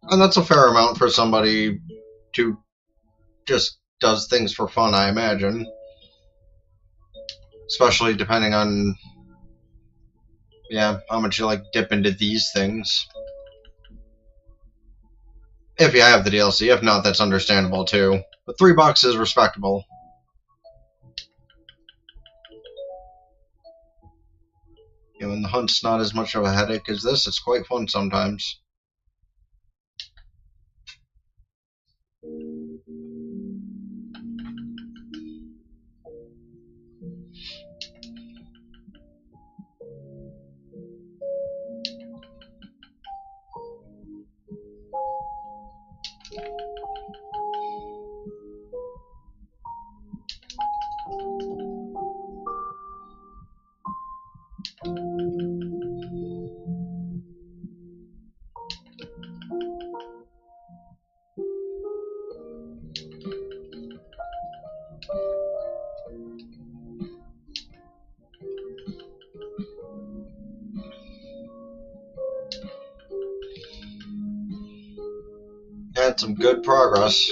And that's a fair amount for somebody who just does things for fun, I imagine. Especially depending on, yeah, how much you like dip into these things. If you have the DLC, if not, that's understandable too. But $3 is respectable. You know, and the hunt's not as much of a headache as this. It's quite fun sometimes. Had some good progress.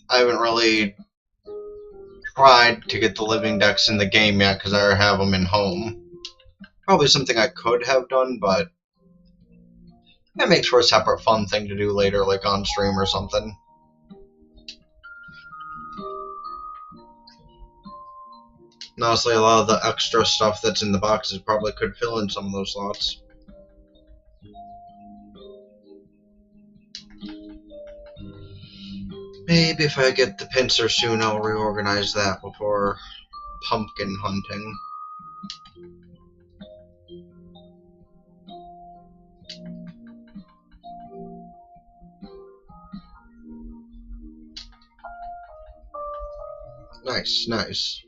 I haven't really tried to get the living decks in the game yet because I have them in home. Probably something I could have done, but that makes for a separate fun thing to do later, like on stream or something. And honestly, a lot of the extra stuff that's in the boxes probably could fill in some of those slots. Maybe if I get the pincer soon, I'll reorganize that before pumpkin hunting. Nice, nice.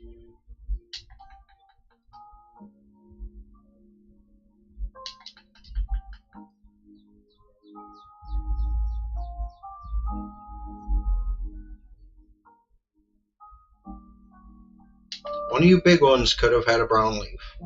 One of you big ones could have had a brown leaf.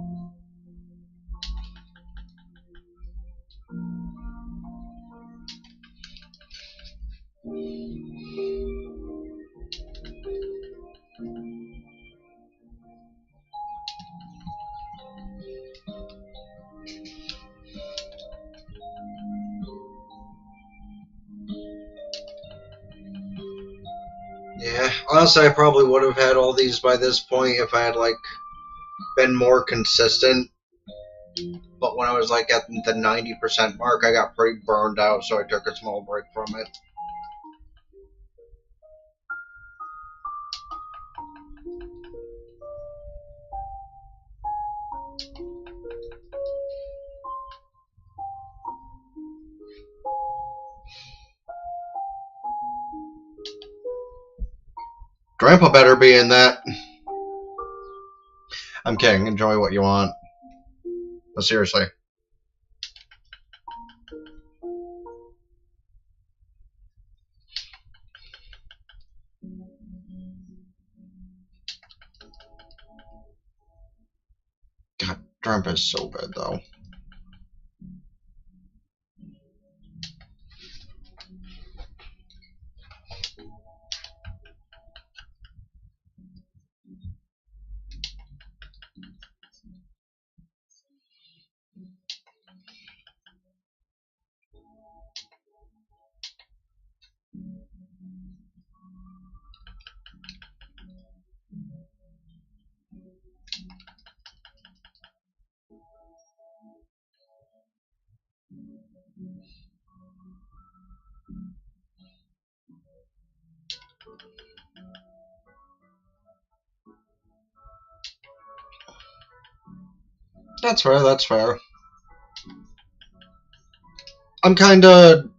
Yeah, honestly, I probably would have had all these by this point if I had, like, been more consistent. But when I was, like, at the 90% mark, I got pretty burned out, so I took a small break from it. Grandpa better be in that. I'm kidding. Enjoy what you want. But seriously. God, Grandpa is so good, though. That's fair, that's fair. I'm kinda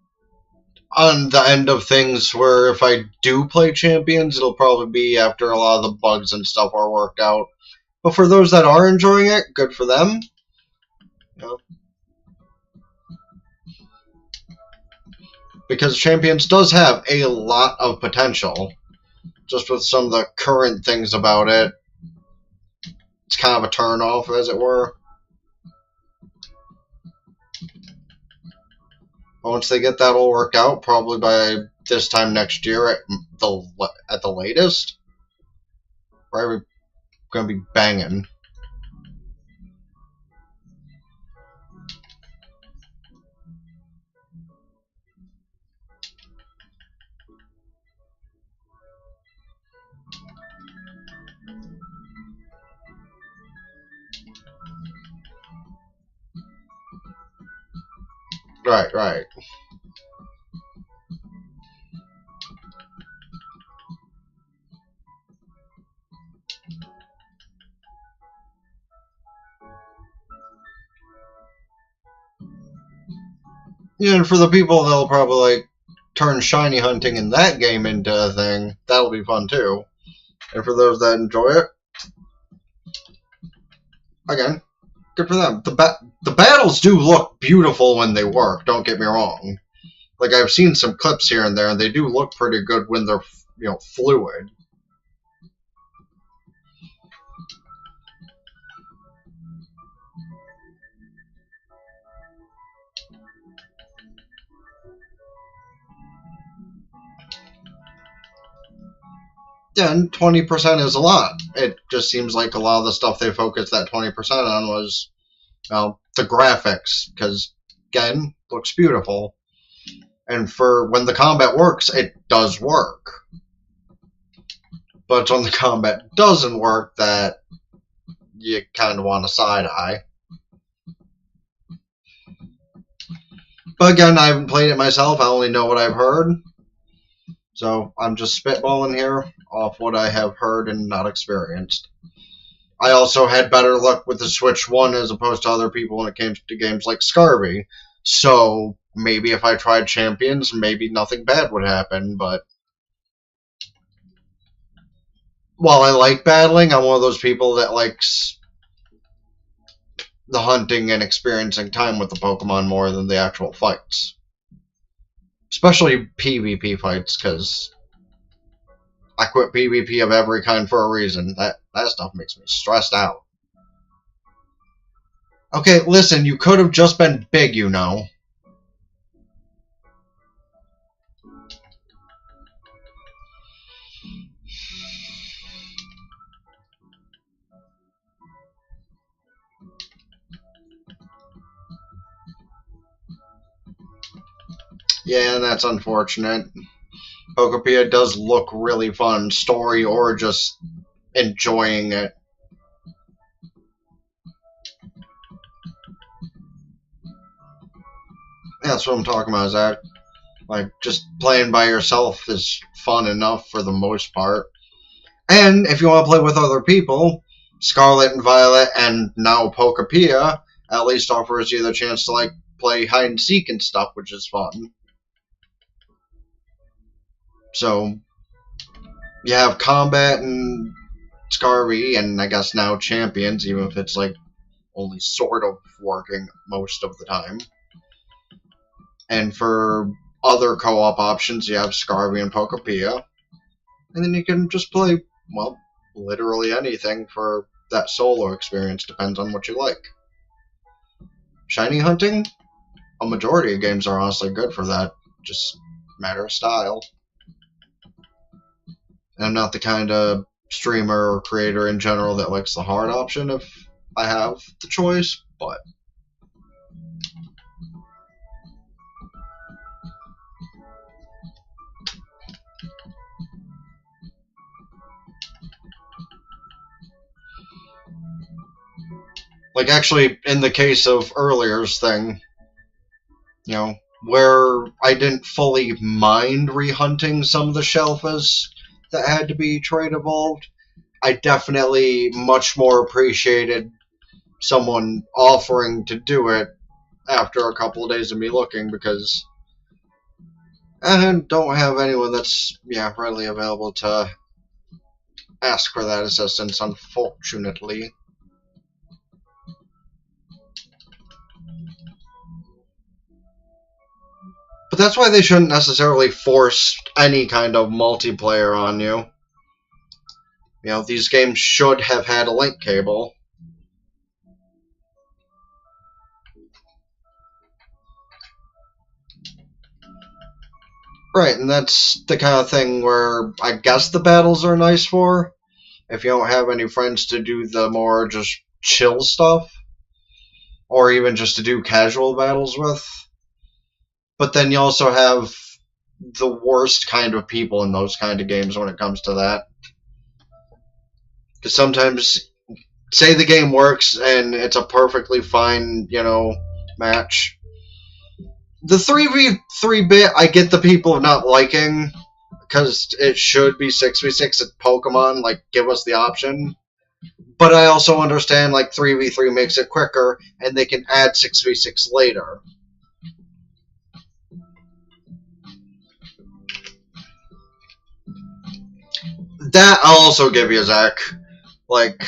on the end of things where if I do play Champions, it'll probably be after a lot of the bugs and stuff are worked out. But for those that are enjoying it, good for them. You know, because Champions does have a lot of potential. Just with some of the current things about it, it's kind of a turn-off, as it were. Once they get that all worked out, probably by this time next year at the latest, we're gonna be banging. Right, right. Yeah, and for the people that'll probably like turn shiny hunting in that game into a thing, that'll be fun too. And for those that enjoy it, again, good for them. The battles do look beautiful when they work. Don't get me wrong. Like I've seen some clips here and there, and they do look pretty good when they're fluid. Yeah, and 20% is a lot. It just seems like a lot of the stuff they focused that 20% on was, well, the graphics, because, again, looks beautiful. And for when the combat works, it does work. But it's when the combat doesn't work that you kind of want a side eye. But again, I haven't played it myself. I only know what I've heard. So I'm just spitballing here off what I have heard and not experienced. I also had better luck with the Switch 1 as opposed to other people when it came to games like Scarby. So maybe if I tried Champions, maybe nothing bad would happen. But while I like battling, I'm one of those people that likes the hunting and experiencing time with the Pokemon more than the actual fights. Especially PvP fights, because I quit PvP of every kind for a reason. That stuff makes me stressed out. Okay, listen, you could have just been big, you know. Yeah, that's unfortunate. Pokopia does look really fun, story or just enjoying it. That's what I'm talking about, Zach. Like, just playing by yourself is fun enough for the most part. And if you want to play with other people, Scarlet and Violet and now Pokopia at least offers you the chance to, like, play hide and seek and stuff, which is fun. So, you have combat and Scarby, and I guess now Champions, even if it's, like, only sort of working most of the time. And for other co-op options, you have Scarby and Pokopia. And then you can just play, well, literally anything for that solo experience. Depends on what you like. Shiny hunting? A majority of games are honestly good for that. Just matter of style. And I'm not the kind of streamer or creator in general that likes the hard option if I have the choice, but like actually in the case of earlier's thing, where I didn't fully mind rehunting some of the Shelfas that had to be trade evolved, I definitely much more appreciated someone offering to do it after a couple of days of me looking, because I don't have anyone that's readily available to ask for that assistance, unfortunately. But that's why they shouldn't necessarily force any kind of multiplayer on you. You know, these games should have had a link cable. Right, and that's the kind of thing where I guess the battles are nice for, if you don't have any friends to do the more just chill stuff, or even just to do casual battles with. But then you also have the worst kind of people in those kind of games when it comes to that. Because sometimes, say the game works and it's a perfectly fine, match. The 3v3 bit, I get the people not liking, because it should be 6v6 at Pokemon, like, give us the option. But I also understand, like, 3v3 makes it quicker, and they can add 6v6 later. That I'll also give you, Zach. Like,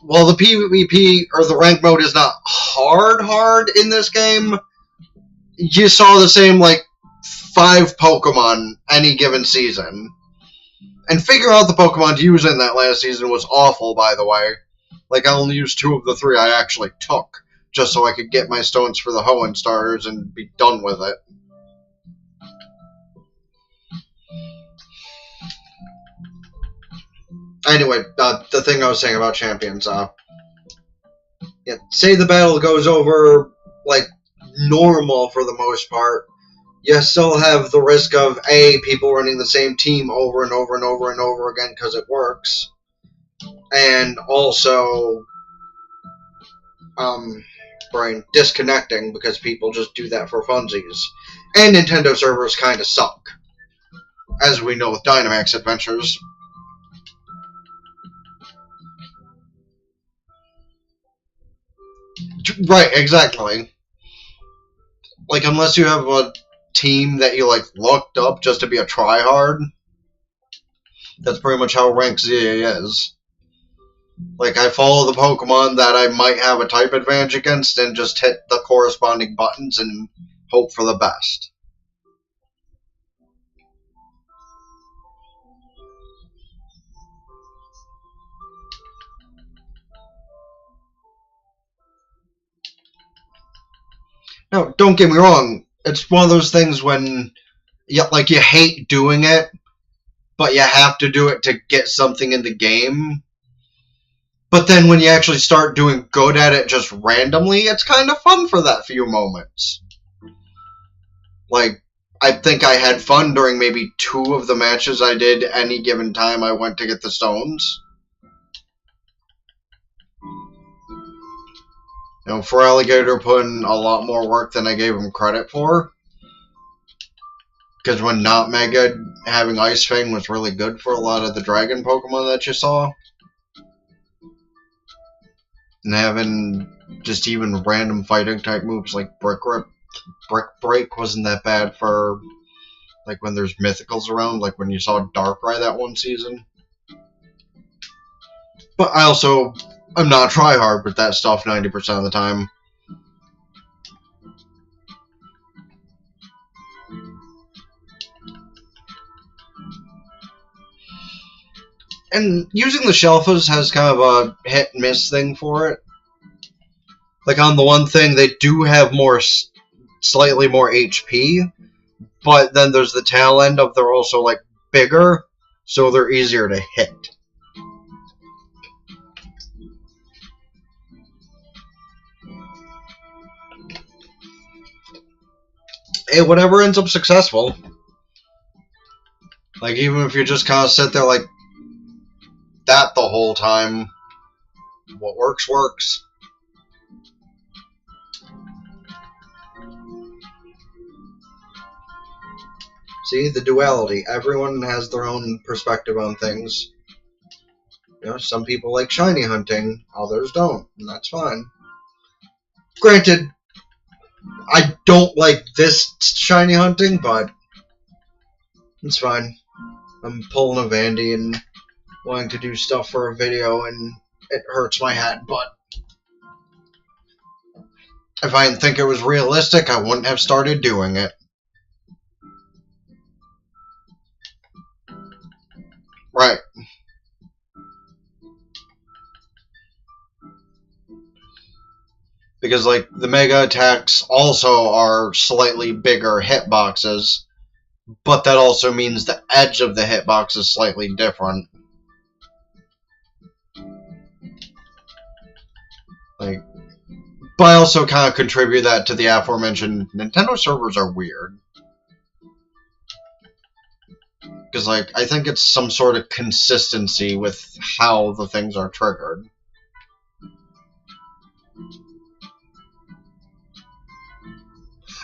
while the PvP, or the rank mode, is not hard in this game, you saw the same, 5 Pokemon any given season. And figuring out the Pokemon to use in that last season was awful, by the way. Like, I only used 2 of the 3 I actually took, just so I could get my stones for the Hoenn starters and be done with it. Anyway, the thing I was saying about champions, say the battle goes over, normal for the most part, you still have the risk of, A, people running the same team over and over and over and over again because it works, and also, disconnecting because people just do that for funsies. And Nintendo servers kind of suck, as we know with Dynamax Adventures. Right, exactly. Like, unless you have a team that you, looked up just to be a tryhard, that's pretty much how ranked ZA is. Like, I follow the Pokemon that I might have a type advantage against and just hit the corresponding buttons and hope for the best. No, don't get me wrong. It's one of those things when, you hate doing it, but you have to do it to get something in the game. But then when you actually start doing good at it just randomly, it's kind of fun for that few moments. Like, I think I had fun during maybe 2 of the matches I did any given time I went to get the stones. For Alligator putting a lot more work than I gave him credit for. Because when not Mega, having Ice Fang was really good for a lot of the Dragon Pokemon that you saw. And having just even random fighting type moves like Brick Break wasn't that bad for, when there's Mythicals around, like when you saw Darkrai that one season. But I'm not tryhard with that stuff 90% of the time. And using the Shelfas has kind of a hit-and-miss thing for it. Like, on the one thing, they do have slightly more HP, but then there's the tail end of they're also, bigger, so they're easier to hit. Hey, whatever ends up successful. Like, even if you just kind of sit there like that the whole time, what works, works. See, the duality. Everyone has their own perspective on things. You know, some people like shiny hunting, others don't, and that's fine. Granted, I don't like this shiny hunting, but it's fine. I'm pulling a Vandy and wanting to do stuff for a video, and it hurts my head, but if I didn't think it was realistic, I wouldn't have started doing it. Right. Because, like, the mega attacks also are slightly bigger hitboxes, but that also means the edge of the hitbox is slightly different. Like, but I also kind of contribute that to the aforementioned Nintendo servers are weird. Because, like, I think it's some sort of consistency with how the things are triggered.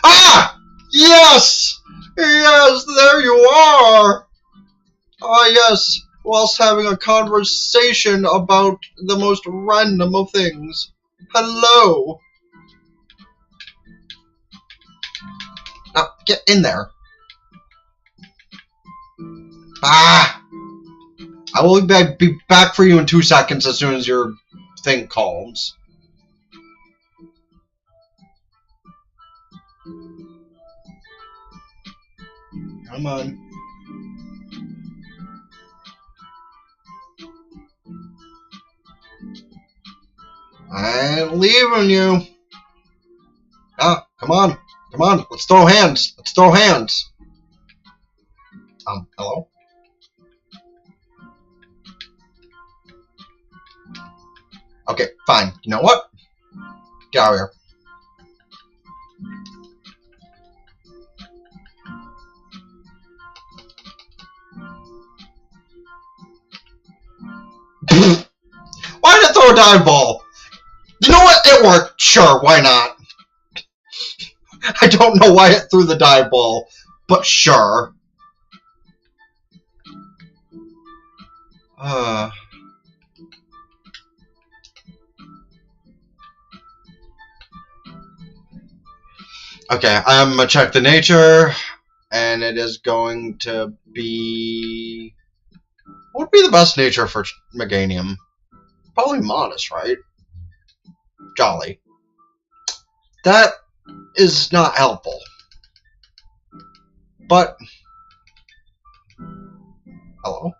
Ah! Yes! Yes, there you are! Ah, yes, whilst having a conversation about the most random of things. Hello! Now, get in there. Ah! I will be back for you in 2 seconds as soon as your thing calms. Come on. I ain't leaving you. Ah, come on. Come on. Let's throw hands. Let's throw hands. Hello? Okay, fine. You know what? Get out of here. Why did I throw a dive ball? You know what? It worked. Sure, why not? I don't know why it threw the dive ball, but sure. Okay, I'm gonna check the nature, and it is going to be... What would be the best nature for Meganium? Probably modest, right? Jolly. That is not helpful. But... Hello?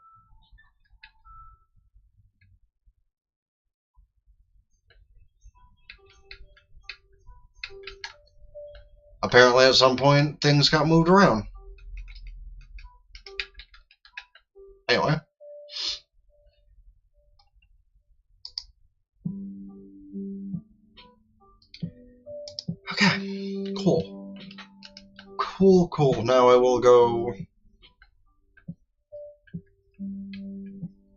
Apparently at some point, things got moved around. Anyway. Okay. Cool. Cool. Now I will go...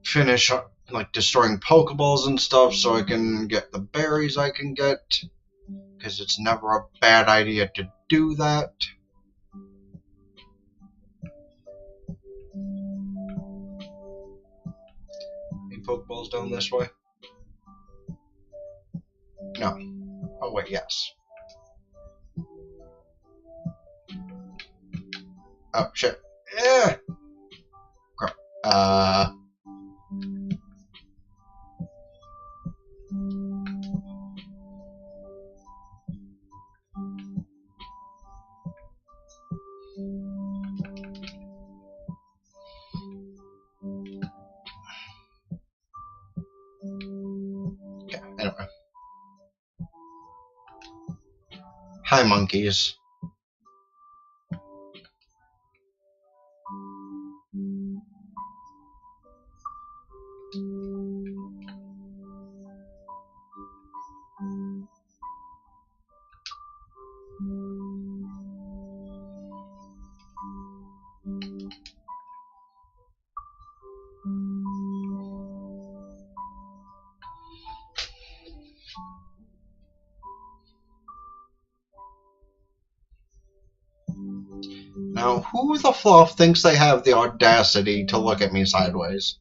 finish like destroying Pokeballs and stuff so I can get the berries I can get, because it's never a bad idea to do that. Any Pokeballs down this way? No. Oh wait, yes. Oh shit. Yeah. Crap. Yeah, anyway. Hi, monkeys. Now, who the fluff thinks they have the audacity to look at me sideways?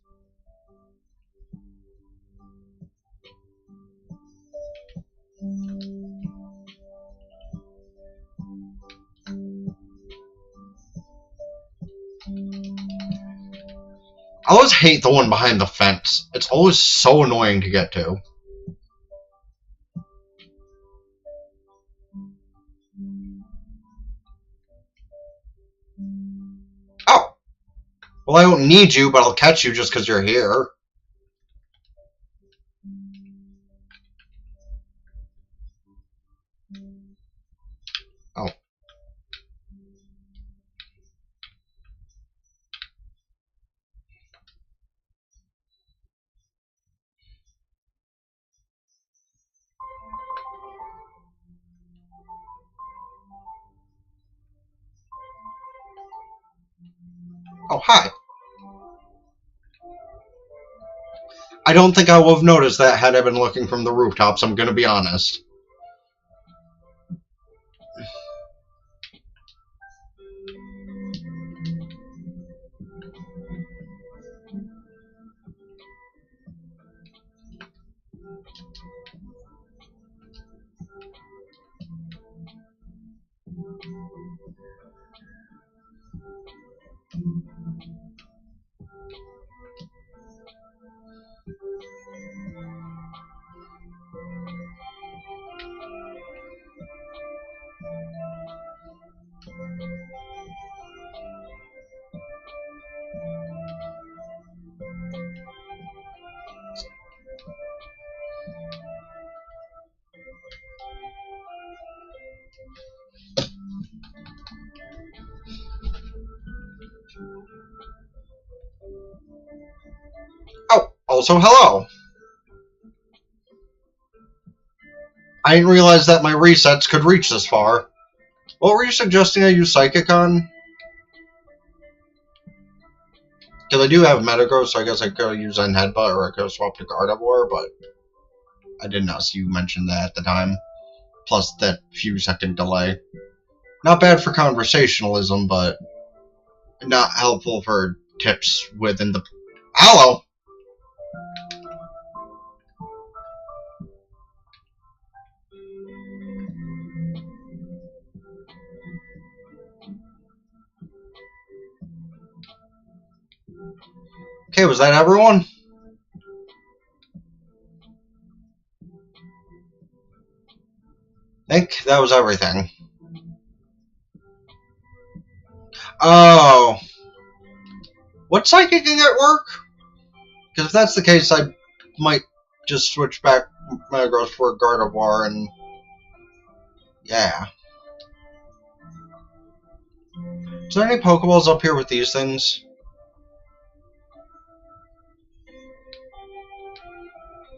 I always hate the one behind the fence. It's always so annoying to get to. Oh! Well, I don't need you, but I'll catch you just because you're here. Oh. Oh, hi. I don't think I would have noticed that had I been looking from the rooftops, I'm gonna be honest. Oh, also hello. I didn't realize that my resets could reach this far. What were you suggesting I use Psychic on? Because I do have Metagross, so I guess I could use Zen Headbutt or I could have swapped to Gardevoir, but I did not see you mention that at the time. Plus that few second delay. Not bad for conversationalism, but not helpful for tips within the... Hello! Okay, was that everyone? I think that was everything. Oh. What psychicing at work? Because if that's the case, I might just switch back Metagross for Gardevoir and... yeah. Is there any Pokeballs up here with these things?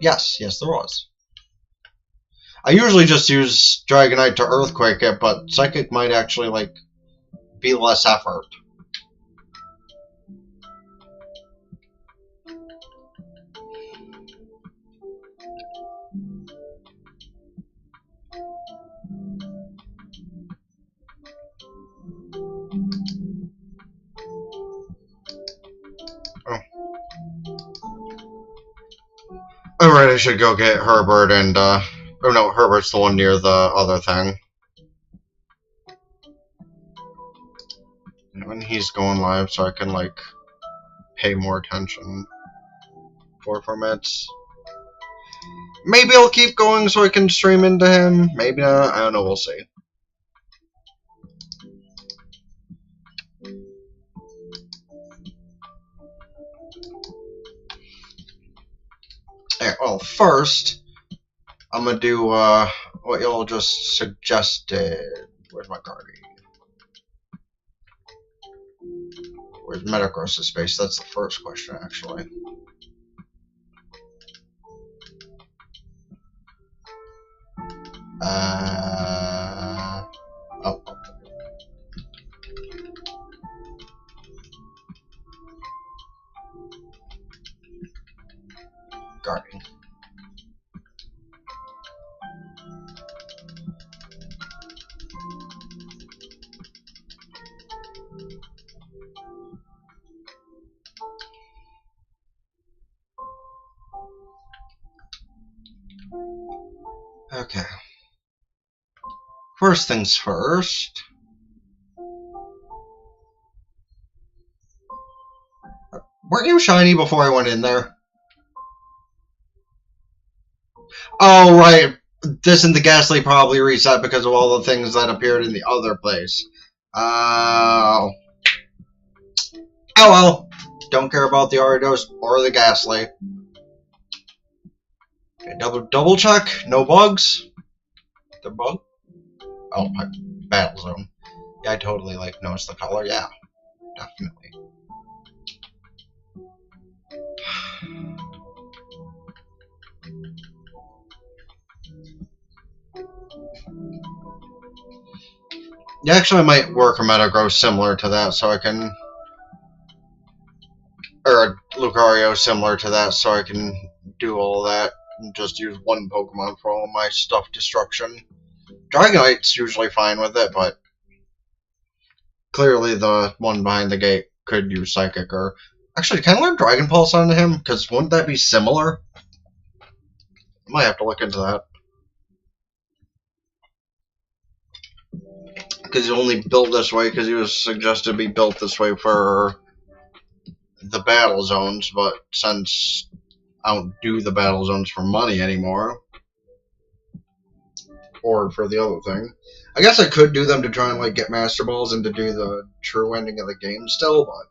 Yes, there was. I usually just use Dragonite to Earthquake it, but Psychic might actually, like, be less effort. Oh. Alright, I should go get Herbert and, oh no, Herbert's the one near the other thing. When he's going live, so I can, like, pay more attention. 4 minutes. Maybe I'll keep going so I can stream into him. Maybe not. I don't know. We'll see. Alright, well, first, I'm gonna do what y'all just suggested. Where's my card? Where's Metagross's space? That's the first question, actually. Oh. Guarding. Okay. First things first. Weren't you shiny before I went in there? Oh, right. This and the Ghastly probably reset because of all the things that appeared in the other place. Oh well. Don't care about the Ariados or the Ghastly. Okay, double check. No bugs. The bug? Oh, my battle zone. Yeah, I totally noticed the color. Yeah, definitely. Yeah, actually, I might work a Metagross similar to that so I can, or a Lucario similar to that so I can do all that and just use one Pokemon for all my stuff destruction. Dragonite's usually fine with it, but clearly the one behind the gate could use Psychic, or actually, can I learn Dragon Pulse onto him? Because wouldn't that be similar? I might have to look into that. Because he's only built this way because he was suggested to be built this way for the battle zones, but since I don't do the battle zones for money anymore, or for the other thing, I guess I could do them to try and get Master Balls and to do the true ending of the game still, but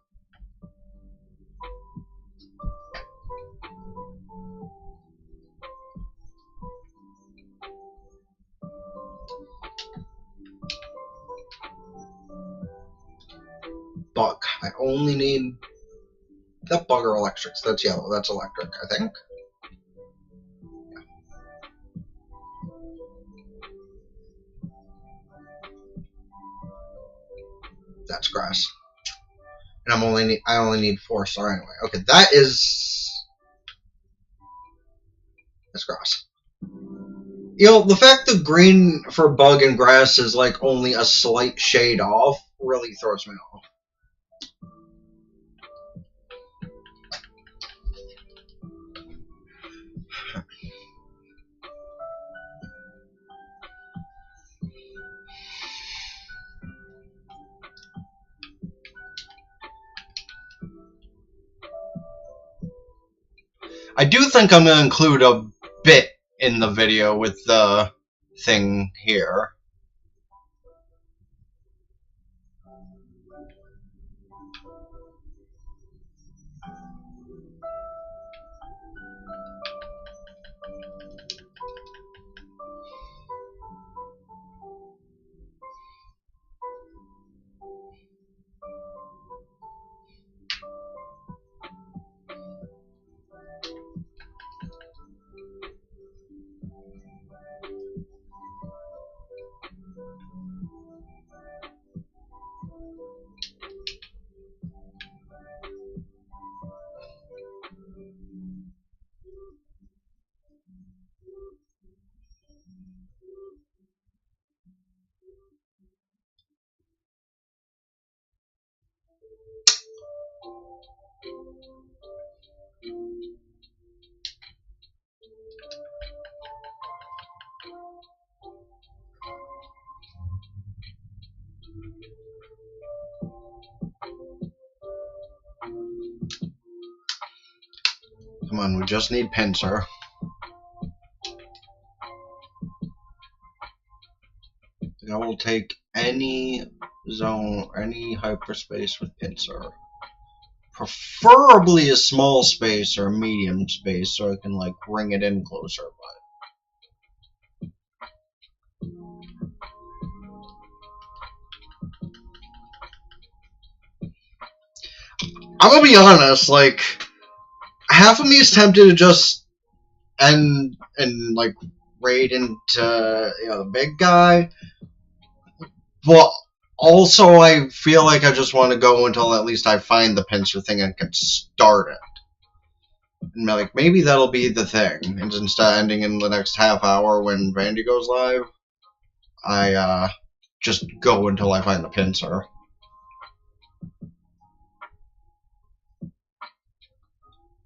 Bug. I only need the Bugger Electrics. That's yellow. That's electric, I think. That's grass. And I only need 4-star anyway. Okay, that's grass. You know, the fact that green for bug and grass is only a slight shade off really throws me off. I do think I'm going to include a bit in the video with the thing here. Come on, we just need Pinsir. I will take any zone, any hyperspace with Pinsir. Preferably a small space or a medium space so I can bring it in closer, but I'm gonna be honest, half of me is tempted to just end and raid into the big guy, but also I feel like I just want to go until at least I find the Pinsir thing and can start it. And maybe that'll be the thing. And instead of ending in the next half hour when Vandy goes live, I just go until I find the Pinsir.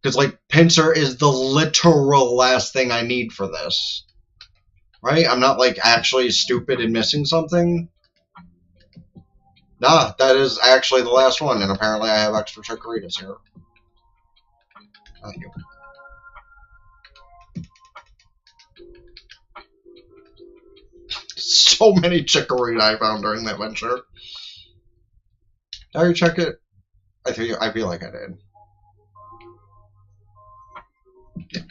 Because, Pinsir is the literal last thing I need for this. Right? I'm not, actually stupid and missing something. Nah, that is actually the last one, and apparently I have extra Chikoritas here. Thank you. So many chicory I found during that venture. Did I check it? I feel like I did. Yeah.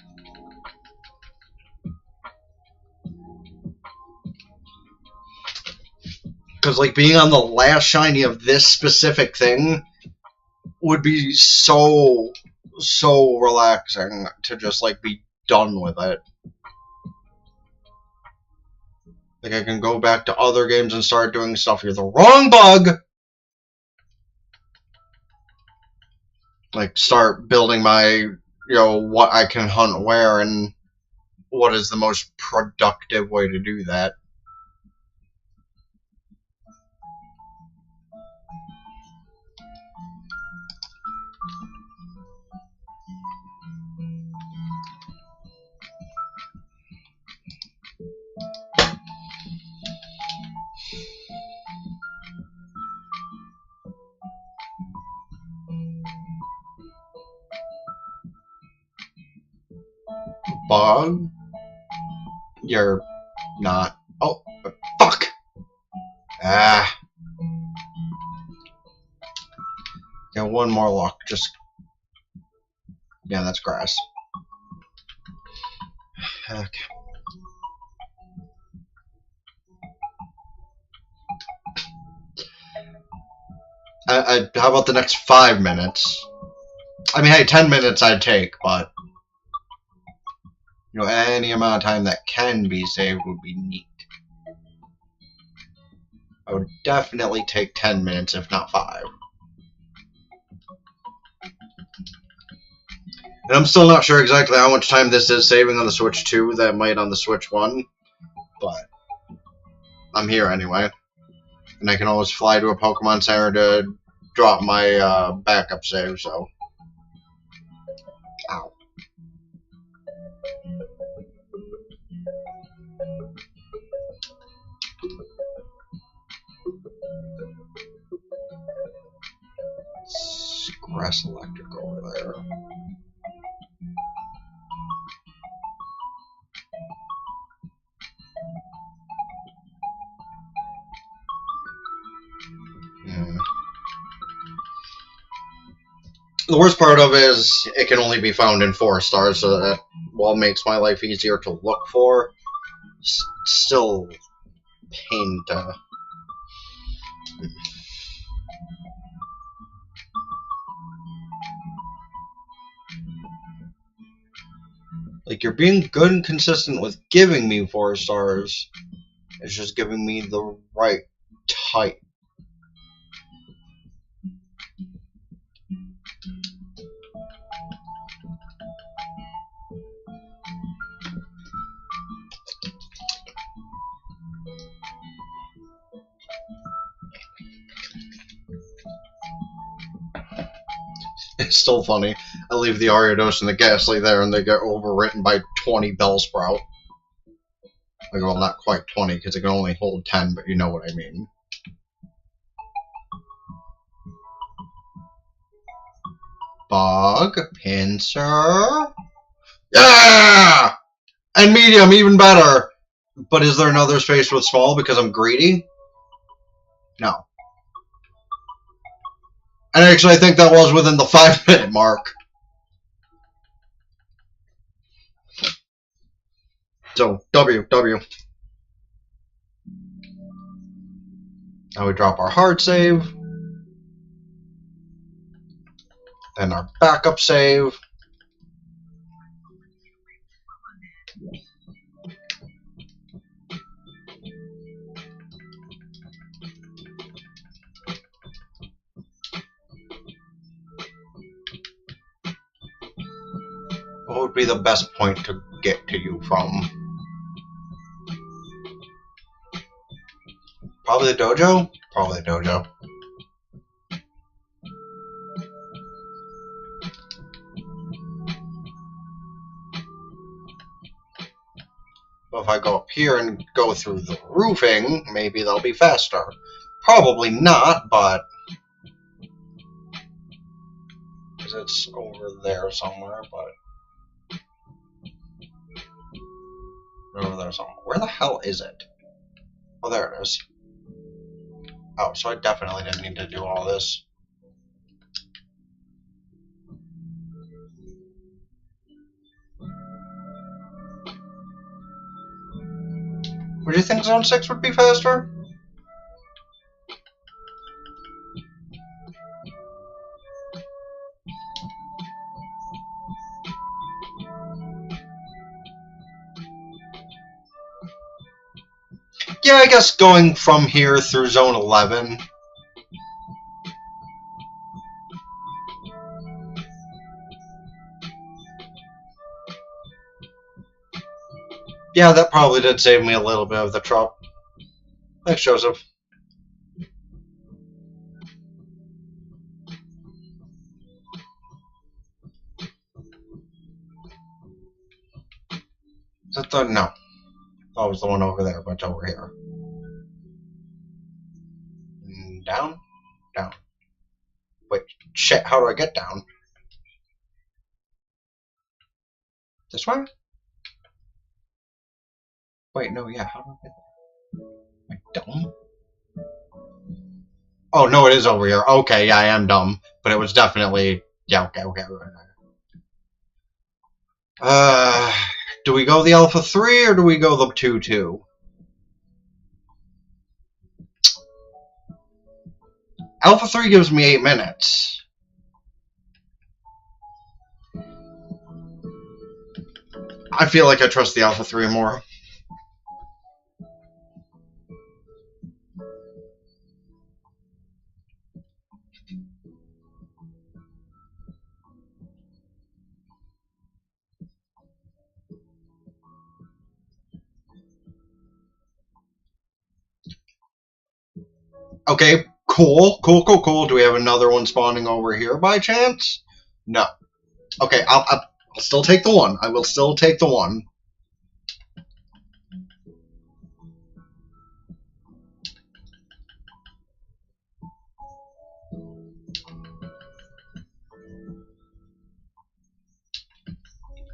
Because like being on the last shiny of this specific thing would be so relaxing to just like be done with it. Like I can go back to other games and start doing stuff. You're the wrong bug. Like start building my, what I can hunt where and what is the most productive way to do that. Bug? You're not. Oh, fuck! Ah. Yeah, one more luck. Just. Yeah, that's grass. Okay. How about the next 5 minutes? I mean, hey, 10 minutes I'd take, but any amount of time that can be saved would be neat. I would definitely take 10 minutes, if not 5. And I'm still not sure exactly how much time this is saving on the Switch 2 that might on the Switch 1, but I'm here anyway. And I can always fly to a Pokemon Center to drop my backup save, so. Ow. Grass Electric over there. The worst part of it is it can only be found in 4 stars, so that while it makes my life easier to look for, still pain to. Like, you're being good and consistent with giving me 4 stars. It's just giving me the right type. It's still funny. I leave the Ariados and the Ghastly there, and they get overwritten by 20 Bellsprout. Like, well, not quite 20, because it can only hold 10, but you know what I mean. Bug, Pinsir. Yeah! And medium, even better. But is there another space with small because I'm greedy? No. And actually, I think that was within the 5-minute mark. So, W. Now we drop our hard save. Then our backup save. What would be the best point to get to you from? Probably the dojo? Probably the dojo. But if I go up here and go through the roofing, maybe they'll be faster. Probably not, but Because it's over there somewhere, but... over there somewhere. Where the hell is it? Oh, there it is. Oh, so I definitely didn't need to do all this. Would you think Zone 6 would be faster? Yeah, I guess going from here through Zone 11. Yeah, that probably did save me a little bit of the trouble. Thanks, Joseph. Is that the... no. That was the one over there, but over here. Down? Down. Wait, shit, how do I get down? This way? Wait, no, yeah, how do I get there? Am I dumb? Oh, no, it is over here. Okay, yeah, I am dumb. But it was definitely... yeah, okay. Do we go the Alpha 3 or do we go the 2-2? Alpha 3 gives me 8 minutes. I feel like I trust the Alpha 3 more. Okay, cool. Do we have another one spawning over here by chance? No. Okay, I'll still take the one. I will still take the one.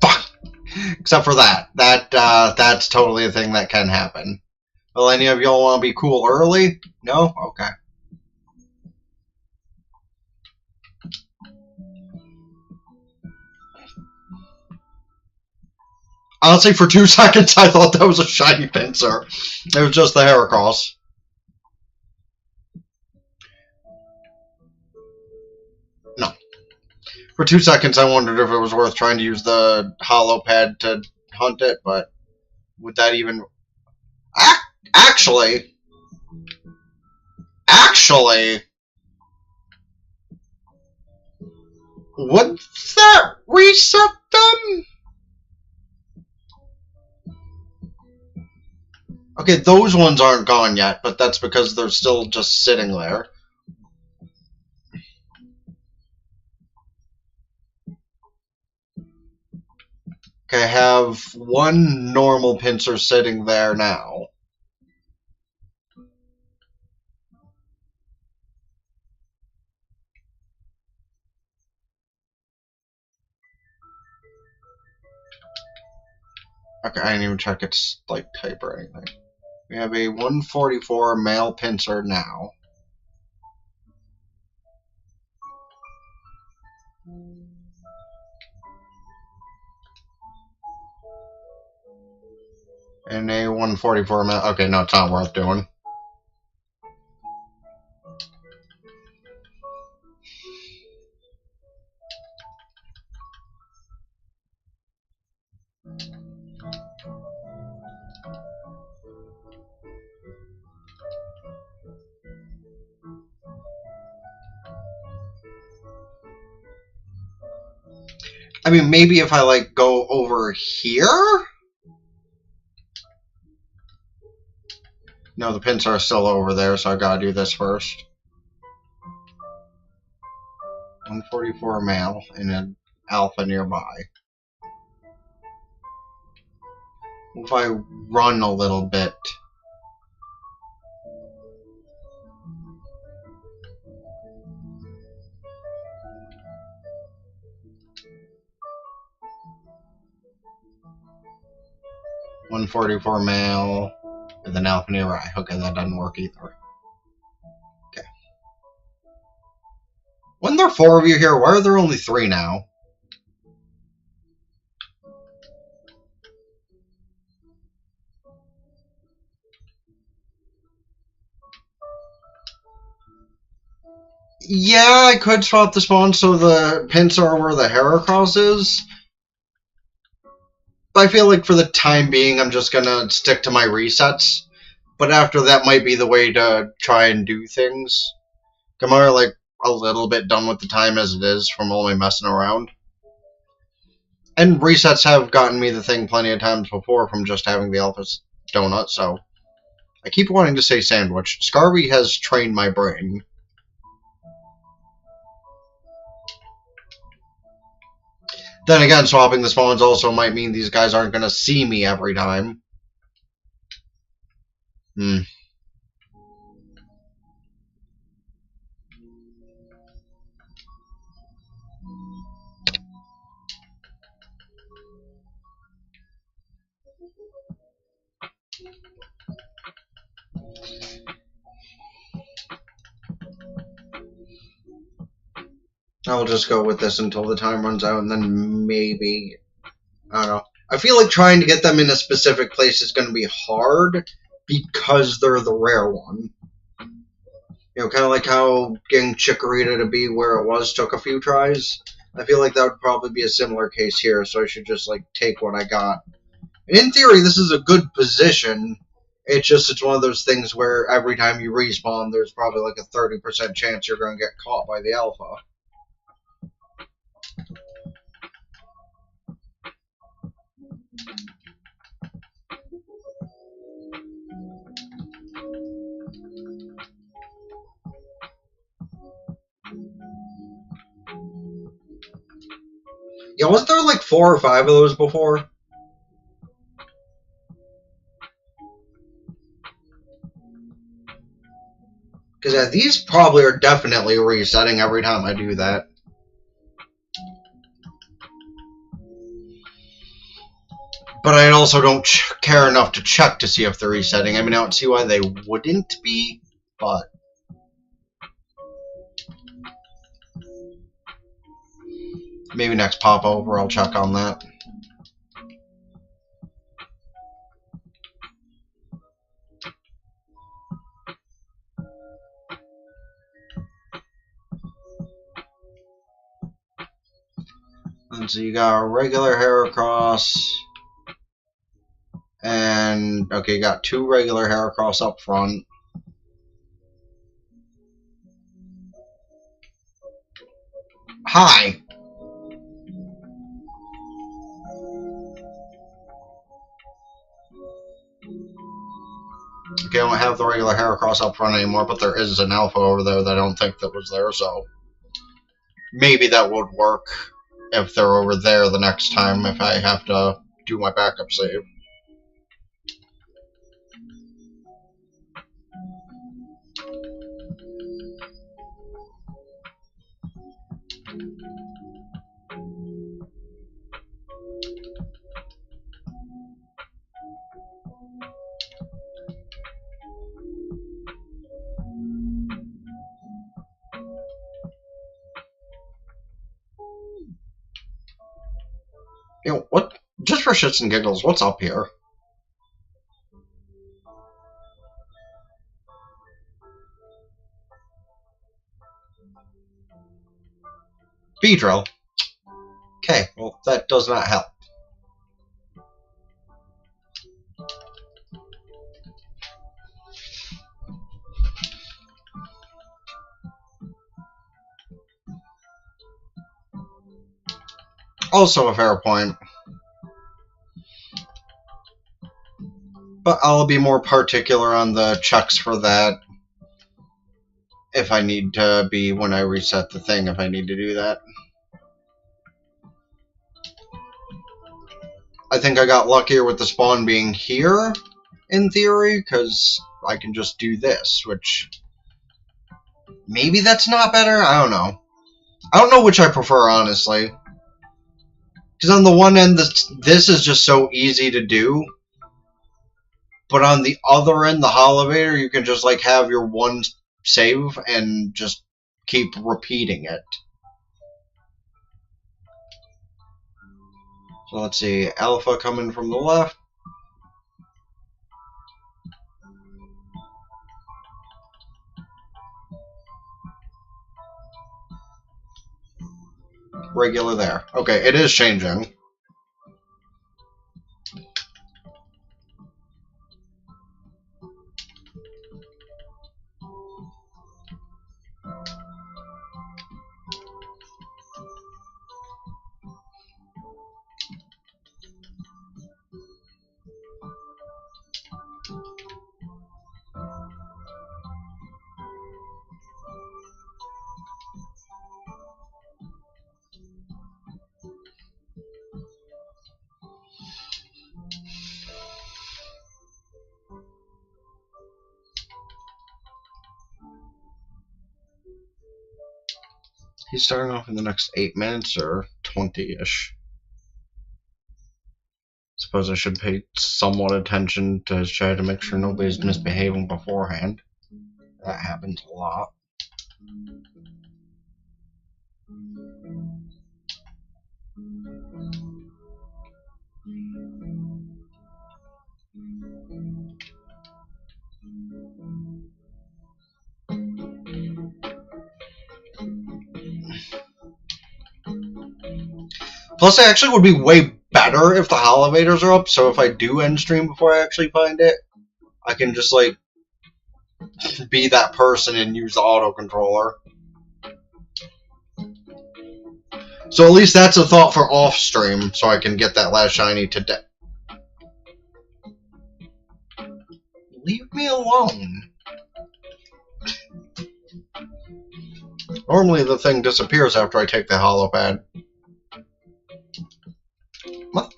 Fuck! Except for that. That's totally a thing that can happen. Well, any of y'all want to be cool early? No? Okay. Honestly, for 2 seconds, I thought that was a shiny pincer. It was just the Heracross. No. For 2 seconds, I wondered if it was worth trying to use the hollow pad to hunt it, but would that even... Actually... Would that reset them? Okay, those ones aren't gone yet, but that's because they're still just sitting there. Okay, I have one normal pincer sitting there now. Okay, I didn't even check its like type or anything. We have a 144 male pincer now. And a 144 male... okay, no, it's not worth doing. I mean, maybe if I, like, go over here? No, the pincer are still over there, so I gotta do this first. 144 male and an alpha nearby. If I run a little bit... 144 male with an alpha near eye. Okay, that doesn't work either. Okay. When there are 4 of you here, why are there only 3 now? Yeah, I could swap the spawn so the pins are where the Heracross is. But I feel like for the time being, I'm just gonna stick to my resets. But after that might be the way to try and do things. I'm already like a little bit done with the time as it is from all my messing around. And resets have gotten me the thing plenty of times before from just having the Alpha Donut, so I keep wanting to say sandwich. Scarby has trained my brain. Then again, swapping the spawns also might mean these guys aren't going to see me every time. I'll just go with this until the time runs out, and then maybe, I don't know. I feel like trying to get them in a specific place is going to be hard because they're the rare one. You know, kind of like how getting Chikorita to be where it was took a few tries. I feel like that would probably be a similar case here, so I should just, like, take what I got. And in theory, this is a good position. It's one of those things where every time you respawn, there's probably like a 30% chance you're going to get caught by the Alpha. Yeah, wasn't there like 4 or 5 of those before? Because yeah, these probably are definitely resetting every time I do that. But I also don't care enough to check to see if they're resetting. I mean, I don't see why they wouldn't be, but... maybe next pop over I'll check on that. And so you got a regular Heracross, and okay, you got 2 regular Heracross up front. Hi! Okay, I don't have the regular Heracross up front anymore, but there is an Alpha over there that I don't think that was there, so maybe that would work if they're over there the next time if I have to do my backup save. You know, what? Just for shits and giggles, what's up here? Beedrill. Okay, well, that does not help. Also a fair point. But I'll be more particular on the checks for that if I need to be when I reset the thing, if I need to do that. I think I got luckier with the spawn being here, in theory, because I can just do this, which... maybe that's not better? I don't know. I don't know which I prefer, honestly. Because on the one end, this is just so easy to do. But on the other end, the elevator, you can just like have your one save and just keep repeating it. So let's see, Alpha coming from the left. Regular there. Okay, it is changing. He's starting off in the next 8 minutes or 20-ish. Suppose I should pay somewhat attention to his chat to make sure nobody's misbehaving beforehand. That happens a lot. Plus, it actually would be way better if the elevators are up, so if I do end stream before I actually find it, I can just, like, be that person and use the autocontroller. So at least that's a thought for off stream, so I can get that last shiny today. Leave me alone. Normally the thing disappears after I take the hollow pad. What?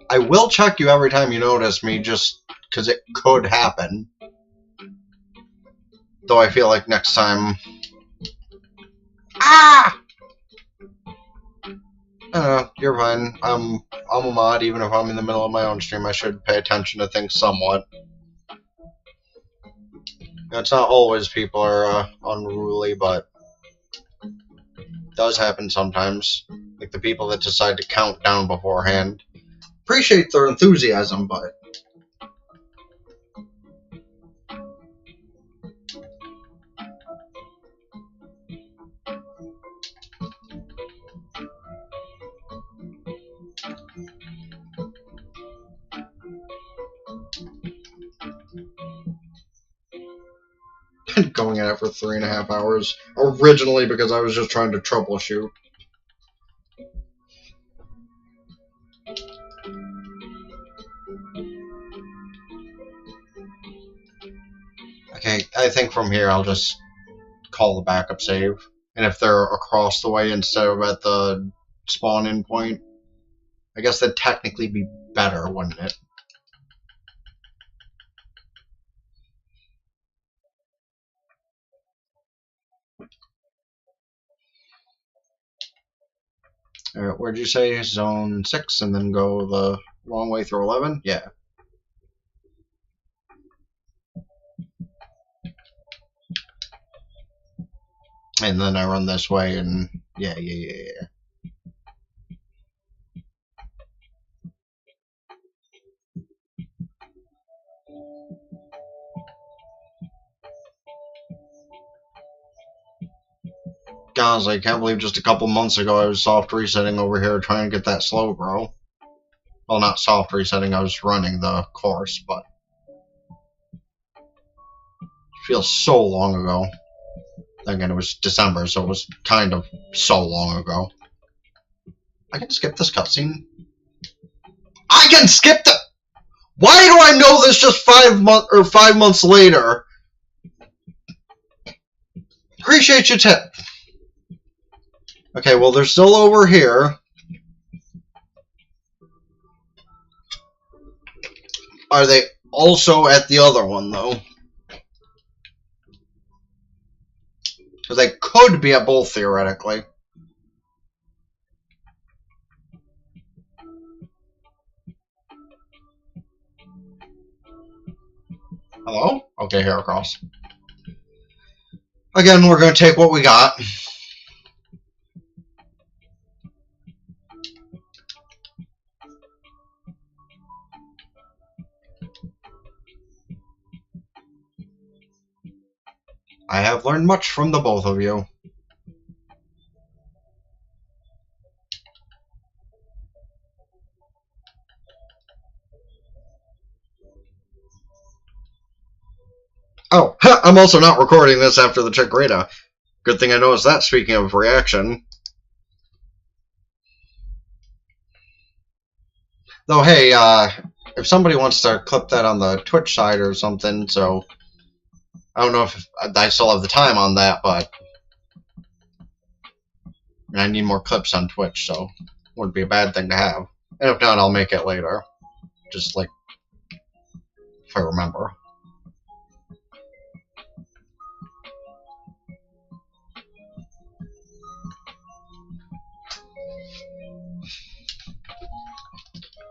I will check you every time you notice me, just because it could happen. Though I feel like next time... Ah! You're fine. I'm a mod, even if I'm in the middle of my own stream, I should pay attention to things somewhat. It's not always people are unruly, but it does happen sometimes. Like the people that decide to count down beforehand. Appreciate their enthusiasm, but... been going at it for 3.5 hours. Originally because I was just trying to troubleshoot. Okay, I think from here I'll just call the backup save. And if they're across the way instead of at the spawn-in point, I guess that'd technically be better, wouldn't it? Alright, where'd you say? Zone 6 and then go the long way through 11? Yeah. And then I run this way and... Yeah. Guys, I can't believe just a couple months ago I was soft resetting over here trying to get that slow grow. Well, not soft resetting, I was running the course, but... It feels so long ago. Again, it was December, so it was kind of so long ago. I can skip this cutscene. I can skip the... Why do I know this just 5 months later? Appreciate your tip. Okay, well, they're still over here. Are they also at the other one, though? Because they could be at both, theoretically. Hello? Okay, here across. Again, we're going to take what we got. I have learned much from the both of you. Oh, I'm also not recording this after the Chikorita. Good thing I noticed that, speaking of reaction. Though, hey, if somebody wants to clip that on the Twitch side or something, so I don't know if I still have the time on that, but I need more clips on Twitch, so it wouldn't be a bad thing to have. And if not, I'll make it later. Just like, if I remember.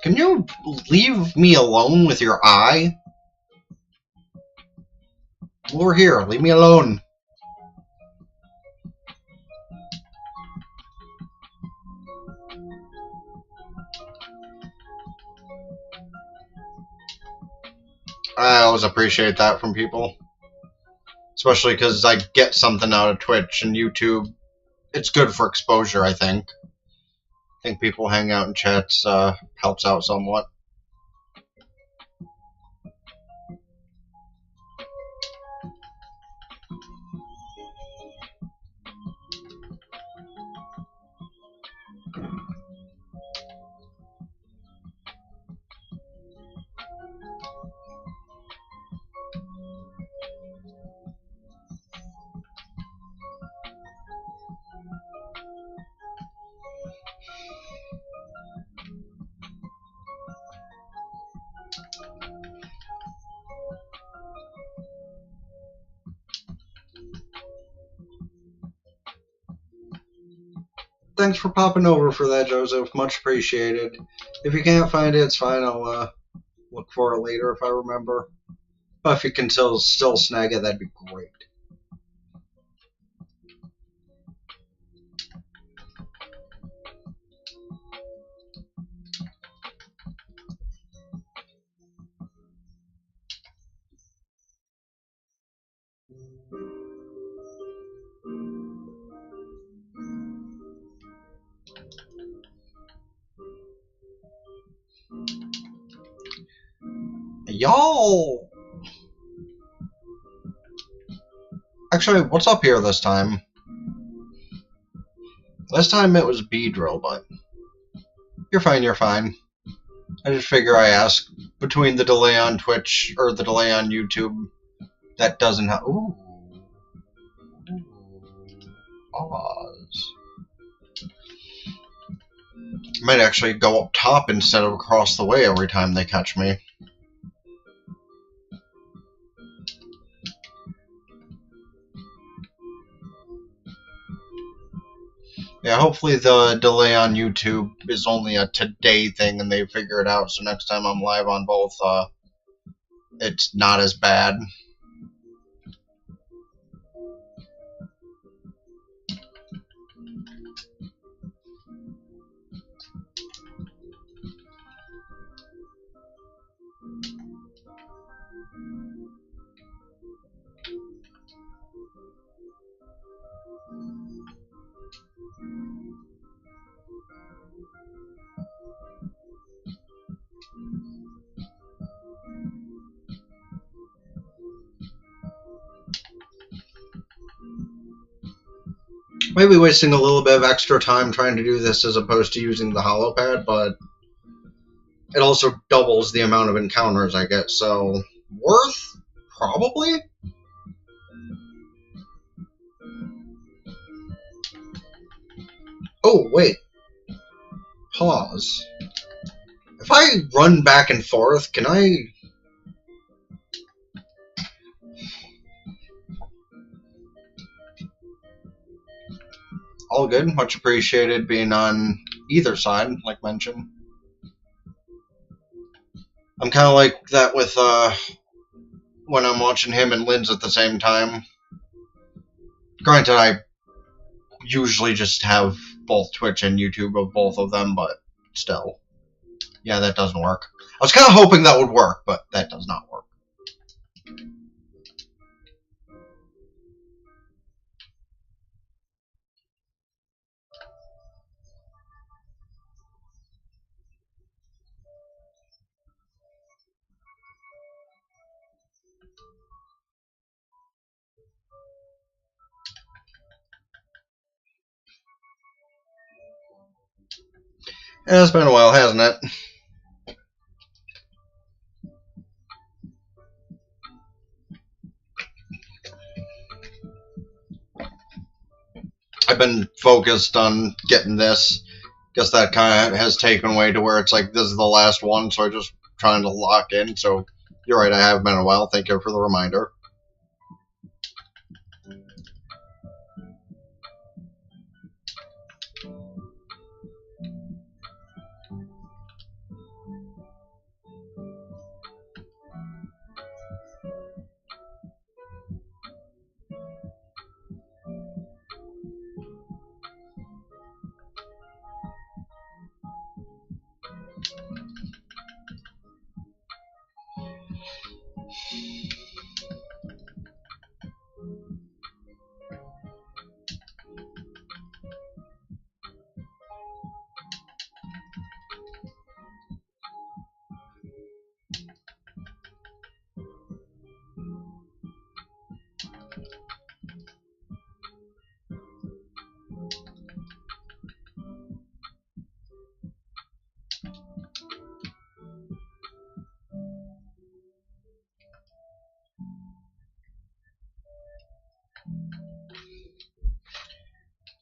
Can you leave me alone with your eye? Over here, leave me alone. I always appreciate that from people. Especially because I get something out of Twitch and YouTube. It's good for exposure, I think. I think people hang out in chats helps out somewhat. Thanks for popping over for that, Joseph. Much appreciated. If you can't find it, it's fine. I'll look for it later if I remember. But if you can still snag it, that'd be great. Y'all! Actually, what's up here this time? Last time it was Beedrill, but you're fine, you're fine. I just figure I ask between the delay on Twitch or the delay on YouTube. That doesn't have. Ooh. Pause. Might actually go up top instead of across the way every time they catch me. Yeah, hopefully the delay on YouTube is only a today thing and they figure it out, so next time I'm live on both, it's not as bad. Maybe wasting a little bit of extra time trying to do this as opposed to using the holopad, but it also doubles the amount of encounters I get, so worth? Probably? Oh, wait. Pause. If I run back and forth, can I... All good. Much appreciated being on either side, like mentioned. I'm kind of like that with when I'm watching him and Lynn's at the same time. Granted, I usually just have both Twitch and YouTube of both of them, but still. Yeah, that doesn't work. I was kind of hoping that would work, but that does not work. Yeah, it's been a while, hasn't it? I've been focused on getting this. Guess that kind of has taken away to where it's like, this is the last one, so I'm just trying to lock in. So, you're right, I have been a while. Thank you for the reminder.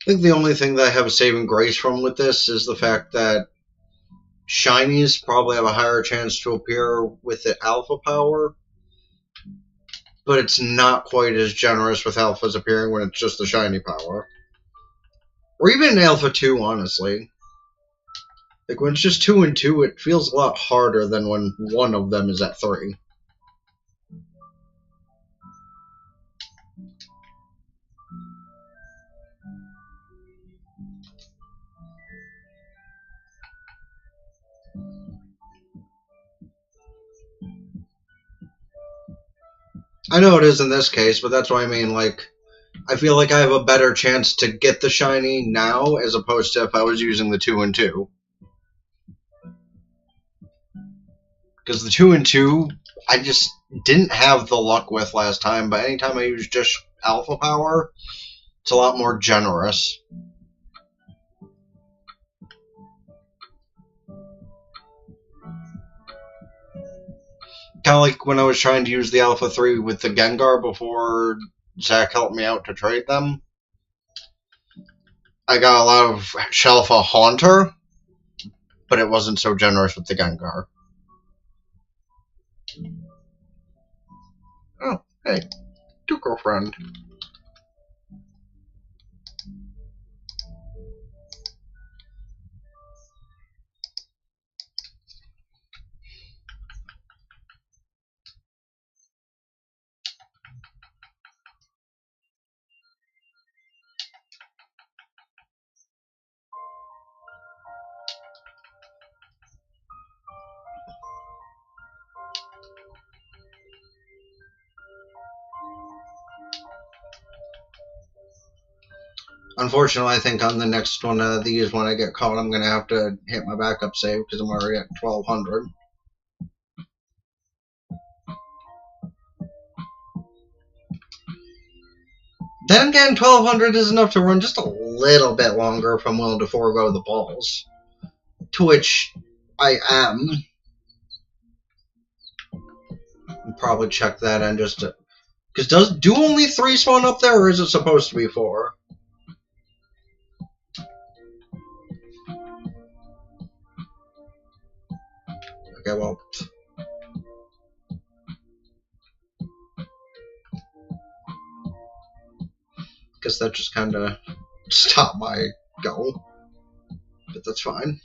I think the only thing that I have a saving grace from with this is the fact that shinies probably have a higher chance to appear with the alpha power, but it's not quite as generous with alphas appearing when it's just the shiny power. Or even alpha 2, honestly. Like, when it's just 2 and 2, it feels a lot harder than when one of them is at 3. I know it is in this case, but that's what I mean, like, I feel like I have a better chance to get the shiny now as opposed to if I was using the 2 and 2. Because the 2 and 2, I just didn't have the luck with last time, but anytime I use just alpha power, it's a lot more generous. Kind of like when I was trying to use the alpha 3 with the Gengar before Zach helped me out to trade them. I got a lot of Shelfa Haunter, but it wasn't so generous with the Gengar. Oh, hey, two girlfriend. Unfortunately, I think on the next one of these, when I get caught, I'm going to have to hit my backup save because I'm already at 1200. Then again, 1200 is enough to run just a little bit longer if I'm willing to forego the balls. To which I am. I'll probably check that in just to... Because do only 3 spawn up there, or is it supposed to be 4? Okay, well... Guess that just kind of stopped my go. But that's fine.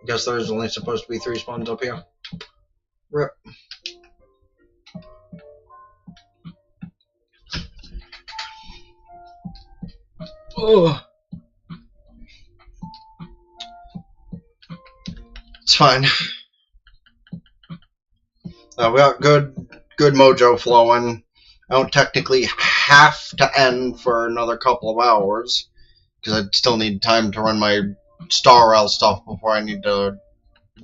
Guess there's only supposed to be 3 spawns up here. Rip. Ugh. It's fine. We got good mojo flowing. I don't technically have to end for another couple of hours, because I still need time to run my Star Rail stuff before I need to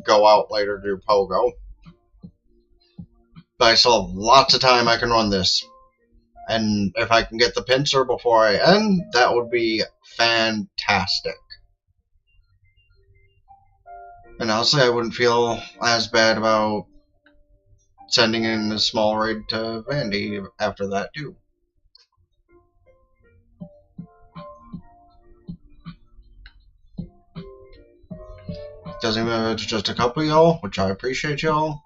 go out later to do Pogo. But I still have lots of time I can run this. And if I can get the pincer before I end, that would be fantastic. And honestly, I wouldn't feel as bad about sending in a small raid to Vandy after that, too. Doesn't even if it's just a couple of y'all, which I appreciate y'all.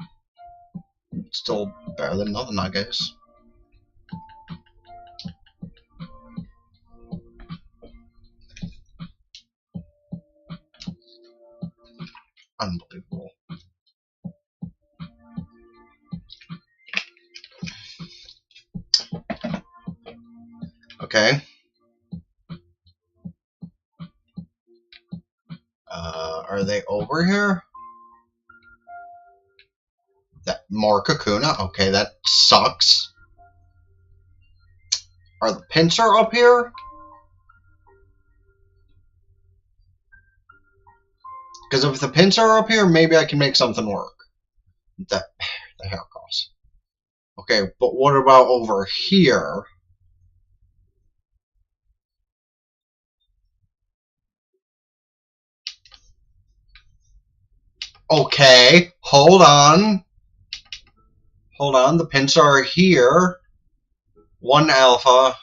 Still better than nothing, I guess. Unbelievable. Okay. Are they over here? That more Kakuna? Okay, that sucks. Are the pincer up here? Because if the pincer are up here, maybe I can make something work. The hair cross. Okay, but what about over here? Okay, hold on. Hold on, the pincer are here. 1 alpha.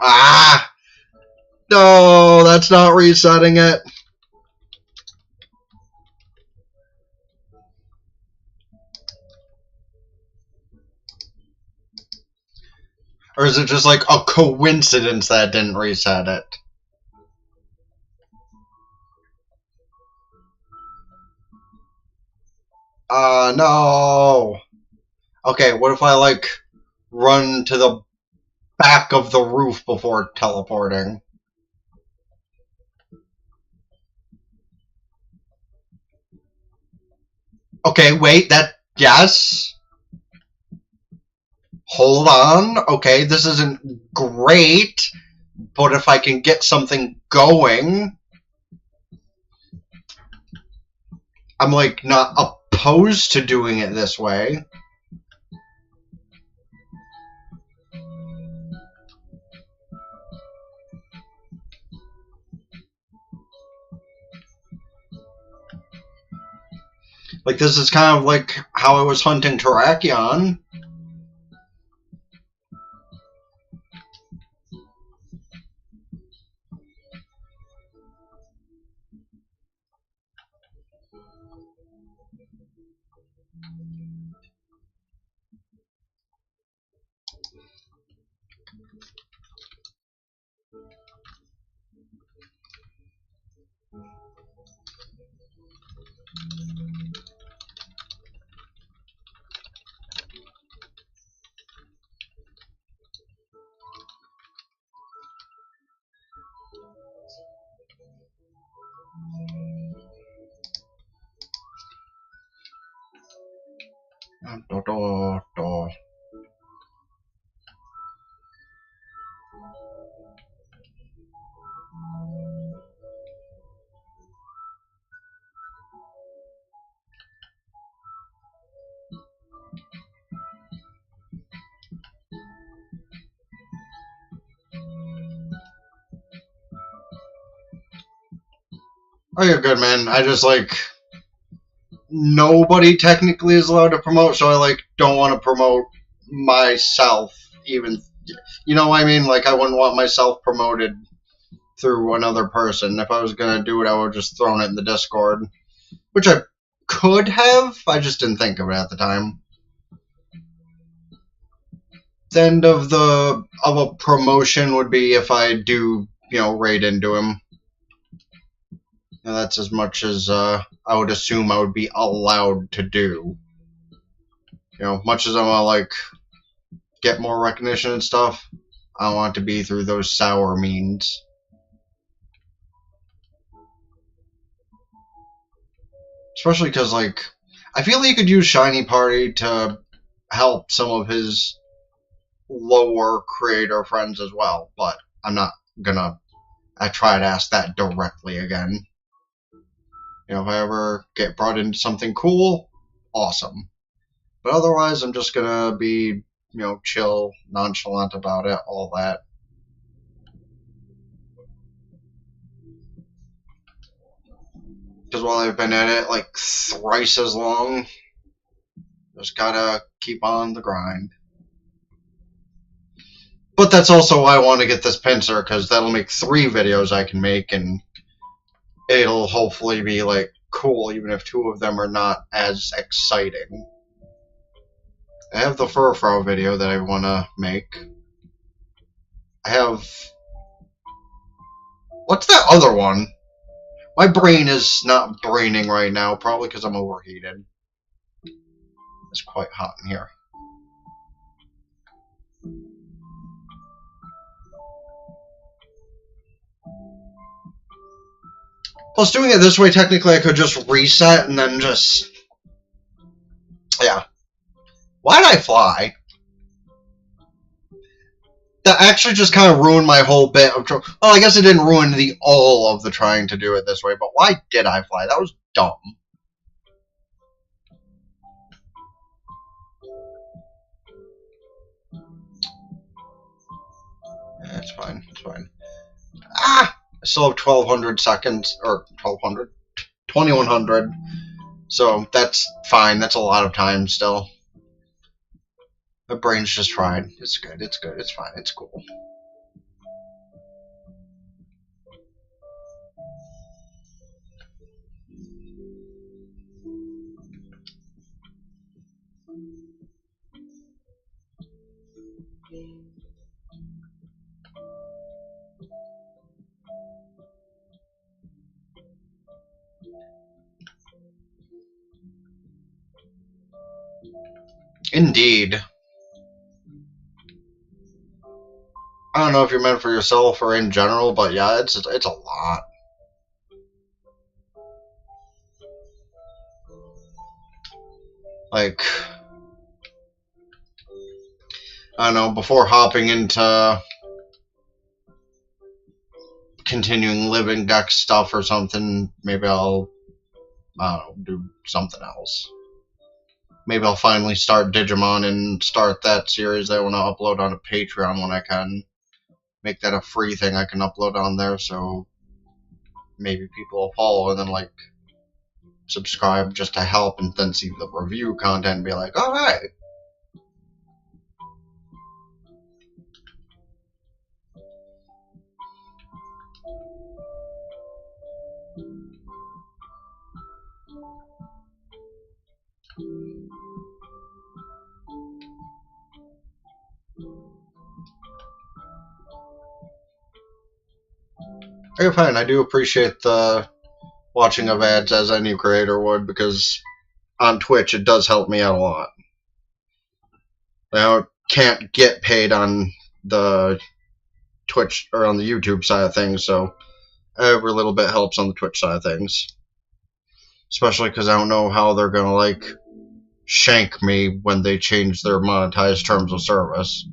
Ah! No, that's not resetting it. Or is it just like a coincidence that didn't reset it? No. Okay, what if I, like, run to the back of the roof before teleporting? Okay, wait, yes. Hold on. Okay, this isn't great, but if I can get something going, I'm, like, not opposed to doing it this way. Like, this is kind of like how I was hunting Terrakion. Oh, you're good, man. I just, like, nobody technically is allowed to promote, so I, like, don't want to promote myself, even, you know what I mean? Like, I wouldn't want myself promoted through another person. If I was gonna do it, I would just thrown it in the Discord, which I could have, I just didn't think of it at the time. the end of a promotion would be if I do, raid into him. And that's as much as I would assume I would be allowed to do. Much as I want to, like, get more recognition and stuff, I want it to be through those sour means. Especially because, like, I feel he could use Shiny Party to help some of his lower creator friends as well, but I'm not gonna try to ask that directly again. If I ever get brought into something cool, awesome. But otherwise, I'm just gonna be, chill, nonchalant about it, all that. Because while I've been at it like thrice as long, just gotta keep on the grind. But that's also why I want to get this pincer, because that'll make 3 videos I can make, and it'll hopefully be, like, cool, even if 2 of them are not as exciting. I have the Furfrow video that I want to make. I have... What's that other one? My brain is not braining right now, probably because I'm overheated. It's quite hot in here. Plus, doing it this way, technically I could just reset and then just... Yeah. Why did I fly? That actually just kind of ruined my whole bit of... Well, I guess it didn't ruin all of the trying to do it this way, but why did I fly? That was dumb. Yeah, it's fine. It's fine. Ah! I still have 1,200 seconds, or 1,200? 2,100. So that's fine. That's a lot of time still. My brain's just fried. It's good. It's good. It's fine. It's cool. Indeed. I don't know if you're meant for yourself or in general, but yeah, it's a lot. Like, I don't know, before hopping into continuing living deck stuff or something, maybe I'll, I don't know, do something else. Maybe I'll finally start Digimon and start that series that I want to upload on a Patreon when I can. Make that a free thing I can upload on there, so maybe people will follow and then, like, subscribe just to help and then see the review content and be like, alright. Okay, fine. I do appreciate the watching of ads as any creator would, because on Twitch it does help me out a lot. Now, I can't get paid on the Twitch or on the YouTube side of things, so every little bit helps on the Twitch side of things. Especially because I don't know how they're gonna, like, shank me when they change their monetized terms of service.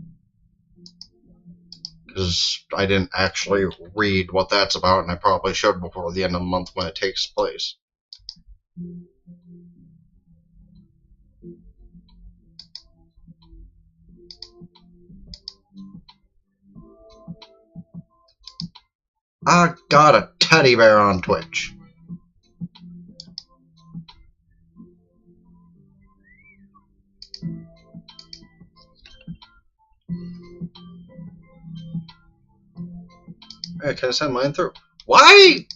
Because I didn't actually read what that's about, and I probably should before the end of the month when it takes place. I got a teddy bear on Twitch. Hey, can I send mine through? Why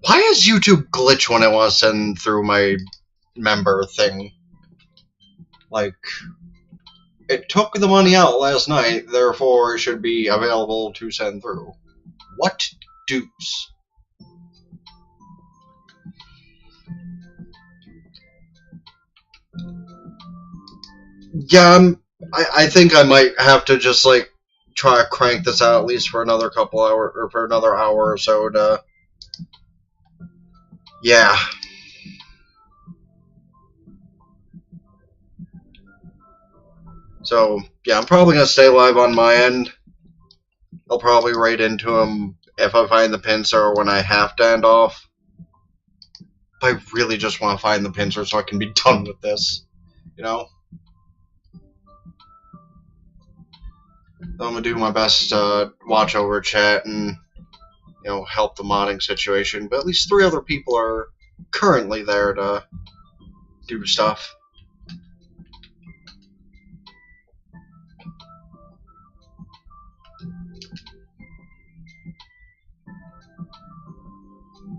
does YouTube glitch when I want to send through my member thing? Like, It took the money out last night, therefore it should be available to send through. What deuce? Yeah, I think I might have to just, like, try to crank this out at least for another couple hours, or for another hour or so to... Yeah. So, yeah, I'm probably going to stay live on my end. I'll probably write into him if I find the pincer or when I have to end off. I really just want to find the pincer so I can be done with this, you know? I'm going to do my best to watch over chat and, you know, help the modding situation, but at least 3 other people are currently there to do stuff.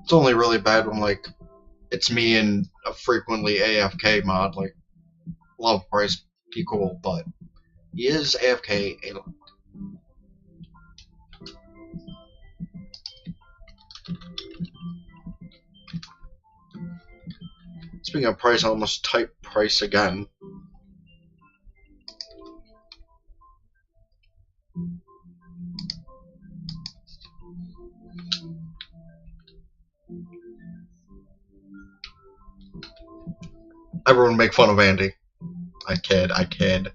It's only really bad when, like, it's me and a frequently AFK mod. Like, love Bryce, be cool, but he is AFK a lot. Speaking of price, I almost typed price again. Everyone make fun of Andy. I kid, I kid.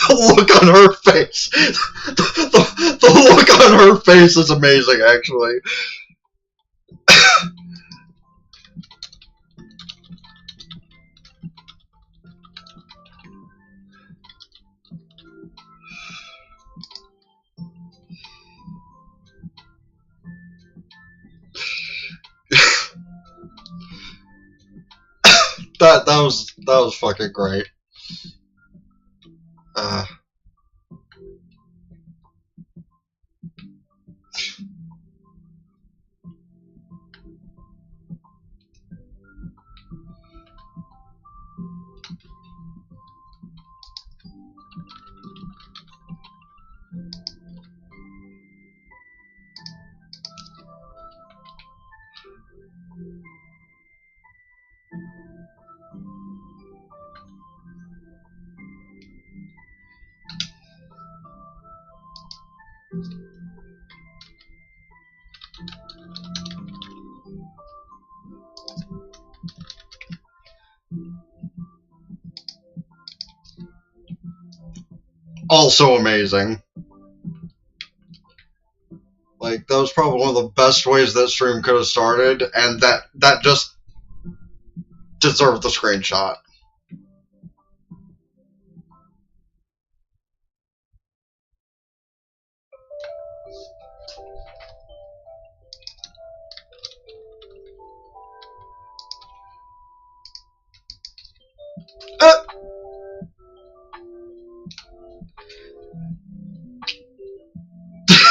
The look on her face. The look on her face is amazing, actually. that was fucking great. Also amazing. Like, that was probably one of the best ways that stream could have started, and that just deserved the screenshot.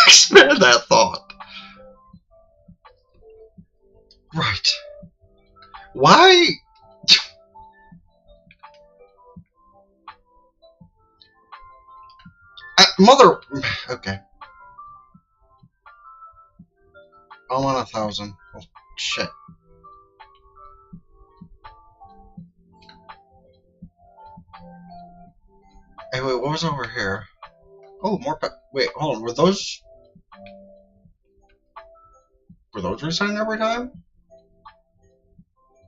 Expand that thought. Right. Why? Mother. Okay. I'm on 1,000. Oh, shit. Hey, wait, what was over here? Oh, more wait, hold on, were those resetting every time?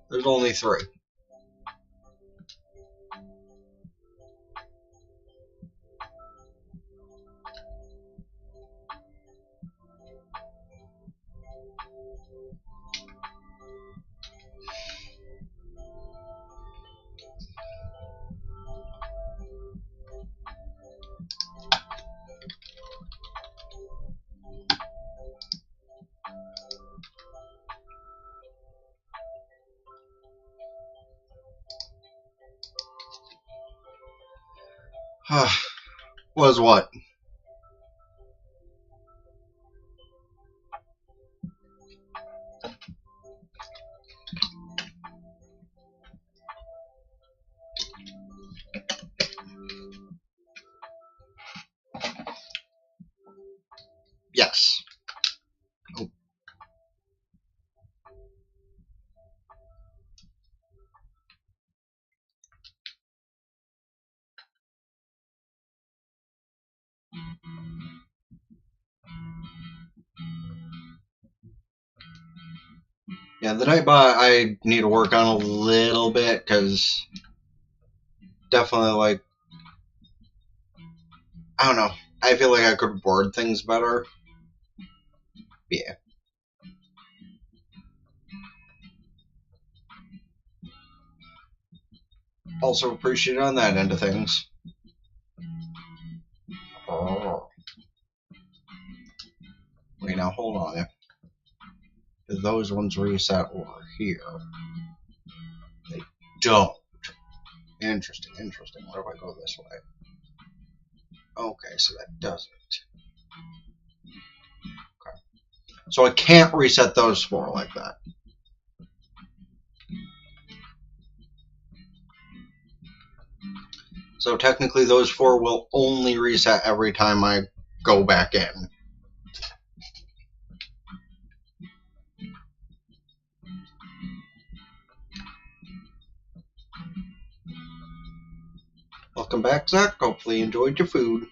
There's only 3. Was what? Yes. Oh. Yeah, the Nightbot I need to work on a little bit because definitely like I don't know. I feel like I could word things better. Yeah. Also appreciate on that end of things. Oh. Wait, now hold on. If those ones reset over here, they don't. Interesting, interesting. What if I go this way? Okay, so that doesn't. Okay. So I can't reset those four like that. So technically those four will only reset every time I go back in. Welcome back, Zach. Hopefully you enjoyed your food.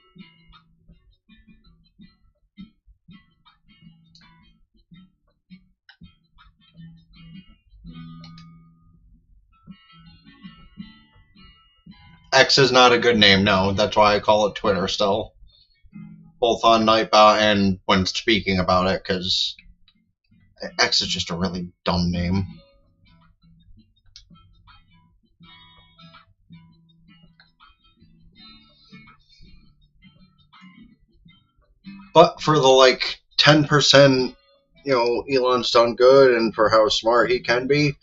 X is not a good name, no. That's why I call it Twitter still. Both on Nightbot and when speaking about it, because X is just a really dumb name. But for the like 10%, Elon's done good, and for how smart he can be,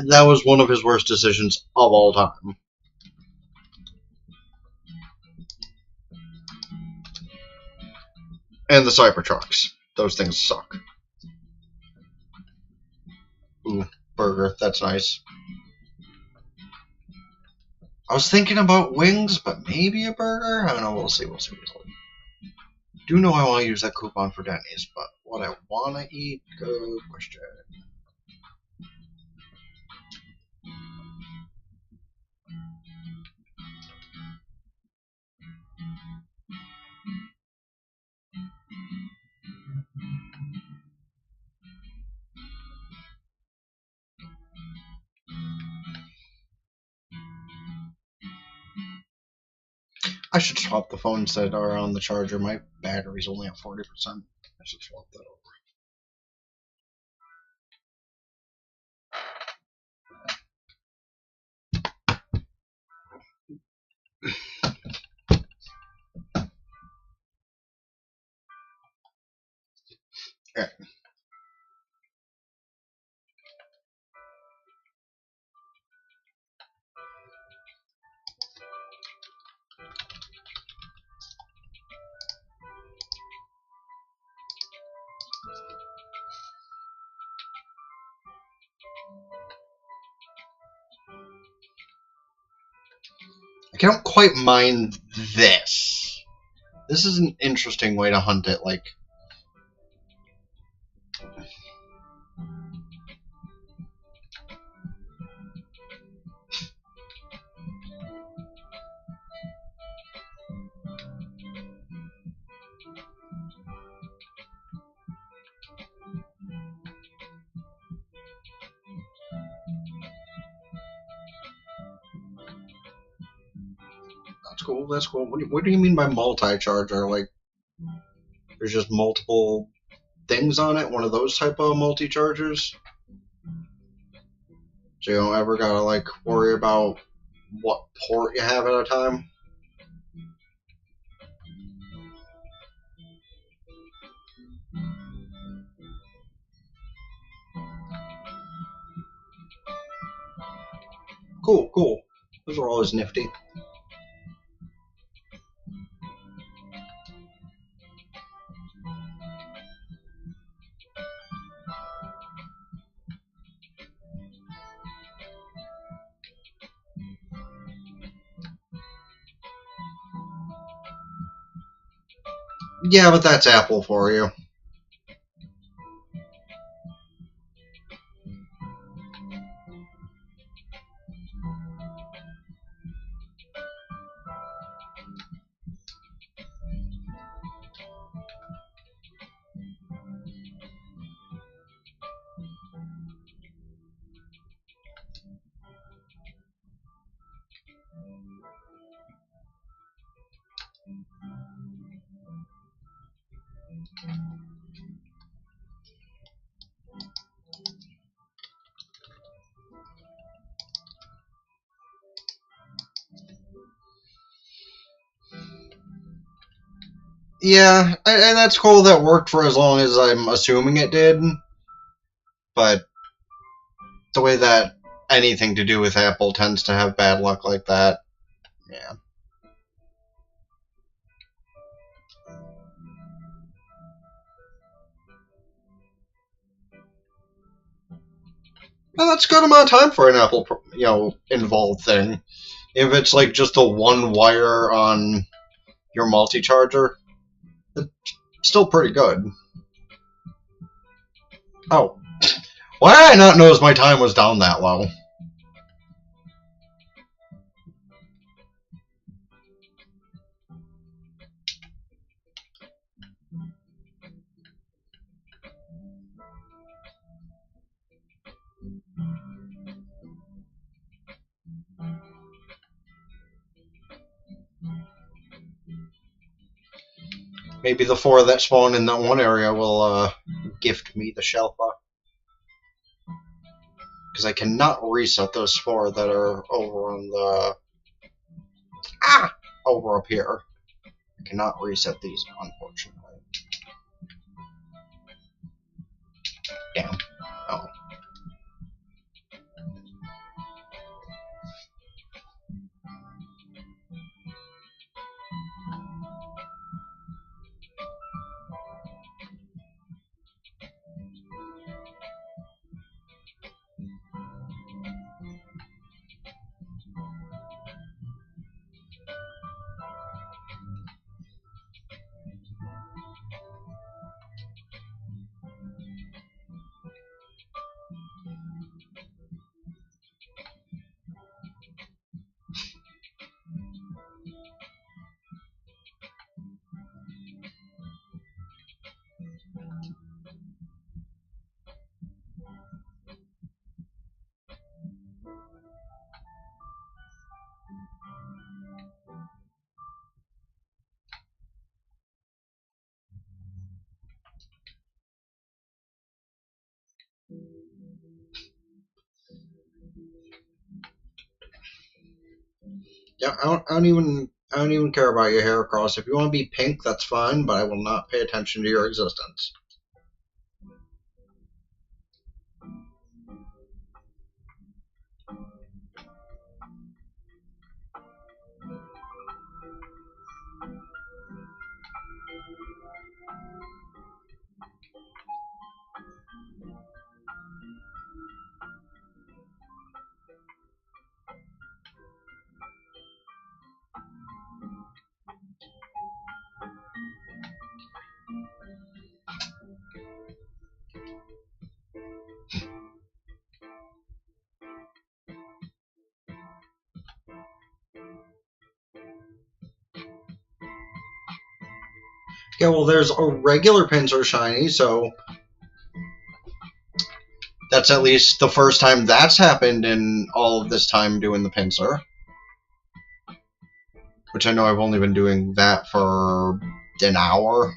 that was one of his worst decisions of all time. And the Cybertrucks. Those things suck. Ooh, burger. That's nice. I was thinking about wings, but maybe a burger? I don't know. We'll see. We'll see. Do know I want to use that coupon for Denny's, but what I want to eat? Good question. I should swap the phones that are on the charger. My battery's only at 40%. I should swap that over. Yeah. I don't quite mind this. This is an interesting way to hunt it. Like, that's cool. That's cool. What do you mean by multi-charger? Like, there's just multiple things on it. One of those type of multi-chargers. So you don't ever gotta like worry about what port you have at a time. Cool, cool. Those are always nifty. Yeah, but that's Apple for you. Yeah, and that's cool that worked for as long as I'm assuming it did, but the way that anything to do with Apple tends to have bad luck like that, yeah. Well, that's a good amount of time for an Apple, involved thing. If it's like just the one wire on your multi-charger, it's still pretty good. Oh, why did I not notice my time was down that low? Maybe the 4 that spawn in that one area will gift me the Shelfa. Because I cannot reset those 4 that are over on the... over up here. I cannot reset these, unfortunately. Damn. Oh. Yeah, I don't even care about your hair cross. If you want to be pink, that's fine, but I will not pay attention to your existence. Yeah, well, there's a regular pincer shiny, so that's at least the first time that's happened in all of this time doing the pincer. Which I know I've only been doing that for an hour.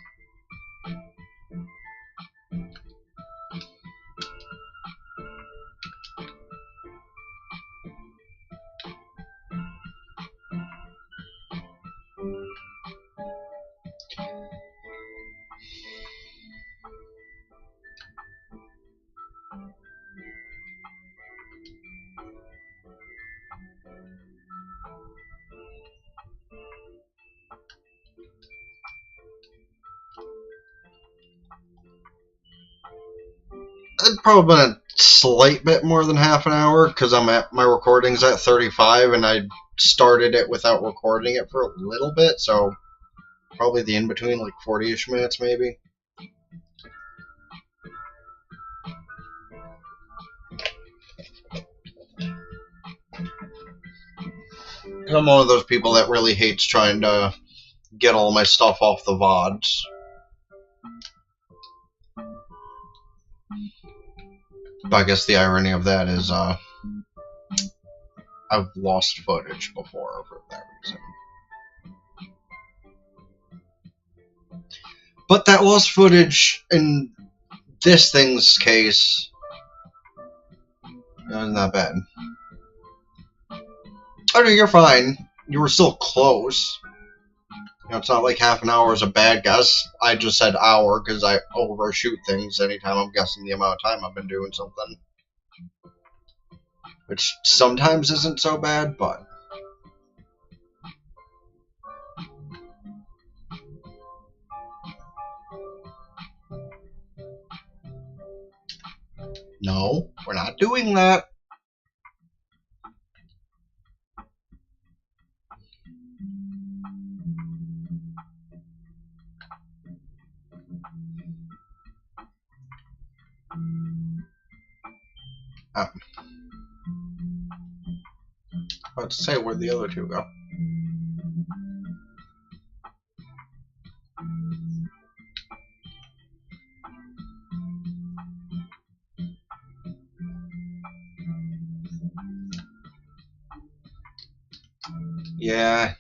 It's probably been a slight bit more than half an hour because my recording's at 35 and I started it without recording it for a little bit, so Probably the in-between, like 40-ish minutes, maybe. I'm one of those people that really hates trying to get all my stuff off the VODs. But I guess the irony of that is, I've lost footage before for that reason. But that lost footage in this thing's case isn't that bad. Oh no, you're fine. You were still close. You know, it's not like half an hour is a bad guess. I just said hour because I overshoot things anytime I'm guessing the amount of time I've been doing something. Which sometimes isn't so bad, but... No, we're not doing that. About to say, where'd the other two go? Yeah.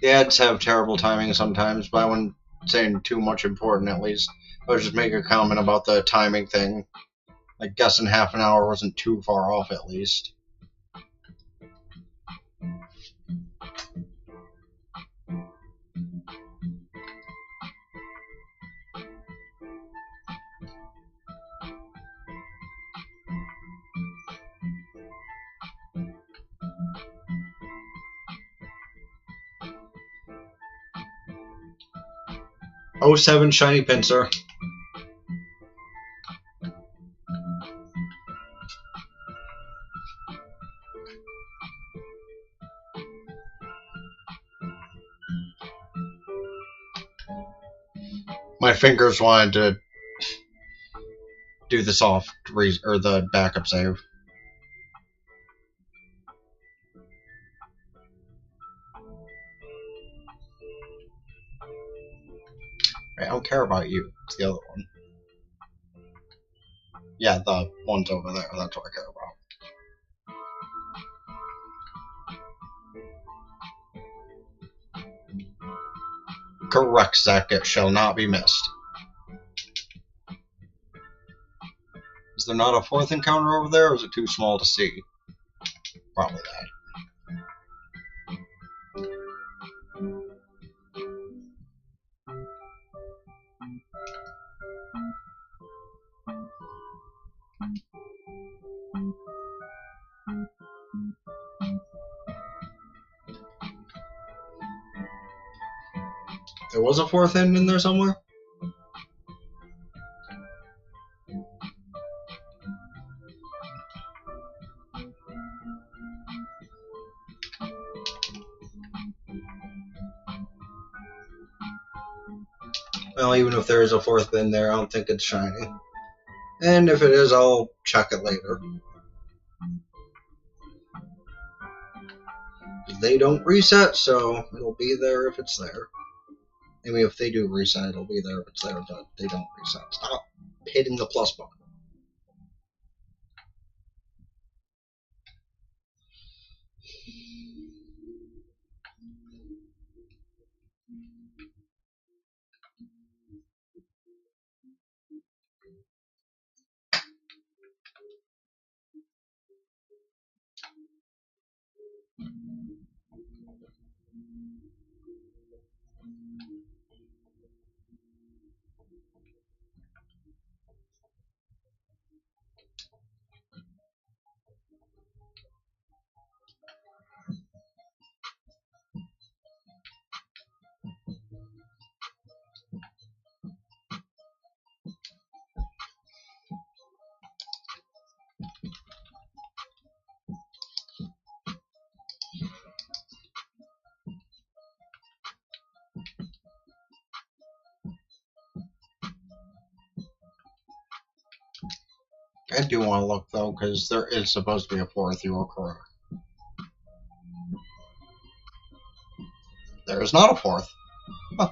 The ads have terrible timing sometimes, but I wasn't saying too much important at least. I was just making a comment about the timing thing. Like, guessing half an hour wasn't too far off at least. Oh, 07 shiny pincer. My fingers wanted to do the soft or the backup save. I don't care about you. It's the other one. Yeah, the one's over there. That's what I care about. Correct, Zach. It shall not be missed. Is there not a fourth encounter over there, or is it too small to see? Probably that. There was a fourth end in there somewhere? Well, even if there is a fourth bin there, I don't think it's shiny. And if it is, I'll check it later. They don't reset, so it'll be there if it's there. I mean, if they do reset, it'll be there if it's there, but they don't reset. Stop hitting the plus button. I do want to look though, because there is supposed to be a fourth. You are correct. There is not a fourth. Huh.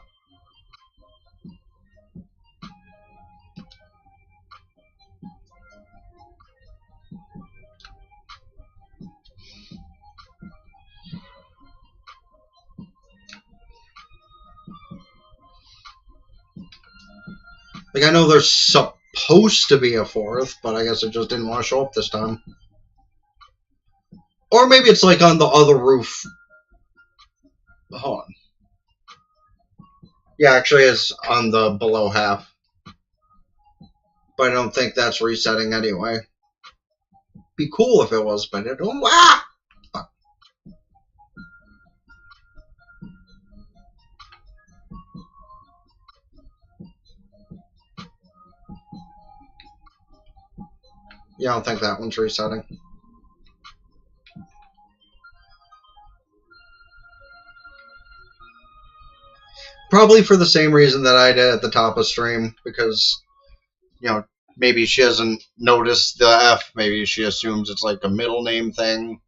Like I know there's supposed to be a fourth, but I guess it just didn't want to show up this time. Or maybe it's like on the other roof. Hold on. Yeah, actually, it's on the below half. But I don't think that's resetting anyway. Be cool if it was, but it don't. Ah! Yeah, I don't think that one's resetting. Probably for the same reason that I did at the top of stream, because, maybe she hasn't noticed the F. Maybe she assumes it's like a middle name thing.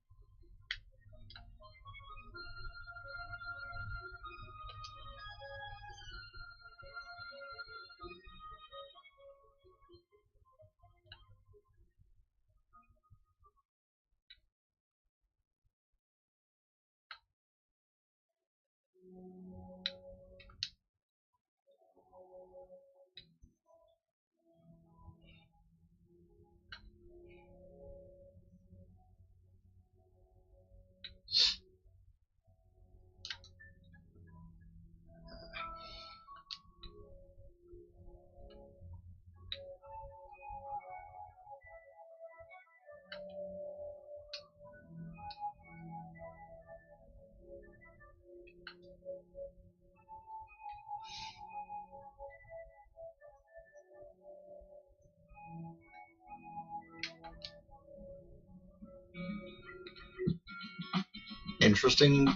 Interesting.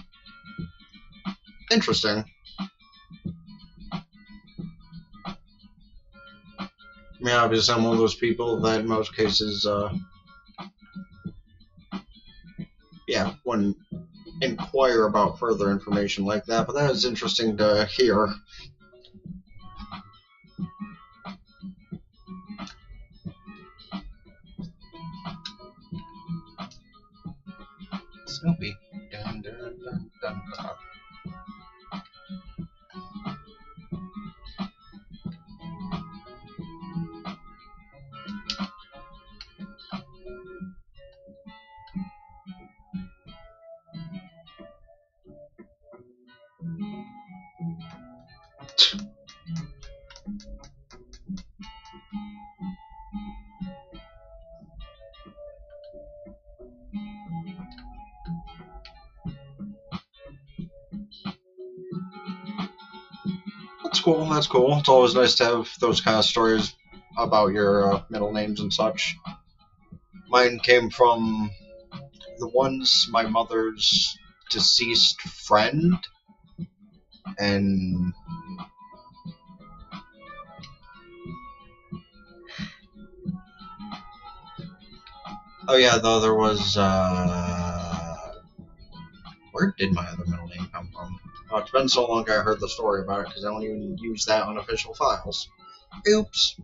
Interesting. I mean, obviously, I'm one of those people that in most cases, wouldn't inquire about further information like that, but that is interesting to hear. Snoopy. Dun, dun, dun, dun, dun. That's cool. That's cool. It's always nice to have those kind of stories about your middle names and such. Mine came from the ones my mother's deceased friend, and oh yeah, the other was where did my other middle name come from? Oh, it's been so long I heard the story about it because I don't even use that on official files. Oops.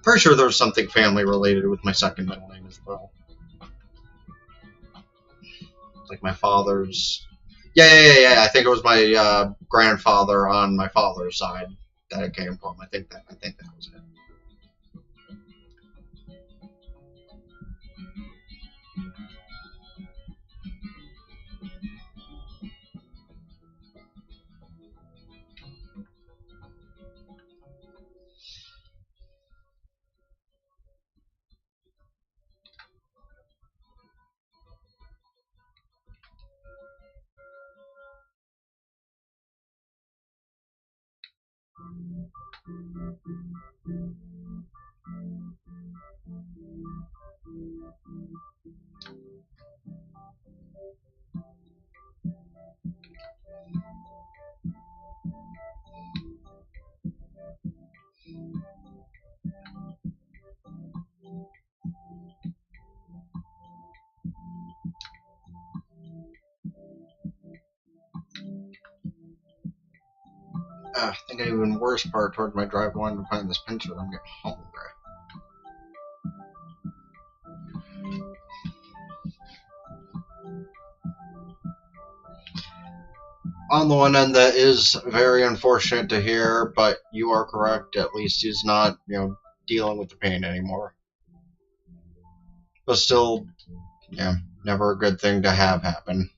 Pretty sure there was something family related with my second middle name as well. Like my father's. Yeah. I think it was my grandfather on my father's side that it came from. I think that was it. I think an even worse part towards my drive wanted to find this pincher. I'm getting hungry. On the one end, that is very unfortunate to hear, but you are correct. At least he's not, dealing with the pain anymore. But still, yeah, never a good thing to have happen.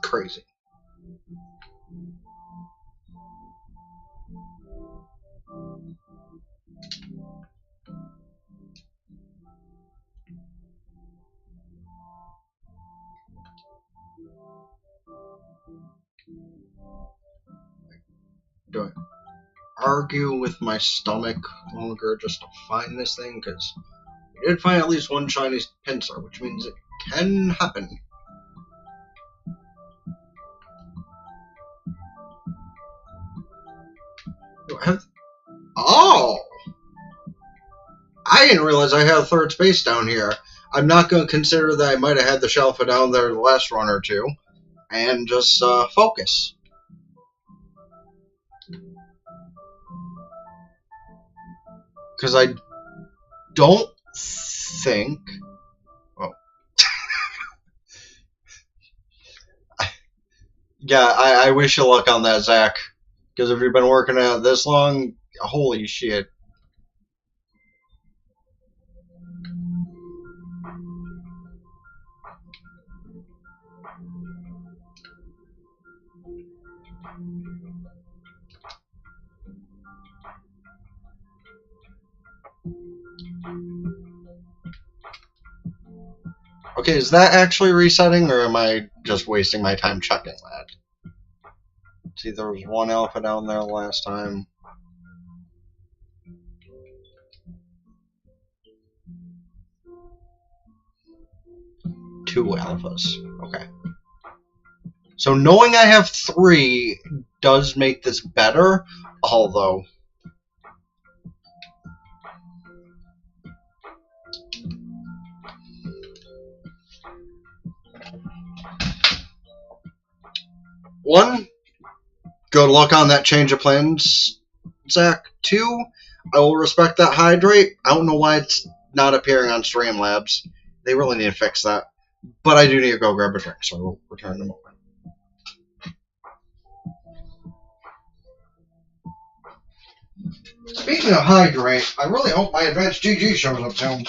Crazy. Do I argue with my stomach longer just to find this thing? Because we did find at least one shiny pincer, which means it can happen. Do I have... Oh! I didn't realize I had a third space down here. I'm not going to consider that I might have had the Shelfa down there the last run or two, and just focus. Because I don't think... Oh. Yeah, I wish you luck on that, Zach. Because if you've been working at it this long, holy shit. Okay, is that actually resetting, or am I just wasting my time checking that? See, there was one alpha down there last time. Two alphas. Okay. So knowing I have three does make this better, although... One, good luck on that change of plans, Zach. Two, I will respect that hydrate. I don't know why it's not appearing on Streamlabs. They really need to fix that. But I do need to go grab a drink, so we'll return in a moment. Speaking of hydrate, I really hope my advanced GG shows up soon.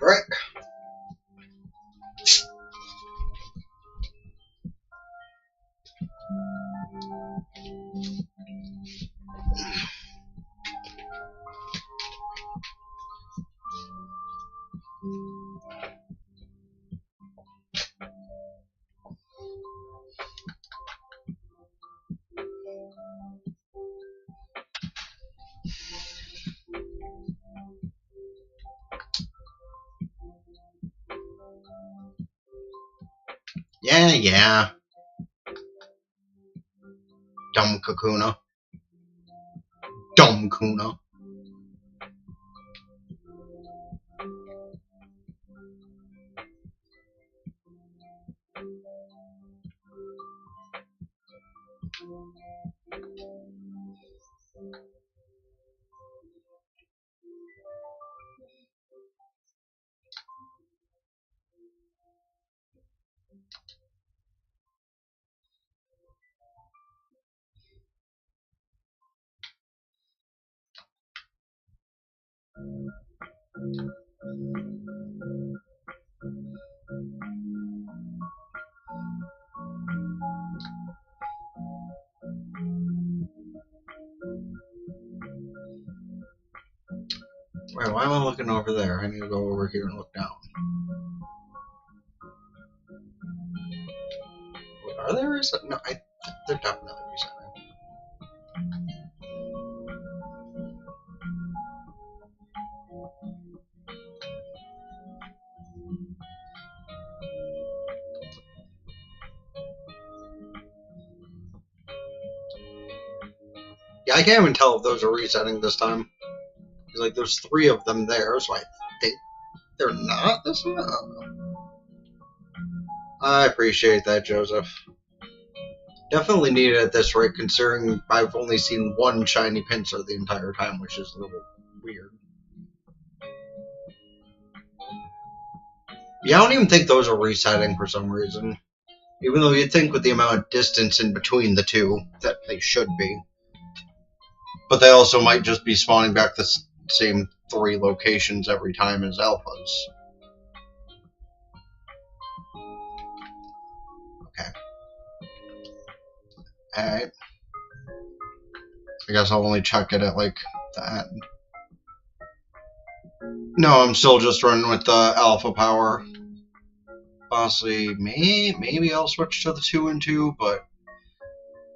Right. Yeah. Dumb Kakuna. Dumb Kuna. Wait, why am I looking over there? I need to go over here and look down. Wait, are they resetting? No, they're definitely resetting. Yeah, I can't even tell if those are resetting this time. Because, like, there's 3 of them there, so I think they're not this one? I appreciate that, Joseph. Definitely needed at this rate, considering I've only seen 1 shiny pincer the entire time, which is a little weird. Yeah, I don't even think those are resetting for some reason. Even though you'd think with the amount of distance in between the 2 that they should be. But they also might just be spawning back the same 3 locations every time as alphas. Okay. Alright. I guess I'll only check it at, like, the end. No, I'm still just running with the alpha power. Honestly, maybe I'll switch to the 2 and 2, but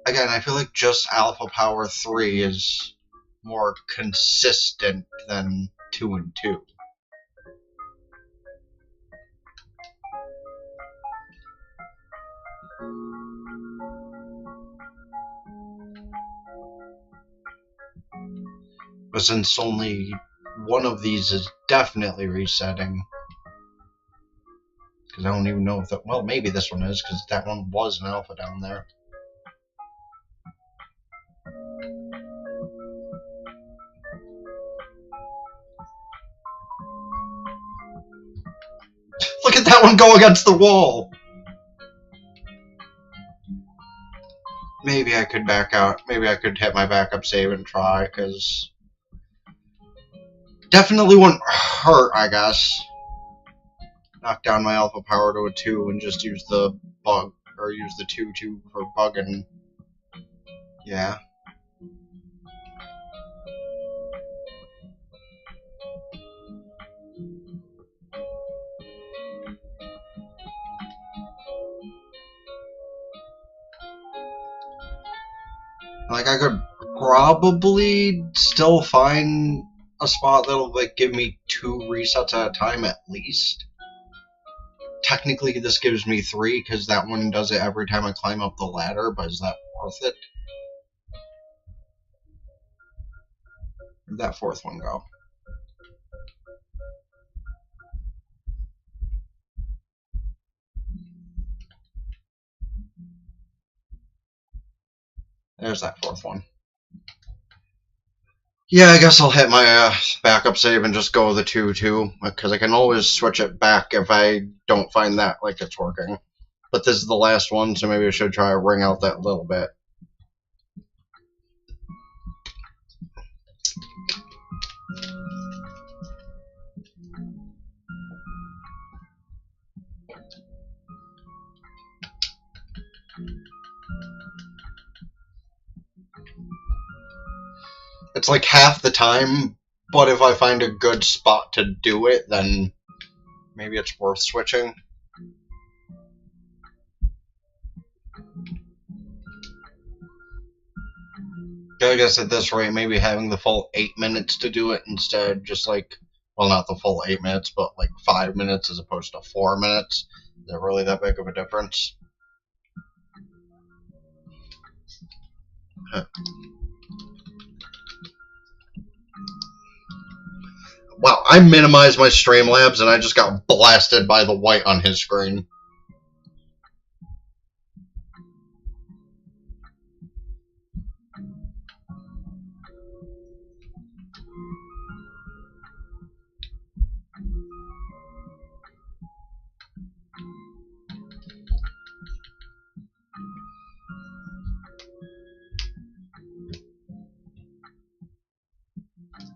again, I feel like just alpha power 3 is more consistent than 2 and 2. But since only one of these is definitely resetting, because I don't even know if that. Well, maybe this one is, because that one was an alpha down there. Look at that one go against the wall! Maybe I could back out. Maybe I could hit my backup save and try, because definitely wouldn't hurt, I guess. Knock down my alpha power to a 2 and just use the bug, or use the 2-2 for bugging. Yeah. Like, I could probably still find a spot that'll, like, give me 2 resets at a time at least. Technically, this gives me 3, because that one does it every time I climb up the ladder, but is that worth it? Where'd that 4th one go? There's that 4th one. Yeah, I guess I'll hit my backup save and just go the 2-2, because I can always switch it back if I don't find that like it's working. But this is the last one, so maybe I should try to ring out that little bit. It's like half the time, but if I find a good spot to do it, then maybe it's worth switching. I guess at this rate, maybe having the full 8 minutes to do it instead, just like, well, not the full 8 minutes, but like 5 minutes as opposed to 4 minutes. Is it really that big of a difference? Huh. Wow, I minimized my Streamlabs and I just got blasted by the white on his screen.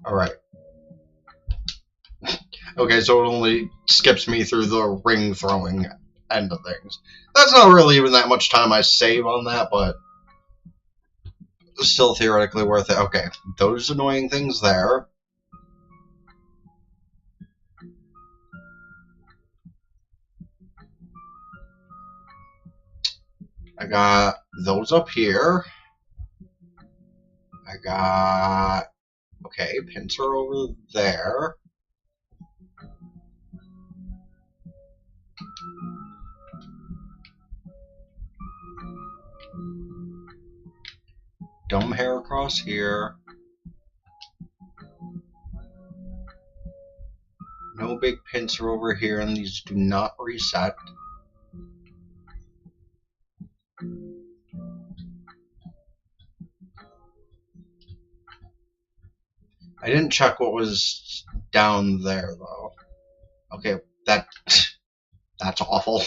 Alright. Okay, so it only skips me through the ring throwing end of things. That's not really even that much time I save on that, but still theoretically worth it. Okay, those annoying things there. I got those up here. I got... Okay, pincer over there. Dumb hair across here. No big pincer over here, and these do not reset. I didn't check what was down there, though. Okay, that's awful.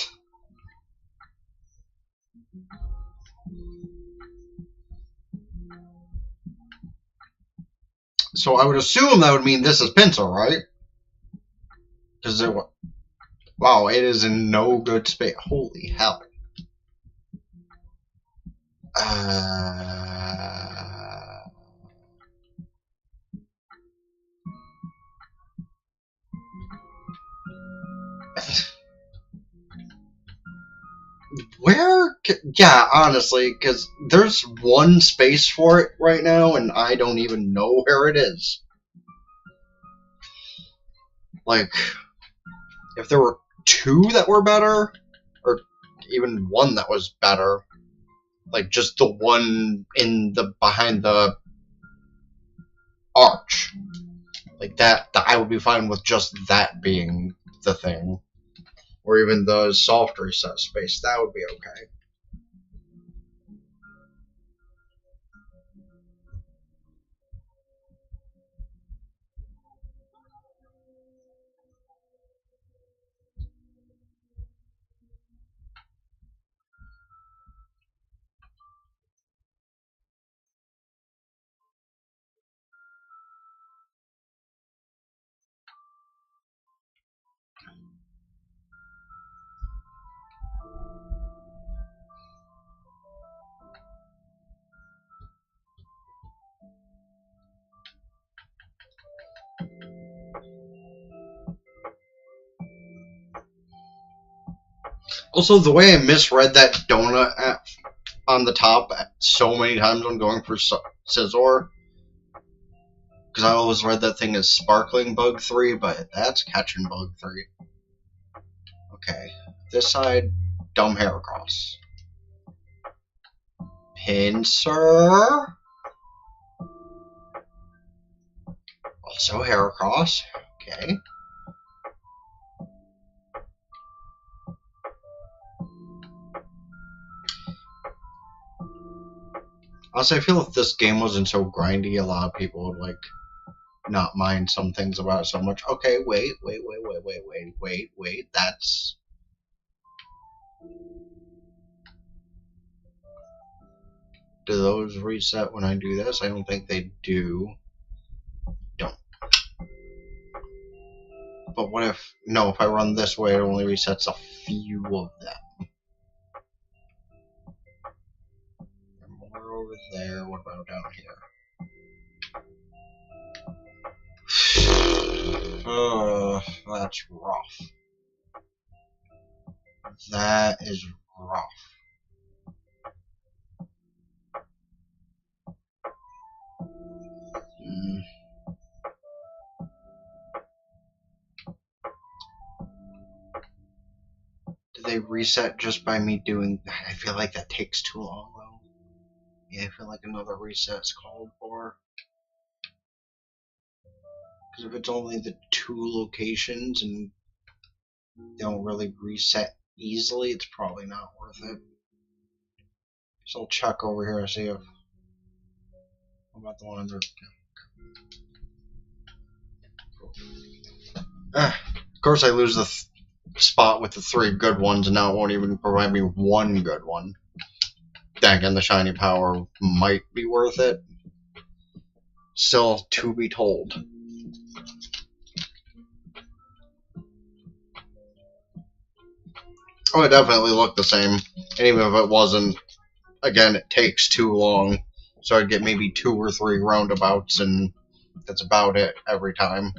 So I would assume that would mean this is pincer, right? Because there was... Wow, it is in no good space. Holy hell. Where? Yeah, honestly, because there's one space for it right now, and I don't even know where it is. Like, if there were two that were better, or even one that was better, like just the one in the behind the arch, like that I would be fine with just that being the thing, or even the soft reset space. That would be okay. Also, the way I misread that donut on the top so many times when going for Scizor, because I always read that thing as Sparkling Bug 3, but that's Catching Bug 3. Okay, this side, Dumb Hair Across. Pincer. Also Hair Across. Okay. Also, I feel if this game wasn't so grindy, a lot of people would, like, not mind some things about it so much. Okay, wait, that's... Do those reset when I do this? I don't think they do. Don't. But what if... No, if I run this way, it only resets a few of them. More over there. What about down here? That's rough. That is rough. Mm. Do they reset just by me doing that? I feel like that takes too long, though. Yeah, I feel like another reset's called for. Because if it's only the 2 locations and they don't really reset easily, it's probably not worth it. So I'll check over here and see if... How about the one under... Of course I lose the spot with the 3 good ones, and now it won't even provide me 1 good one. Dang, and the shiny power might be worth it. Still to be told. Oh, it definitely looked the same. And even if it wasn't, again, it takes too long. So I'd get maybe 2 or 3 roundabouts, and that's about it every time.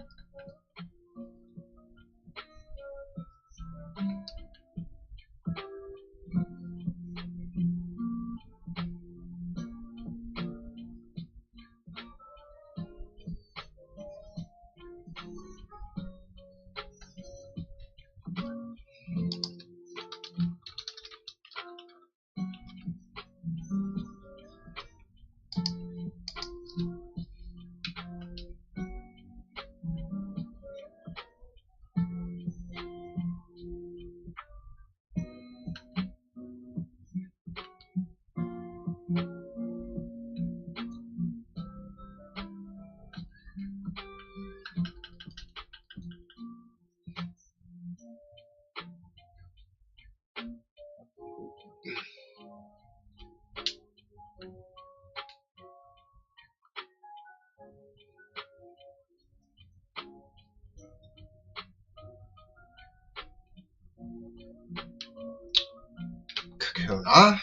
Kakuna?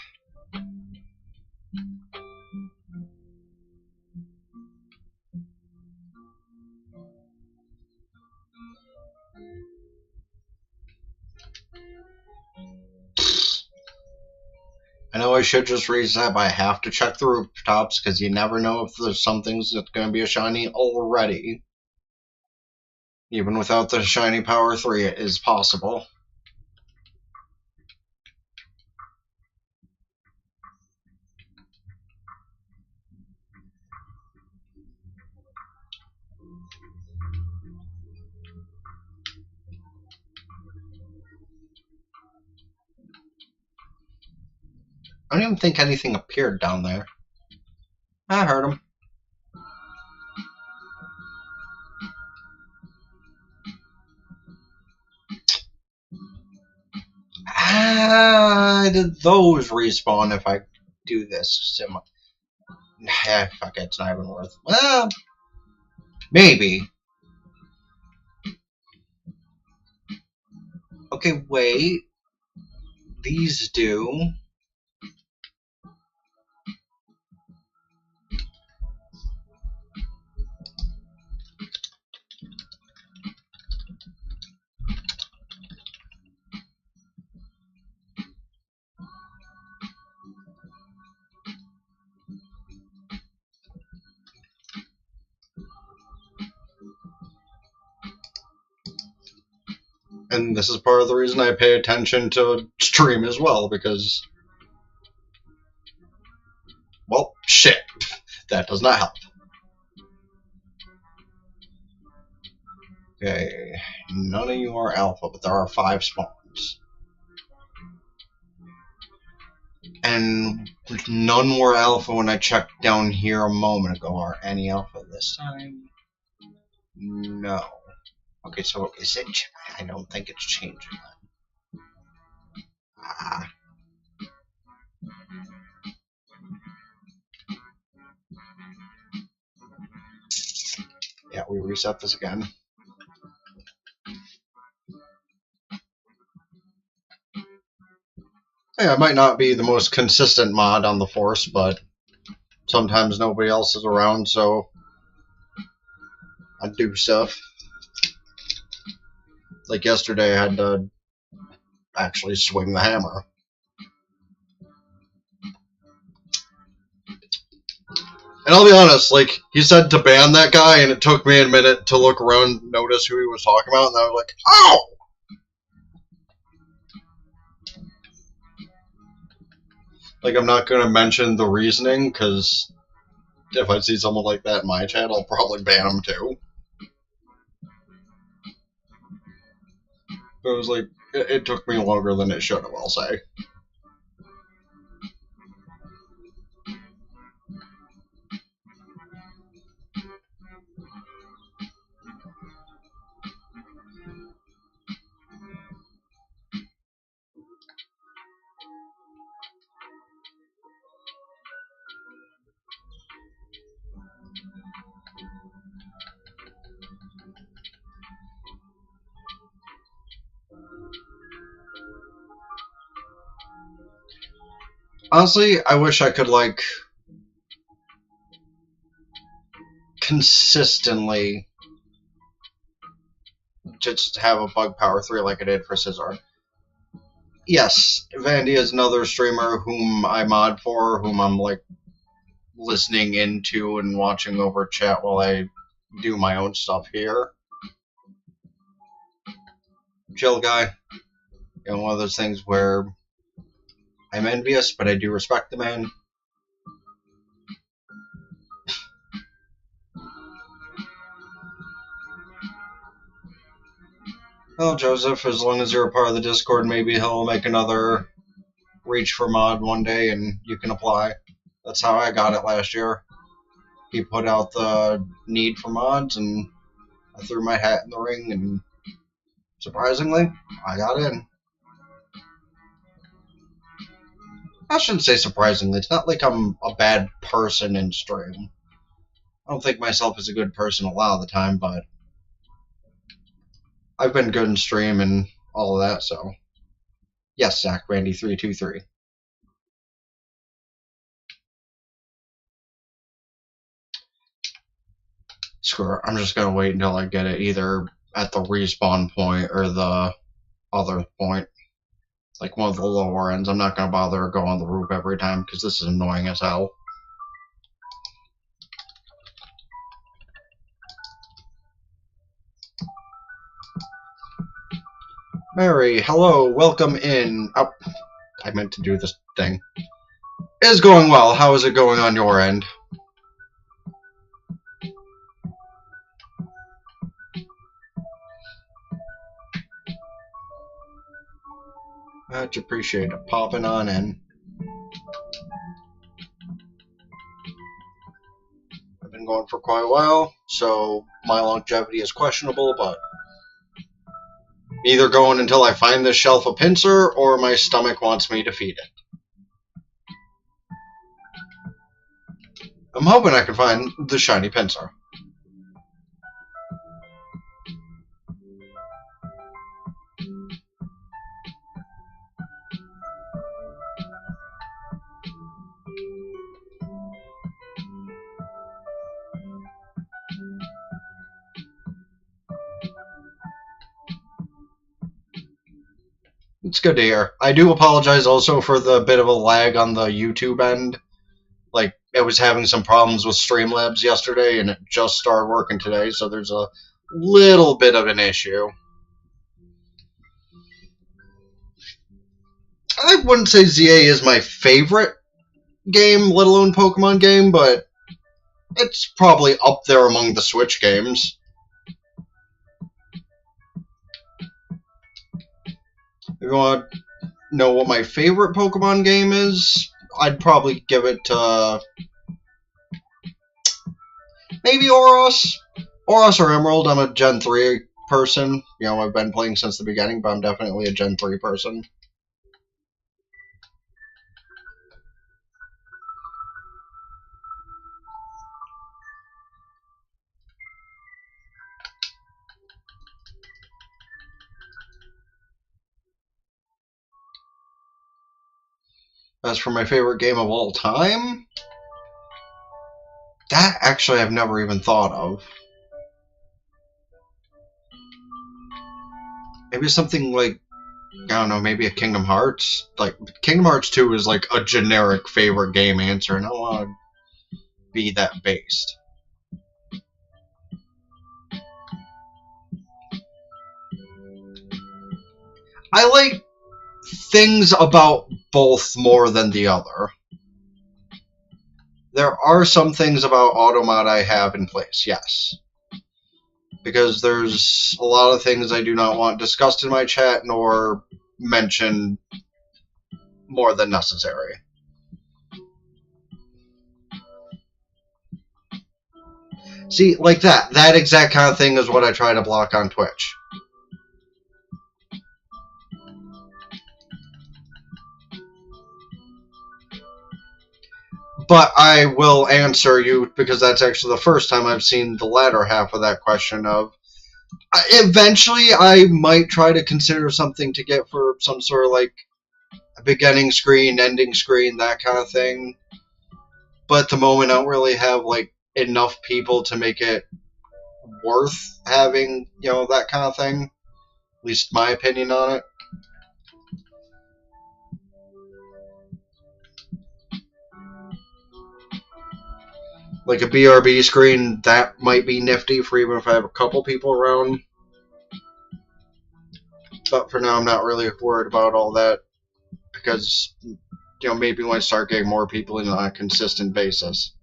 I know I should just reset, but I have to check the rooftops, because you never know if there's some things that's going to be a shiny already. Even without the shiny power 3, it is possible. I don't even think anything appeared down there. I heard him. Did those respawn if I do this? Fuck it, it's not even worth. Well, maybe. Okay, wait. These do. And this is part of the reason I pay attention to stream as well, because... Well, shit. That does not help. Okay, none of you are alpha, but there are 5 spawns. And none were alpha when I checked down here a moment ago. Are any alpha this time? No. Okay, so is it... I don't think it's changing. Ah. Yeah, we reset this again. Yeah, it might not be the most consistent mod on the Force, but sometimes nobody else is around, so I do stuff. Like yesterday, I had to actually swing the hammer. And I'll be honest, like, he said to ban that guy, and it took me a minute to look around and notice who he was talking about, and I was like, oh! Like, I'm not going to mention the reasoning, because if I see someone like that in my chat, I'll probably ban him too. But it was like, it took me longer than it should have, I'll say. Honestly, I wish I could, like, consistently just have a bug power 3 like I did for Scissor. Yes, Vandy is another streamer whom I mod for, whom I'm, like, listening into and watching over chat while I do my own stuff here. Chill guy. You know, one of those things where I'm envious, but I do respect the man. Well, Joseph, as long as you're a part of the Discord, maybe he'll make another reach for mod one day and you can apply. That's how I got it last year. He put out the need for mods and I threw my hat in the ring and surprisingly, I got in. I shouldn't say surprisingly. It's not like I'm a bad person in stream. I don't think myself as a good person a lot of the time, but I've been good in stream and all of that, so. Yes, Zach, Randy323. Screw it. I'm just gonna wait until I get it either at the respawn point or the other point. Like one of the lower ends. I'm not gonna bother to go on the roof every time because this is annoying as hell. Mary, hello, welcome in. Oh, I meant to do this thing. It is going well. How is it going on your end? Much appreciate it. Popping on in. I've been going for quite a while, so my longevity is questionable, but either going until I find this shelf a pincer or my stomach wants me to feed it. I'm hoping I can find the shiny pincer. It's good to hear. I do apologize also for the bit of a lag on the YouTube end. Like, it was having some problems with Streamlabs yesterday, and it just started working today, so there's a little bit of an issue. I wouldn't say ZA is my favorite game, let alone Pokemon game, but it's probably up there among the Switch games. If you want to know what my favorite Pokemon game is, I'd probably give it to maybe Oros. Oros or Emerald. I'm a Gen 3 person. You know, I've been playing since the beginning, but I'm definitely a Gen 3 person. As for my favorite game of all time, that actually I've never even thought of. Maybe something like, I don't know, maybe a Kingdom Hearts? Like, Kingdom Hearts 2 is like a generic favorite game answer, and I want to be that based. I like things about both more than the other. There are some things about Automod I have in place, yes. Because there's a lot of things I do not want discussed in my chat nor mentioned more than necessary. See, like that. That exact kind of thing is what I try to block on Twitch. But I will answer you, because that's actually the first time I've seen the latter half of that question of, eventually I might try to consider something to get for some sort of like a beginning screen, ending screen, that kind of thing. But at the moment I don't really have like enough people to make it worth having, you know, that kind of thing. At least my opinion on it. Like a BRB screen, that might be nifty for even if I have a couple people around. But for now, I'm not really worried about all that, because, you know, maybe when I start getting more people in on a consistent basis.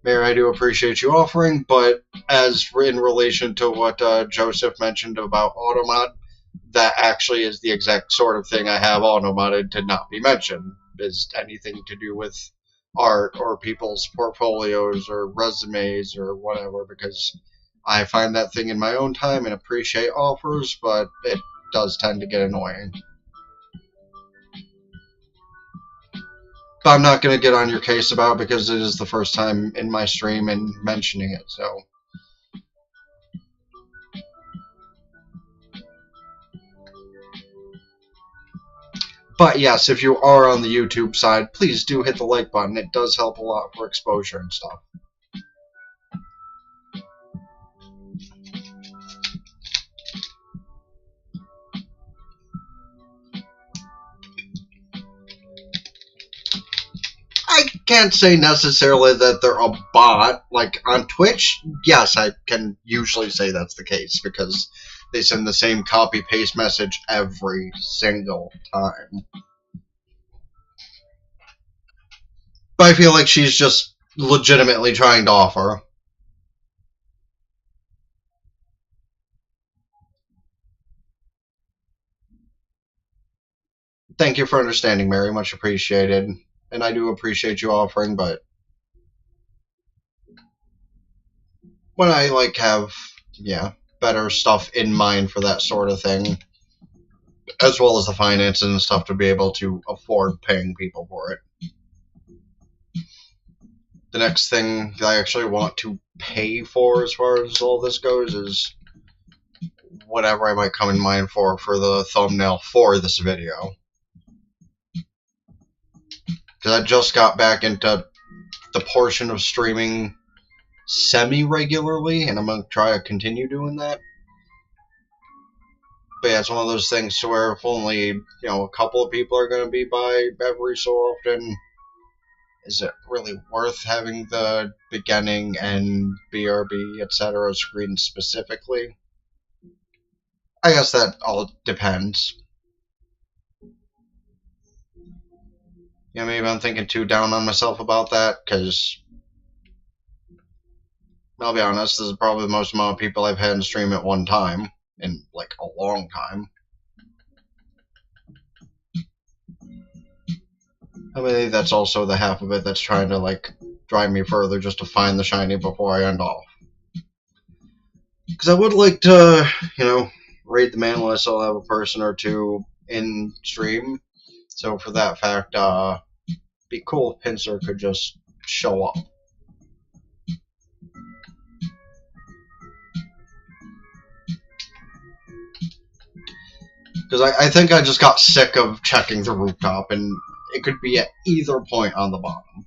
Mayor, I do appreciate you offering, but as in relation to what Joseph mentioned about Automod, that actually is the exact sort of thing I have automodded to not be mentioned, is anything to do with art or people's portfolios or resumes or whatever, because I find that thing in my own time and appreciate offers, but it does tend to get annoying. But I'm not going to get on your case about it, because it is the first time in my stream and mentioning it, so. But yes, if you are on the YouTube side, please do hit the like button. It does help a lot for exposure and stuff. I can't say necessarily that they're a bot. Like on Twitch, yes, I can usually say that's the case, because they send the same copy-paste message every single time. But I feel like she's just legitimately trying to offer. Thank you for understanding, Mary. Much appreciated. And I do appreciate you offering, but when I like have, yeah, better stuff in mind for that sort of thing, as well as the finances and stuff to be able to afford paying people for it. The next thing that I actually want to pay for as far as all this goes is whatever I might come in mind for the thumbnail for this video. Because I just got back into the portion of streaming semi-regularly, and I'm going to try to continue doing that. But yeah, it's one of those things to where if only, you know, a couple of people are going to be by every so often, is it really worth having the beginning and BRB, etc. screen specifically? I guess that all depends. Yeah, maybe I'm thinking too down on myself about that, because I'll be honest, this is probably the most amount of people I've had in stream at one time in like a long time. I mean, that's also the half of it that's trying to like drive me further just to find the shiny before I end off. Because I would like to, you know, raid the man list. I'll have a person or two in stream. So for that fact, be cool if Pincer could just show up. Because I think I just got sick of checking the rooftop, and it could be at either point on the bottom.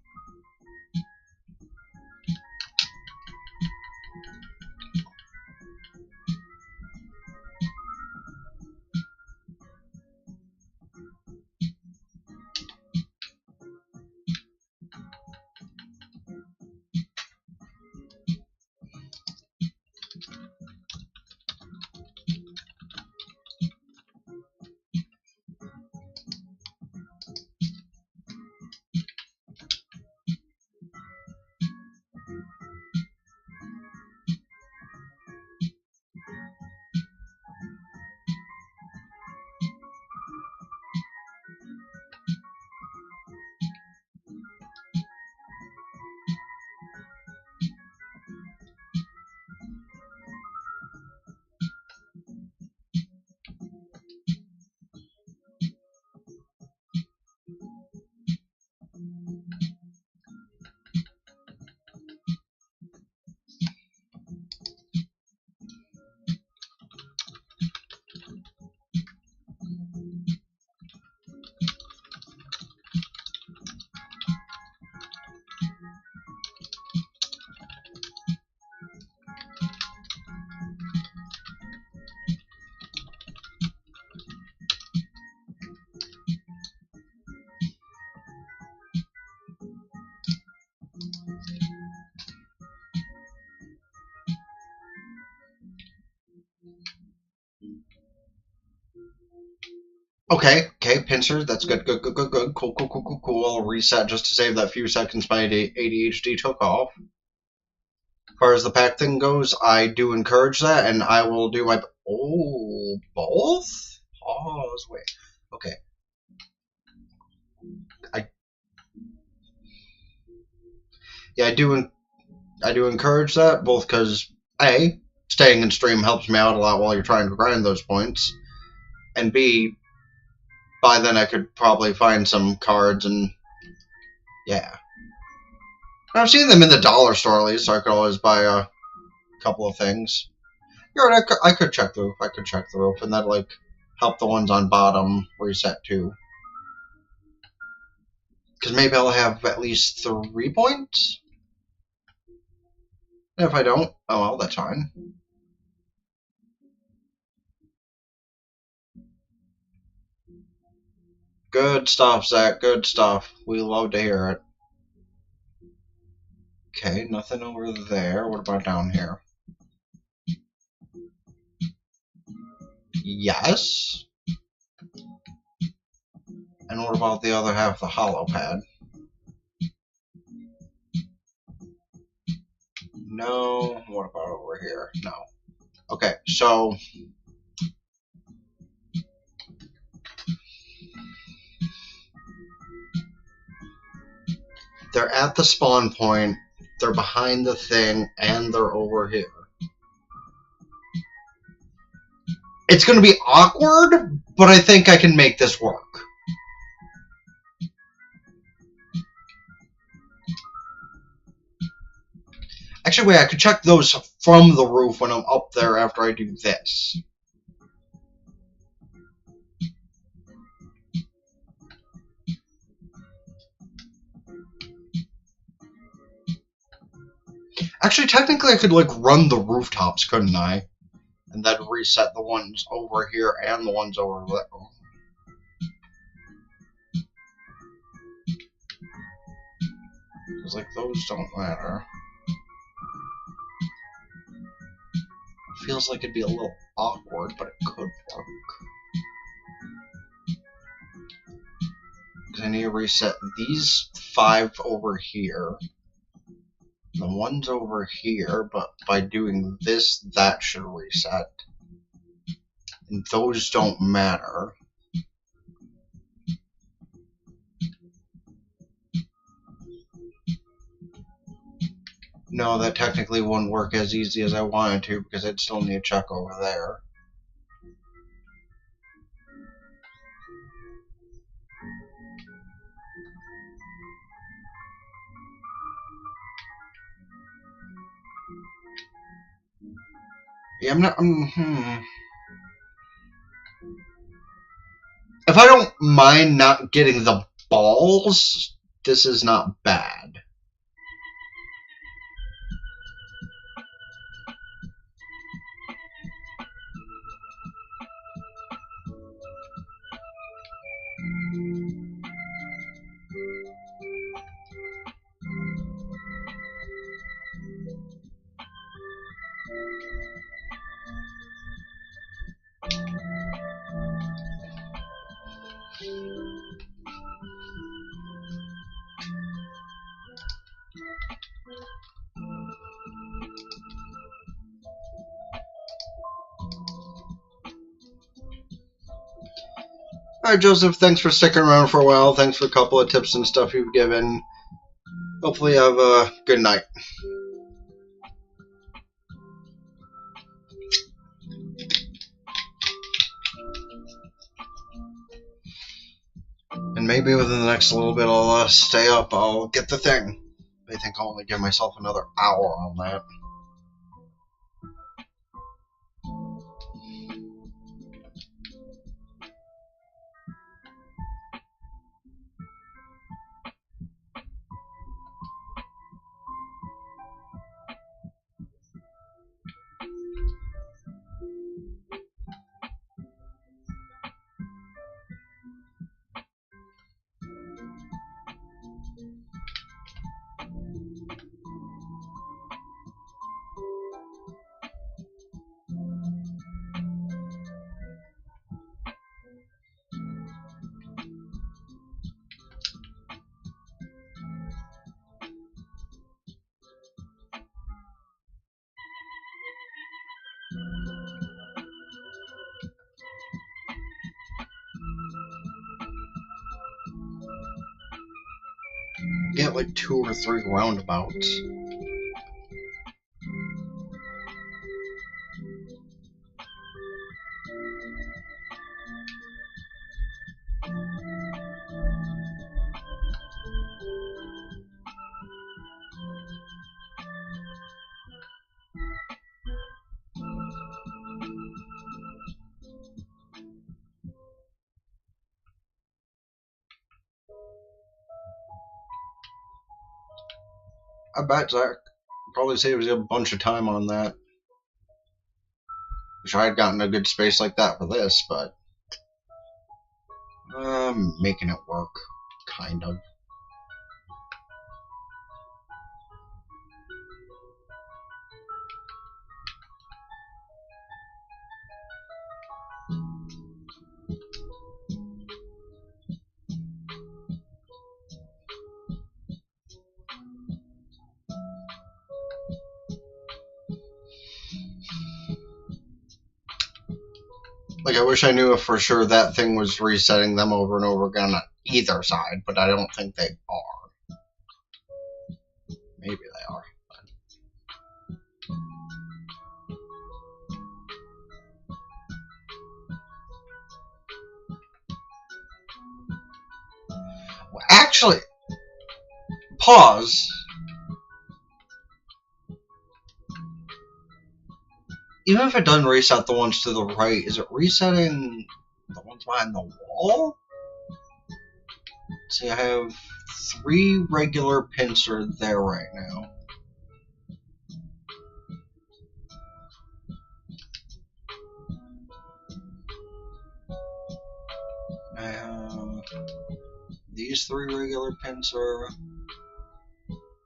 Okay, pincer, that's good, good, good, good, good, cool, cool, cool, cool, cool. I'll reset just to save that few seconds my ADHD took off. As far as the pack thing goes, I do encourage that, and I will do my... Oh, both? Pause, wait. Okay. I do encourage that, both because, A, staying in stream helps me out a lot while you're trying to grind those points, and B, by then I could probably find some cards and... yeah. I've seen them in the dollar store at least, so I could always buy a couple of things. You're right, I could check the roof. I could check the roof, and that'd like help the ones on bottom reset too. Because maybe I'll have at least 3 points. And if I don't, oh well, that's fine. Good stuff, Zach. Good stuff. We love to hear it. Okay, nothing over there. What about down here? Yes. And what about the other half of the hollow pad? No. What about over here? No. Okay, so they're at the spawn point, they're behind the thing, and they're over here. It's going to be awkward, but I think I can make this work. Actually, wait, I could check those from the roof when I'm up there after I do this. Actually, technically I could, like, run the rooftops, couldn't I? And then reset the ones over here and the ones over there. Because, like, those don't matter. Feels like it'd be a little awkward, but it could work. Because I need to reset these 5 over here. The ones over here, but by doing this, that should reset. And those don't matter. No, that technically wouldn't work as easy as I wanted to, because I'd still need to check over there. Yeah, If I don't mind not getting the balls, this is not bad. Alright, Joseph, thanks for sticking around for a while. Thanks for a couple of tips and stuff you've given. Hopefully you have a good night. And maybe within the next little bit I'll stay up. I'll get the thing. I think I'll only give myself another hour on that. Get like 2 or 3 roundabouts. I bet Zach probably saves you a bunch of time on that. Wish I had gotten a good space like that for this, but I'm making it work, kind of. Like, I wish I knew if for sure that thing was resetting them over and over again on either side, but I don't think they are. Maybe they are. Well, actually, pause. Even if it doesn't reset the ones to the right, is it resetting the ones behind the wall? See, I have 3 regular pincers there right now. I have these 3 regular pincer.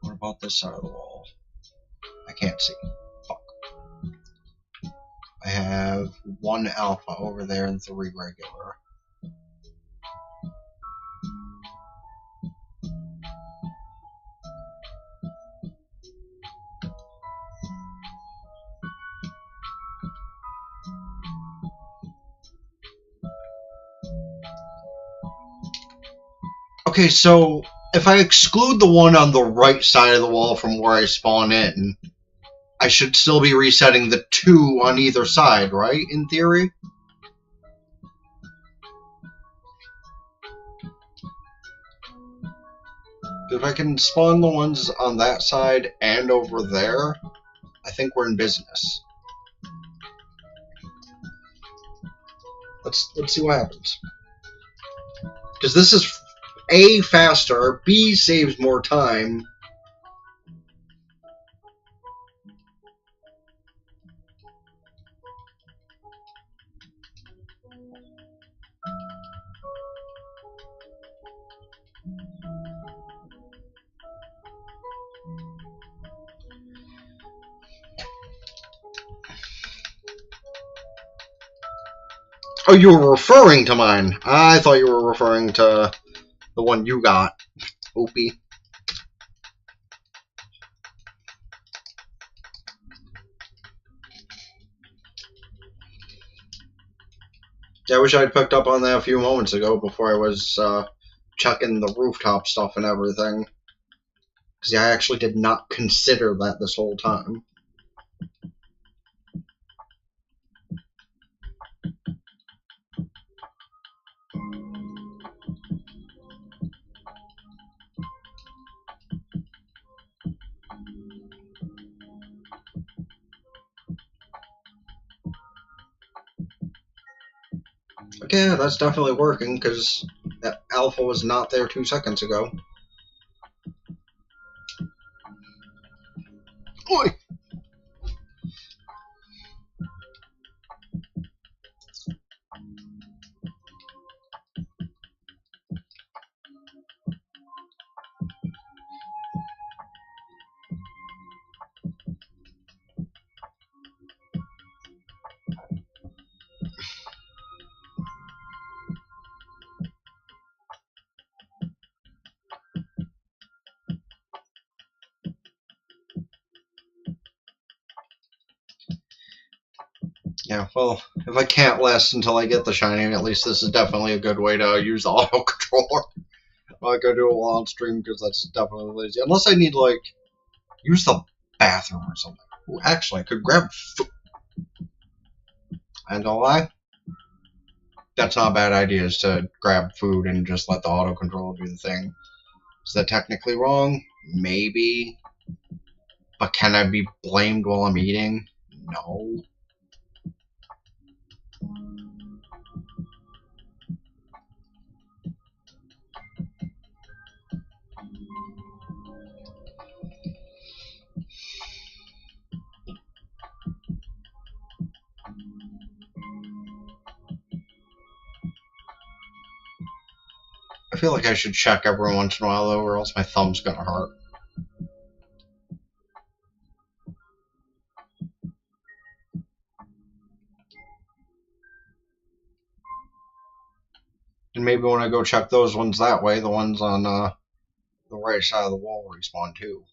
What about this side of the wall? I can't see. Fuck. I have 1 alpha over there and 3 regular. Okay, so if I exclude the one on the right side of the wall from where I spawn in, I should still be resetting the 2 on either side, right? In theory? If I can spawn the ones on that side and over there, I think we're in business. Let's see what happens. Because this is A, faster, B, saves more time. Oh, you were referring to mine. I thought you were referring to the one you got. Opie. Yeah, I wish I'd picked up on that a few moments ago before I was checking the rooftop stuff and everything. Because yeah, I actually did not consider that this whole time. Okay, yeah, that's definitely working, because that alpha was not there 2 seconds ago. Oi! Yeah, well, if I can't last until I get the shiny, at least this is definitely a good way to use the auto controller. Well, like I do it while on stream because that's definitely lazy. Unless I need to, like, use the bathroom or something. Ooh, actually, I could grab food. And don't lie, that's not a bad idea, is to grab food and just let the autocontroller do the thing. Is that technically wrong? Maybe. But can I be blamed while I'm eating? No. I feel like I should check every once in a while, though, or else my thumb's gonna hurt. And maybe when I go check those ones that way, the ones on the right side of the wall respawn too.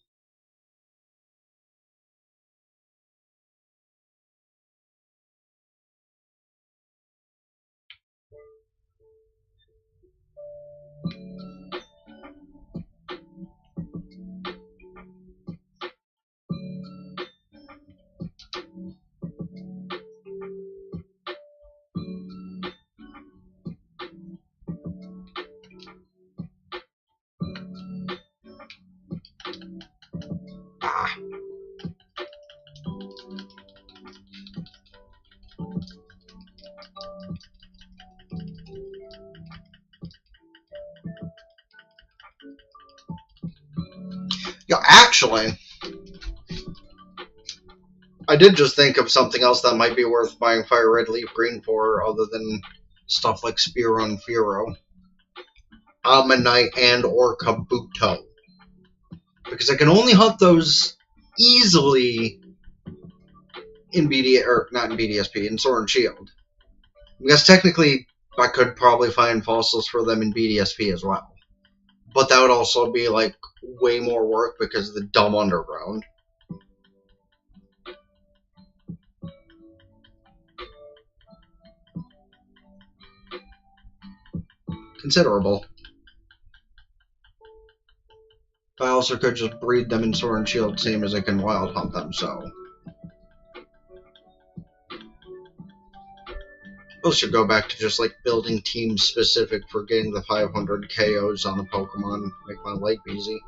Ah. Yeah, actually, I did just think of something else that might be worth buying Fire Red Leaf Green for, other than stuff like Spear on Firo, Ammonite, and or Kabuto. Because I can only hunt those easily in BD, or not in BDSP, in Sword and Shield. Because technically, I could probably find fossils for them in BDSP as well. But that would also be, like, way more work because of the dumb underground. Considerable. I also could just breed them in Sword and Shield, same as I can wild hunt them, so. We should go back to just, like, building teams specific for getting the 500 KOs on the Pokemon, make my life easy.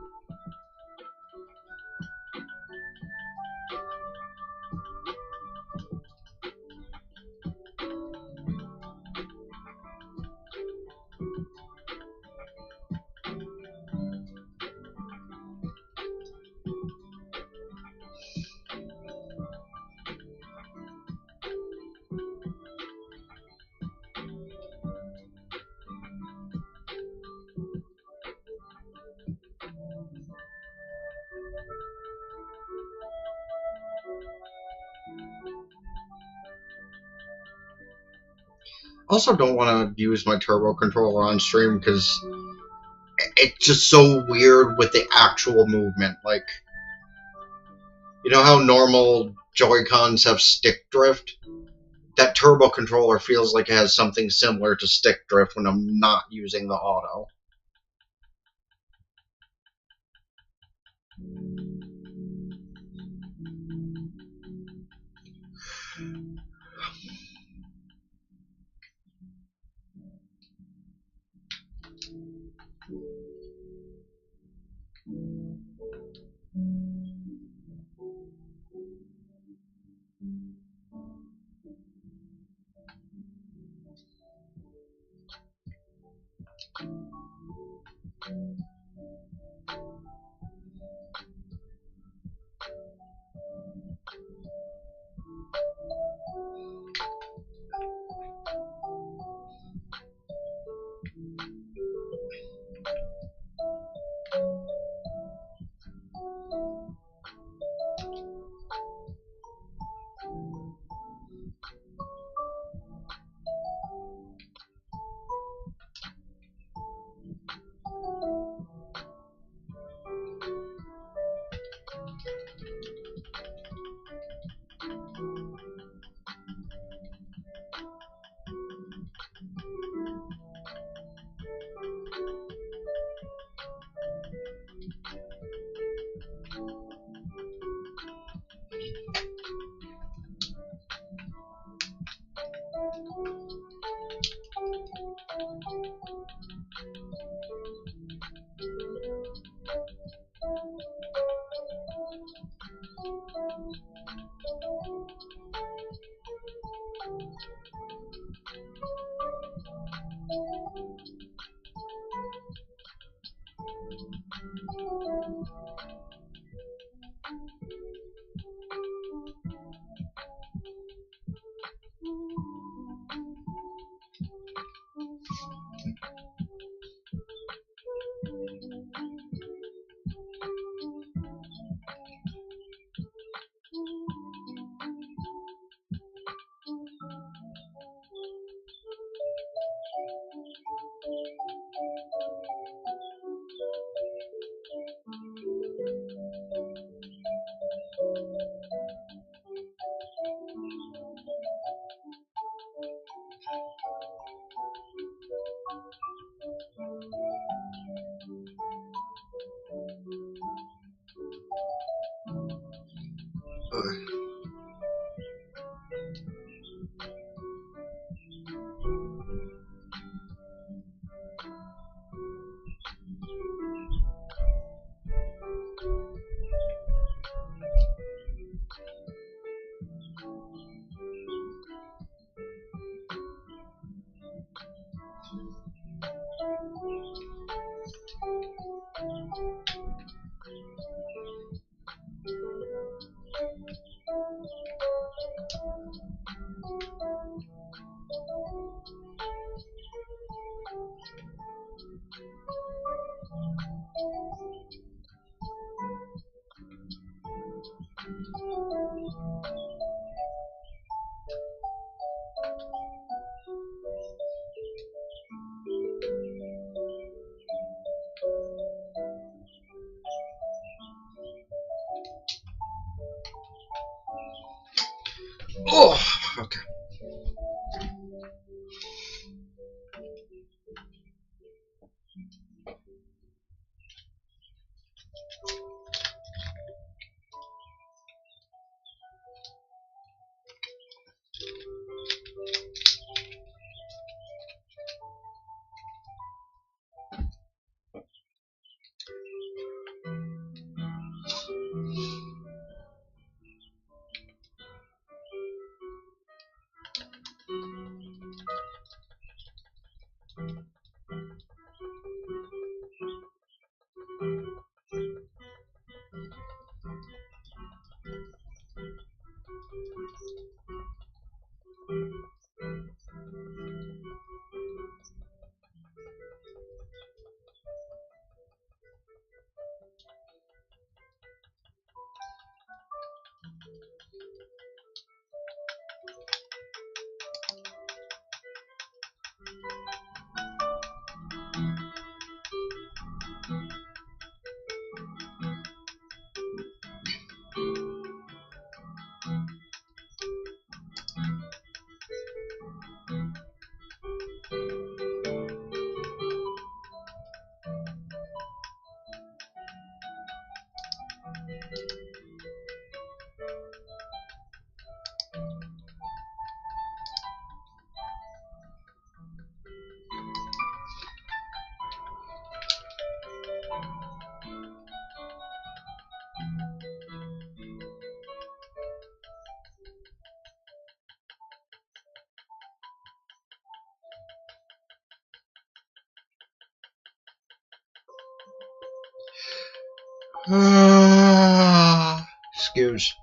Also don't want to use my turbo controller on stream because it's just so weird with the actual movement. Like, you know how normal Joy-Cons have stick drift? That turbo controller feels like it has something similar to stick drift when I'm not using the auto. Oh, okay. Excuse.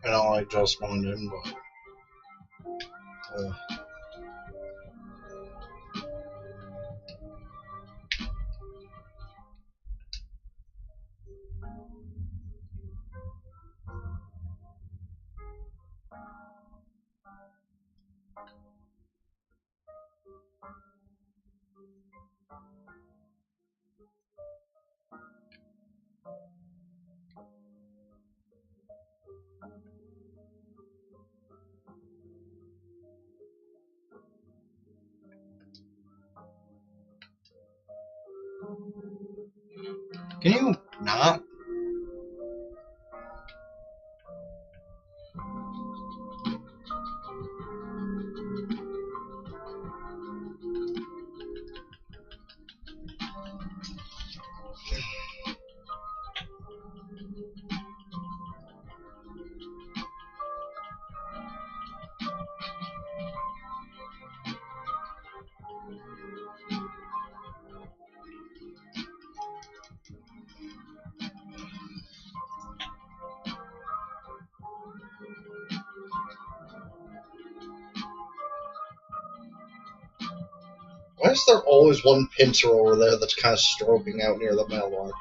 I know I just spawned in, but Can you not? Why is there always one pincer over there that's kind of stroking out near the mailbox?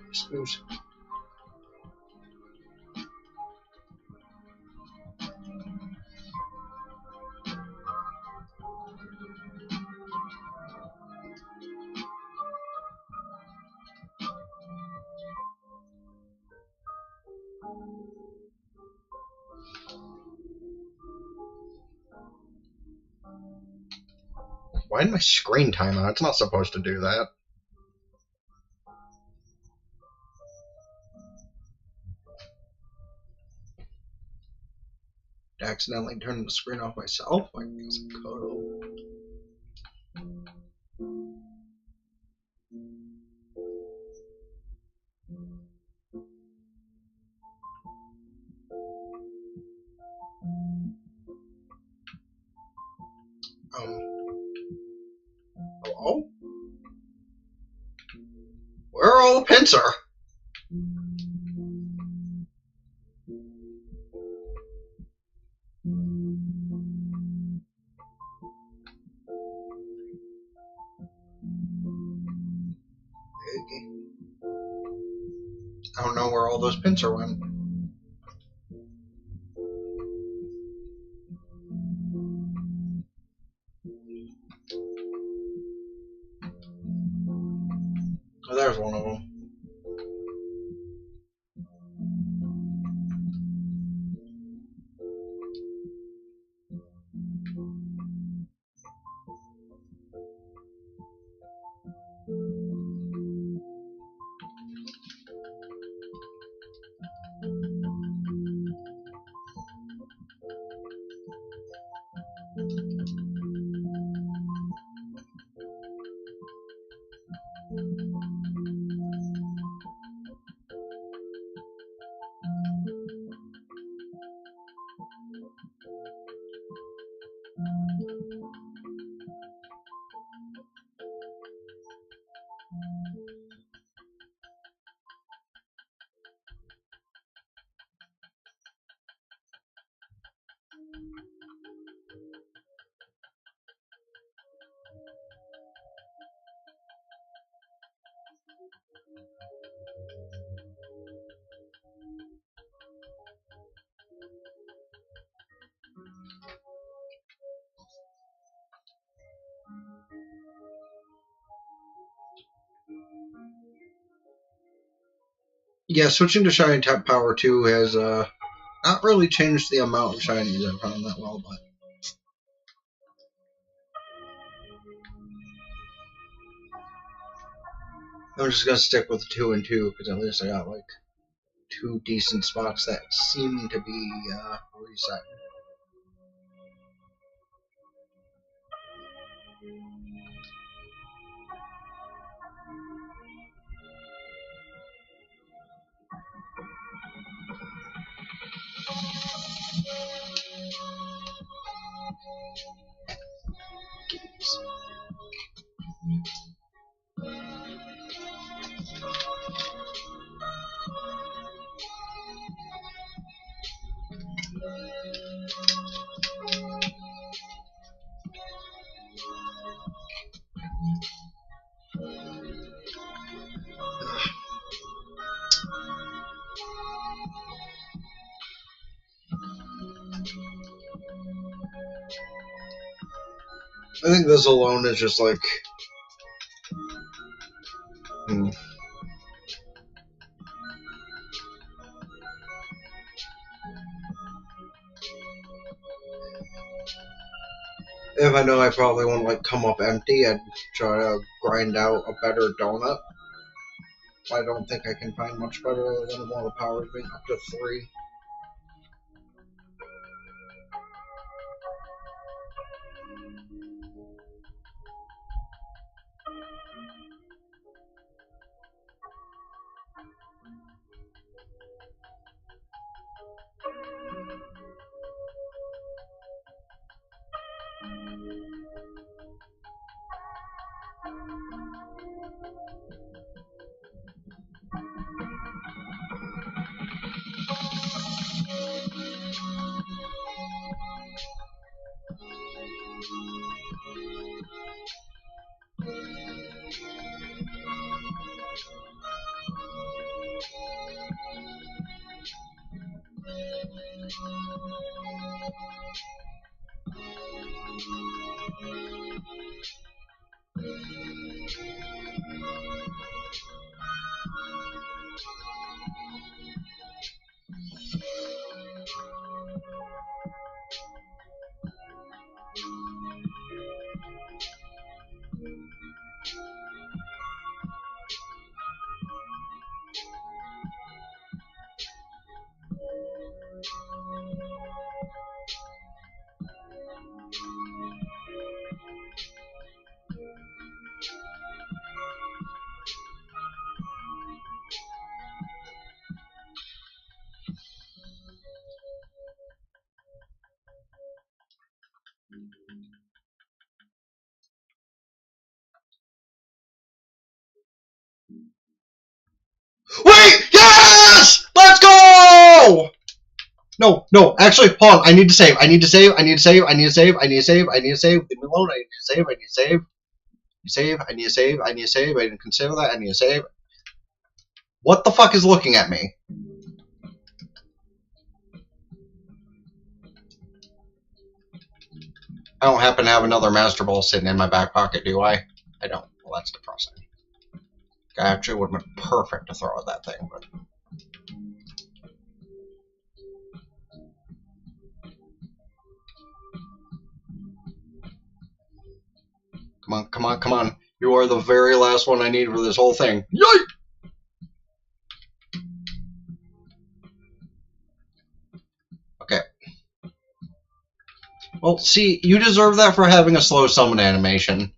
Excuse. Why did my screen time out? It's not supposed to do that. I accidentally turned the screen off myself? I guess I could. Hello? Where are all the pincer? I don't know where all those pincer went. Oh, there's one of them. Yeah, switching to Shiny Tap Power 2 has not really changed the amount of shinies I've found that well, but I'm just gonna stick with 2 and 2 because at least I got like two decent spots that seem to be reset. I think this alone is just like... If I know I probably won't like come up empty, I'd try to grind out a better donut. I don't think I can find much better other than one of the powers being up to 3. Wait! Yes! Let's go! No, no, actually, hold on. I need to save. I need to save. I need to save. I need to save. I need to save. I need to save. Leave me alone. I need to save. I need to save. Save. I need to save. I need to save. I didn't consider that. I need to save. What the fuck is looking at me? I don't happen to have another Master Ball sitting in my back pocket, do I? I don't. Well, that's depressing. I actually would have been perfect to throw at that thing, but... Come on, come on, come on. You are the very last one I need for this whole thing. Yay! Okay. Well, see, you deserve that for having a slow summon animation.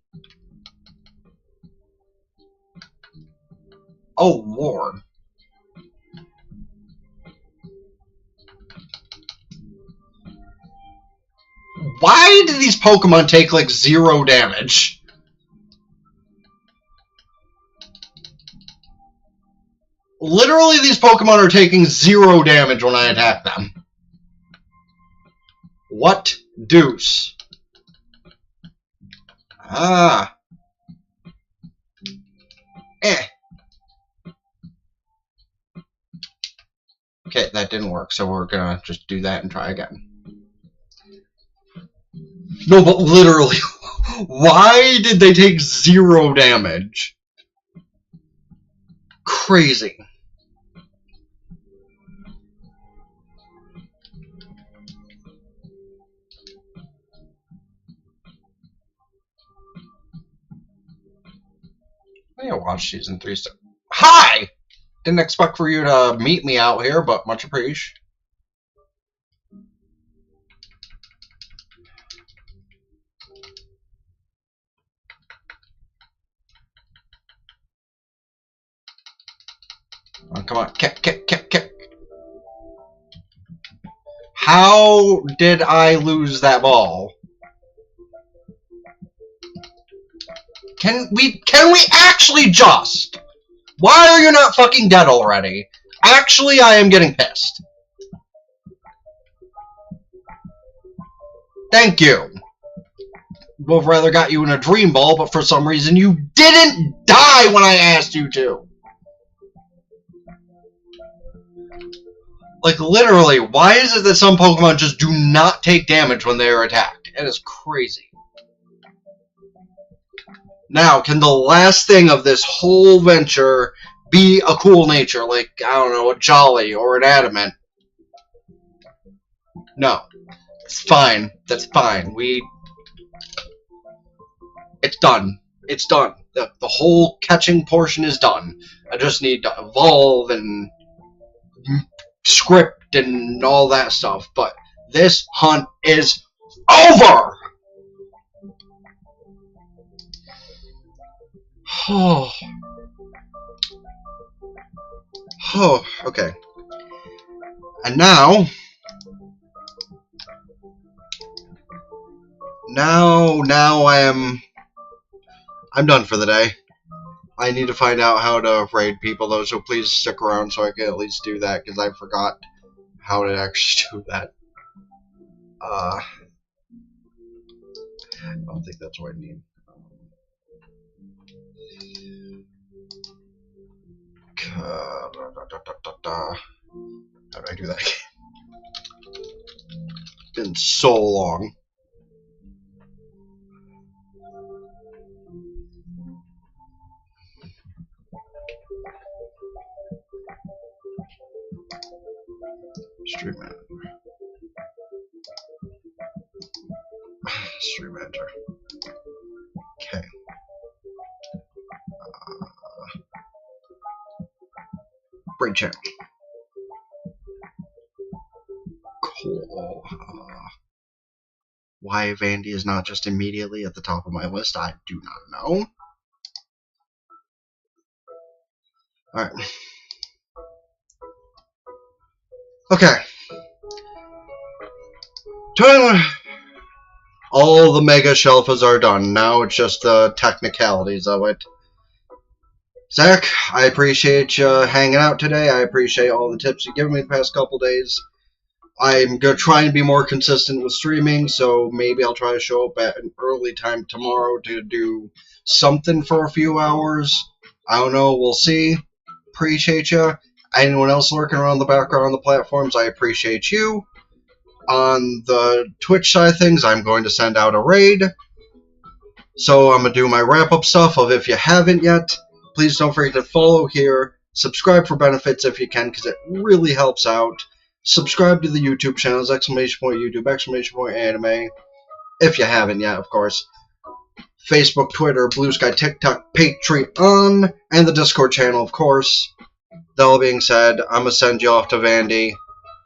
Oh, Lord. Why do these Pokemon take, like, 0 damage? Literally, these Pokemon are taking 0 damage when I attack them. What deuce? Ah. Okay, that didn't work, so we're gonna just do that and try again. No, but literally, why did they take 0 damage? Crazy. I need to watch season 3 stuff. Hi! Didn't expect for you to meet me out here, but much appreciated. Oh, come on, kick. How did I lose that ball? Can we actually just? Why are you not fucking dead already? Actually, I am getting pissed. Thank you. Would have rather got you in a dream ball, but for some reason you didn't die when I asked you to. Like, literally, why is it that some Pokemon just do not take damage when they are attacked? It is crazy. Now, can the last thing of this whole venture be a cool nature? Like, I don't know, a Jolly or an Adamant? No. It's fine. That's fine. It's done. It's done. The whole catching portion is done. I just need to evolve and script and all that stuff. But this hunt is over! Oh. Oh, okay. And now I'm done for the day. I need to find out how to raid people though, so please stick around so I can at least do that, because I forgot how to actually do that. I don't think that's what I need. How do I do that again? It's been so long. Stream manager. Stream manager. Okay. Brain channel. Cool. Why Vandy is not just immediately at the top of my list, I do not know. Alright. Okay. All the mega shelfers are done. Now it's just the technicalities of it. Zach, I appreciate you hanging out today. I appreciate all the tips you've given me the past couple days. I'm going to try and be more consistent with streaming, so maybe I'll try to show up at an early time tomorrow to do something for a few hours. I don't know. We'll see. Appreciate you. Anyone else lurking around the background on the platforms, I appreciate you. On the Twitch side of things, I'm going to send out a raid. So I'm going to do my wrap-up stuff of if you haven't yet. Please don't forget to follow here. Subscribe for benefits if you can, because it really helps out. Subscribe to the YouTube channels, !YouTube, !anime, if you haven't yet, of course. Facebook, Twitter, Blue Sky, TikTok, Patreon, and the Discord channel, of course. That all being said, I'm going to send you off to Vandy.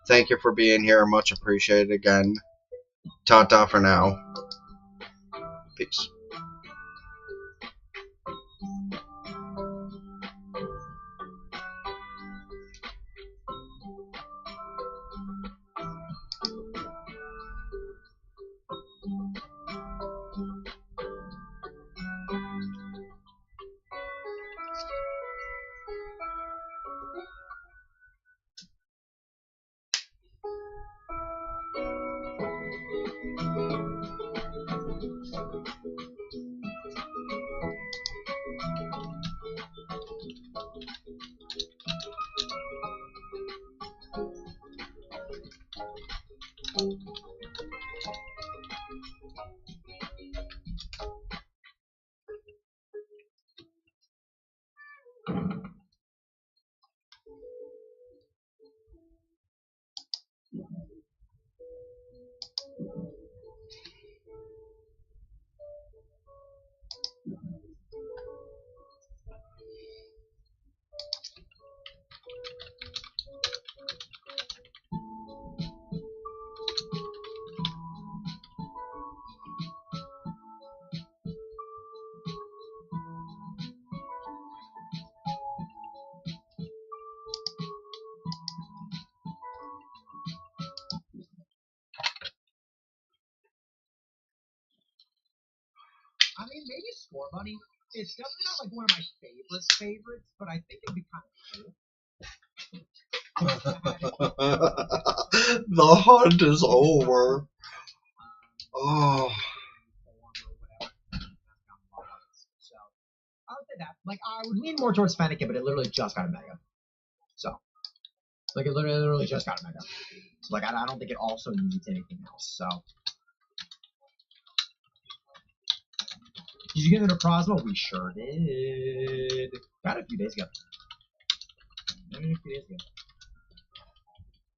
Thank you for being here. Much appreciated again. Ta-ta for now. Peace. I mean, maybe Score Bunny. It's definitely not like one of my favorites, but I think it'd be kind of cool. The hunt is over. Oh. So I would say that. Like, I would lean more towards Fennekin, but it literally just got a Mega. So, like, it literally just got a Mega. So, like, I don't think it also needs anything else. So, did you get into Prosmo? We sure did. Got it a few days ago.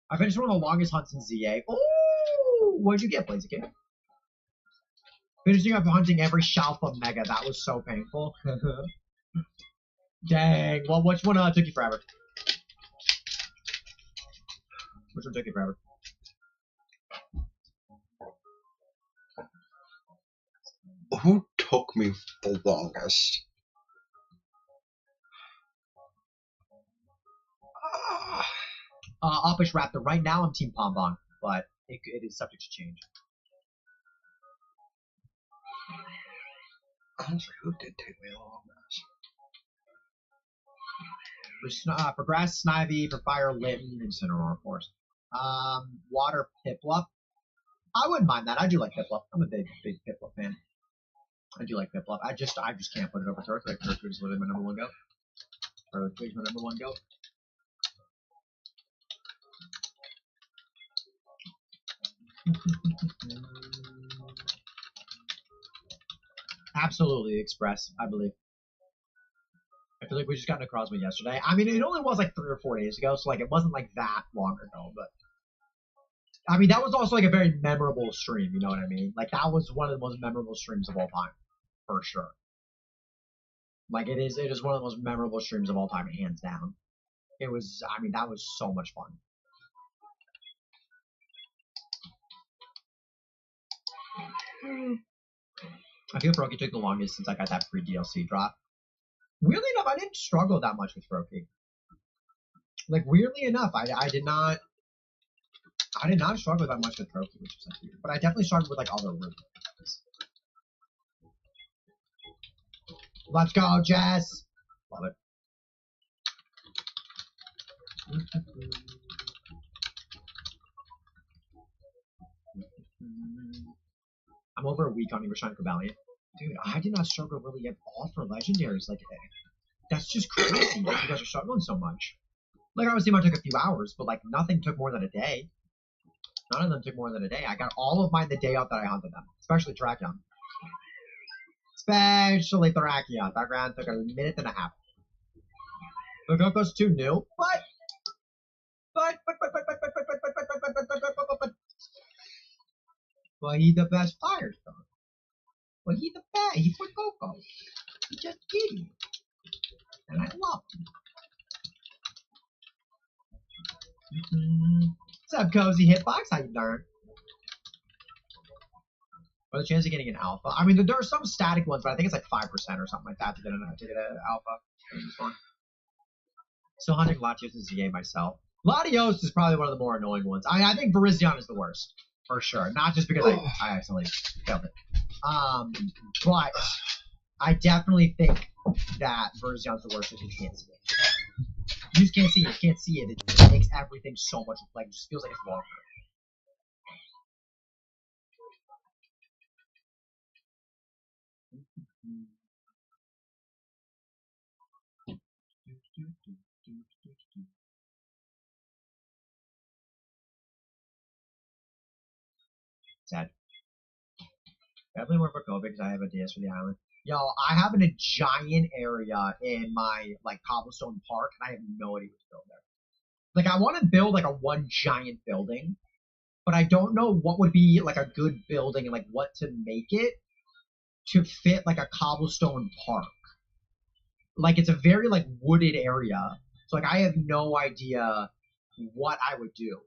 I finished one of the longest hunts in ZA. Oh, what'd you get, Blaziken? Finishing up hunting every Shalfa Mega. That was so painful. Dang. Well, which one took you forever? Which one took you forever? Who took me the longest? Uppish Raptor. Right now, I'm Team Pombong, but it is subject to change. Honestly, who did take me the longest? For Grass, Snivy. For Fire, Litten. Incineroar, of course. Water, Piplup. I wouldn't mind that. I do like Piplup. I'm a big Piplup fan. I do like Piplup. I just can't put it over Turtwig. Turtwig is literally my number one go. Turtwig's my number one go. Absolutely, Express, I believe. I feel like we just got into Crosby yesterday. I mean, it only was like 3 or 4 days ago, so like it wasn't like that long ago, but I mean, that was also like a very memorable stream, you know what I mean? Like that was one of the most memorable streams of all time, for sure. Like it is one of the most memorable streams of all time, hands down. It was, I mean, that was so much fun. I feel Froakie took the longest since I got that free DLC drop. Weirdly enough, I didn't struggle that much with Froakie. Like weirdly enough, I did not struggle that much with Froakie, which is like weird. But I definitely struggled with like other routes. Let's go, Jess! Love it. I'm over a week on Rashad Cobalion. Dude, I did not struggle really at all for legendaries. Like, that's just crazy. Like, you guys are struggling so much. Like, obviously, mine took a few hours, but like, nothing took more than a day. None of them took more than a day. I got all of mine the day out that I hunted them, especially Terrakion. Especially Terrakion. That round took a minute and a half. The Goku's too new, but he the best fire star. But he the best. He's for Coco. He just giddy. And I love him. What's up, Cozy Hitbox? How you doing? What are the chances of getting an alpha? I mean, there are some static ones, but I think it's like 5% or something like that to get an alpha. Still hunting Latios and ZA myself. Latios is probably one of the more annoying ones. I think Virizion is the worst. For sure. Not just because I accidentally failed it. But I definitely think that Virizion's the worst if you can't see it. You just can't see it. You can't see it. It makes everything so much, like, it just feels like it's longer. Sad. Definitely more for COVID because I have a DS for the island. Yo, I have a giant area in my like cobblestone park, and I have no idea what to build there. Like, I want to build like a one giant building, but I don't know what would be like a good building and like what to make it to fit like a cobblestone park. Like, it's a very like wooded area, so like I have no idea what I would do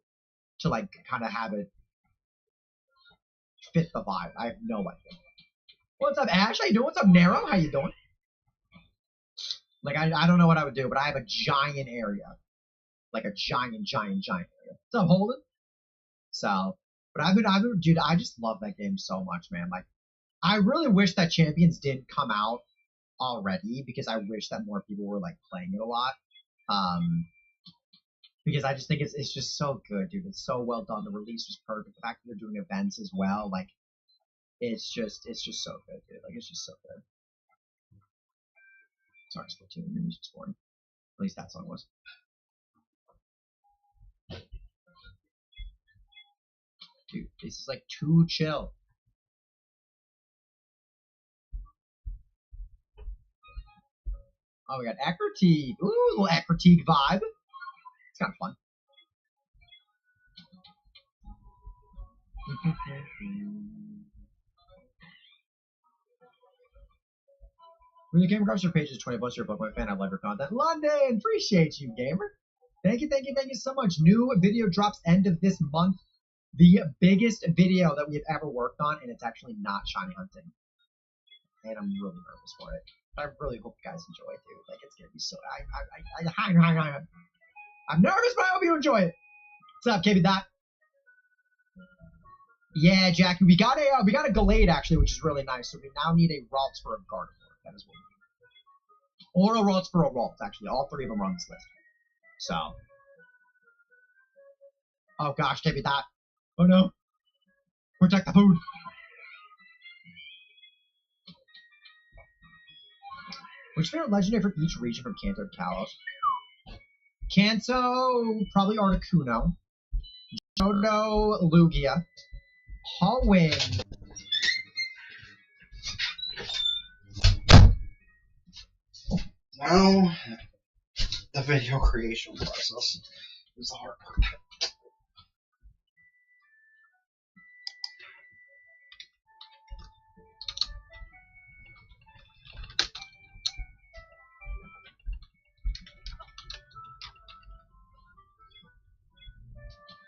to like kind of have it fit the vibe. I have no idea. What's up, Ash? How you doing? What's up, Nero? How you doing? Like, I don't know what I would do, but I have a giant area. Like a giant area. What's up, Holden? So, but I've been, dude, I just love that game so much, man. Like, I really wish that Champions didn't come out already because I wish that more people were like playing it a lot. Because I just think it's just so good, dude. It's so well done. The release was perfect. The fact that they're doing events as well, like it's just so good, dude. Like it's just so good. Sorry, Splatoon. The music's boring. At least that song was. Dude, this is like too chill. Oh, we got Eckerteague. Ooh, little Eckerteague vibe. It's kind of fun. When you came across your page as 20 plus, you're a Pokemon fan. I love your content. London, appreciate you, gamer. Thank you so much. New video drops end of this month. The biggest video that we have ever worked on, and it's actually not shiny hunting. And I'm really nervous for it. I really hope you guys enjoy it, dude. Like, it's gonna be so. I'm nervous, but I hope you enjoy it. What's up, KB Dot? Yeah, Jackie, we got a Gallade actually, which is really nice. So we now need a Ralts for a Gardevoir. That is what we need. Or a Ralts for a Ralts, actually. All three of them are on this list. So. Oh gosh, KB Dot. Oh no. Protect the food. Which favorite legendary from each region from Kanto to Kalos? Kanto, probably Articuno. Johto, Lugia. Hallwing. Now, the video creation process is the hard part.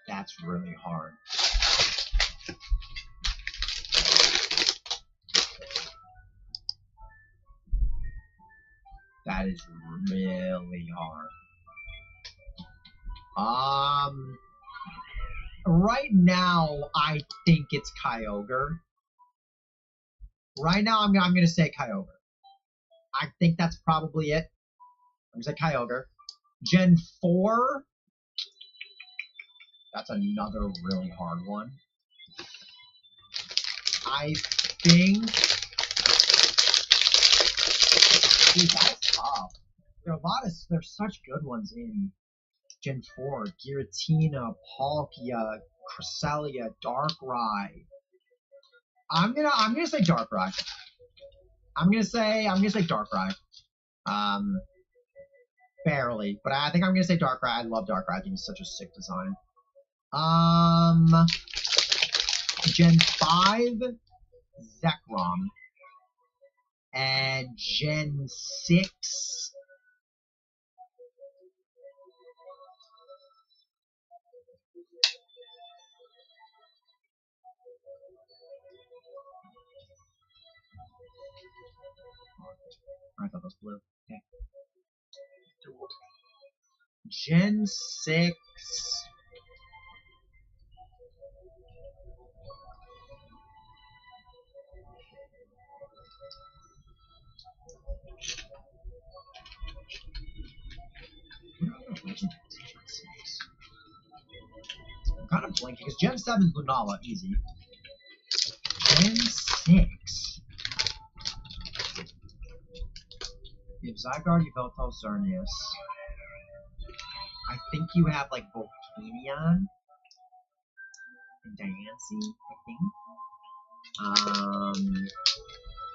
That's really hard. That is really hard. Right now, I think it's Kyogre. Right now, I'm gonna say Kyogre. I think that's probably it. I'm gonna say Kyogre. Gen 4. That's another really hard one. I think. Dude, that's tough. There's such good ones in Gen 4. Giratina, Palkia, Cresselia, Darkrai. I'm gonna say Darkrai. I'm gonna say Darkrai. Barely, but I think I'm gonna say Darkrai. I love Darkrai. I think it's such a sick design. Gen 5, Zekrom. And Gen 6. I thought that was blue. Okay. Gen 6. I'm kind of blanking because Gen 7 is Lunala, easy. Gen 6. You have Zygarde, Yveltal, Xerneas. I think you have like Volcanion and Diancie, I think.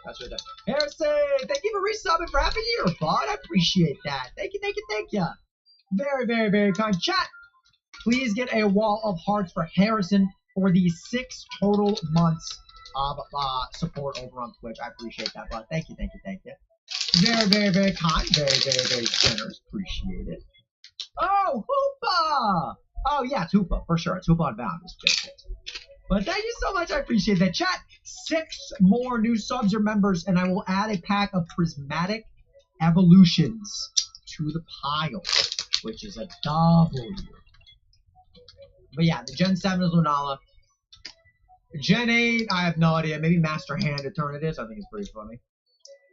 That's right there. Harrison, thank you for resubbing for half a year, bud. I appreciate that. Thank you. Very, very, very kind. Chat, please get a wall of hearts for Harrison for the 6 total months of support over on Twitch. I appreciate that, bud. Thank you. Very, very, very kind. Very, very, very generous. Appreciate it. Oh, Hoopa! Oh, yeah, it's Hoopa, for sure. It's Hoopa Unbound. But thank you so much. I appreciate that. Chat, 6 more new subs or members, and I will add a pack of Prismatic Evolutions to the pile, which is a W. But yeah, the Gen 7 is Lunala. Gen 8, I have no idea. Maybe Master Hand Eternatus. I think it's pretty funny.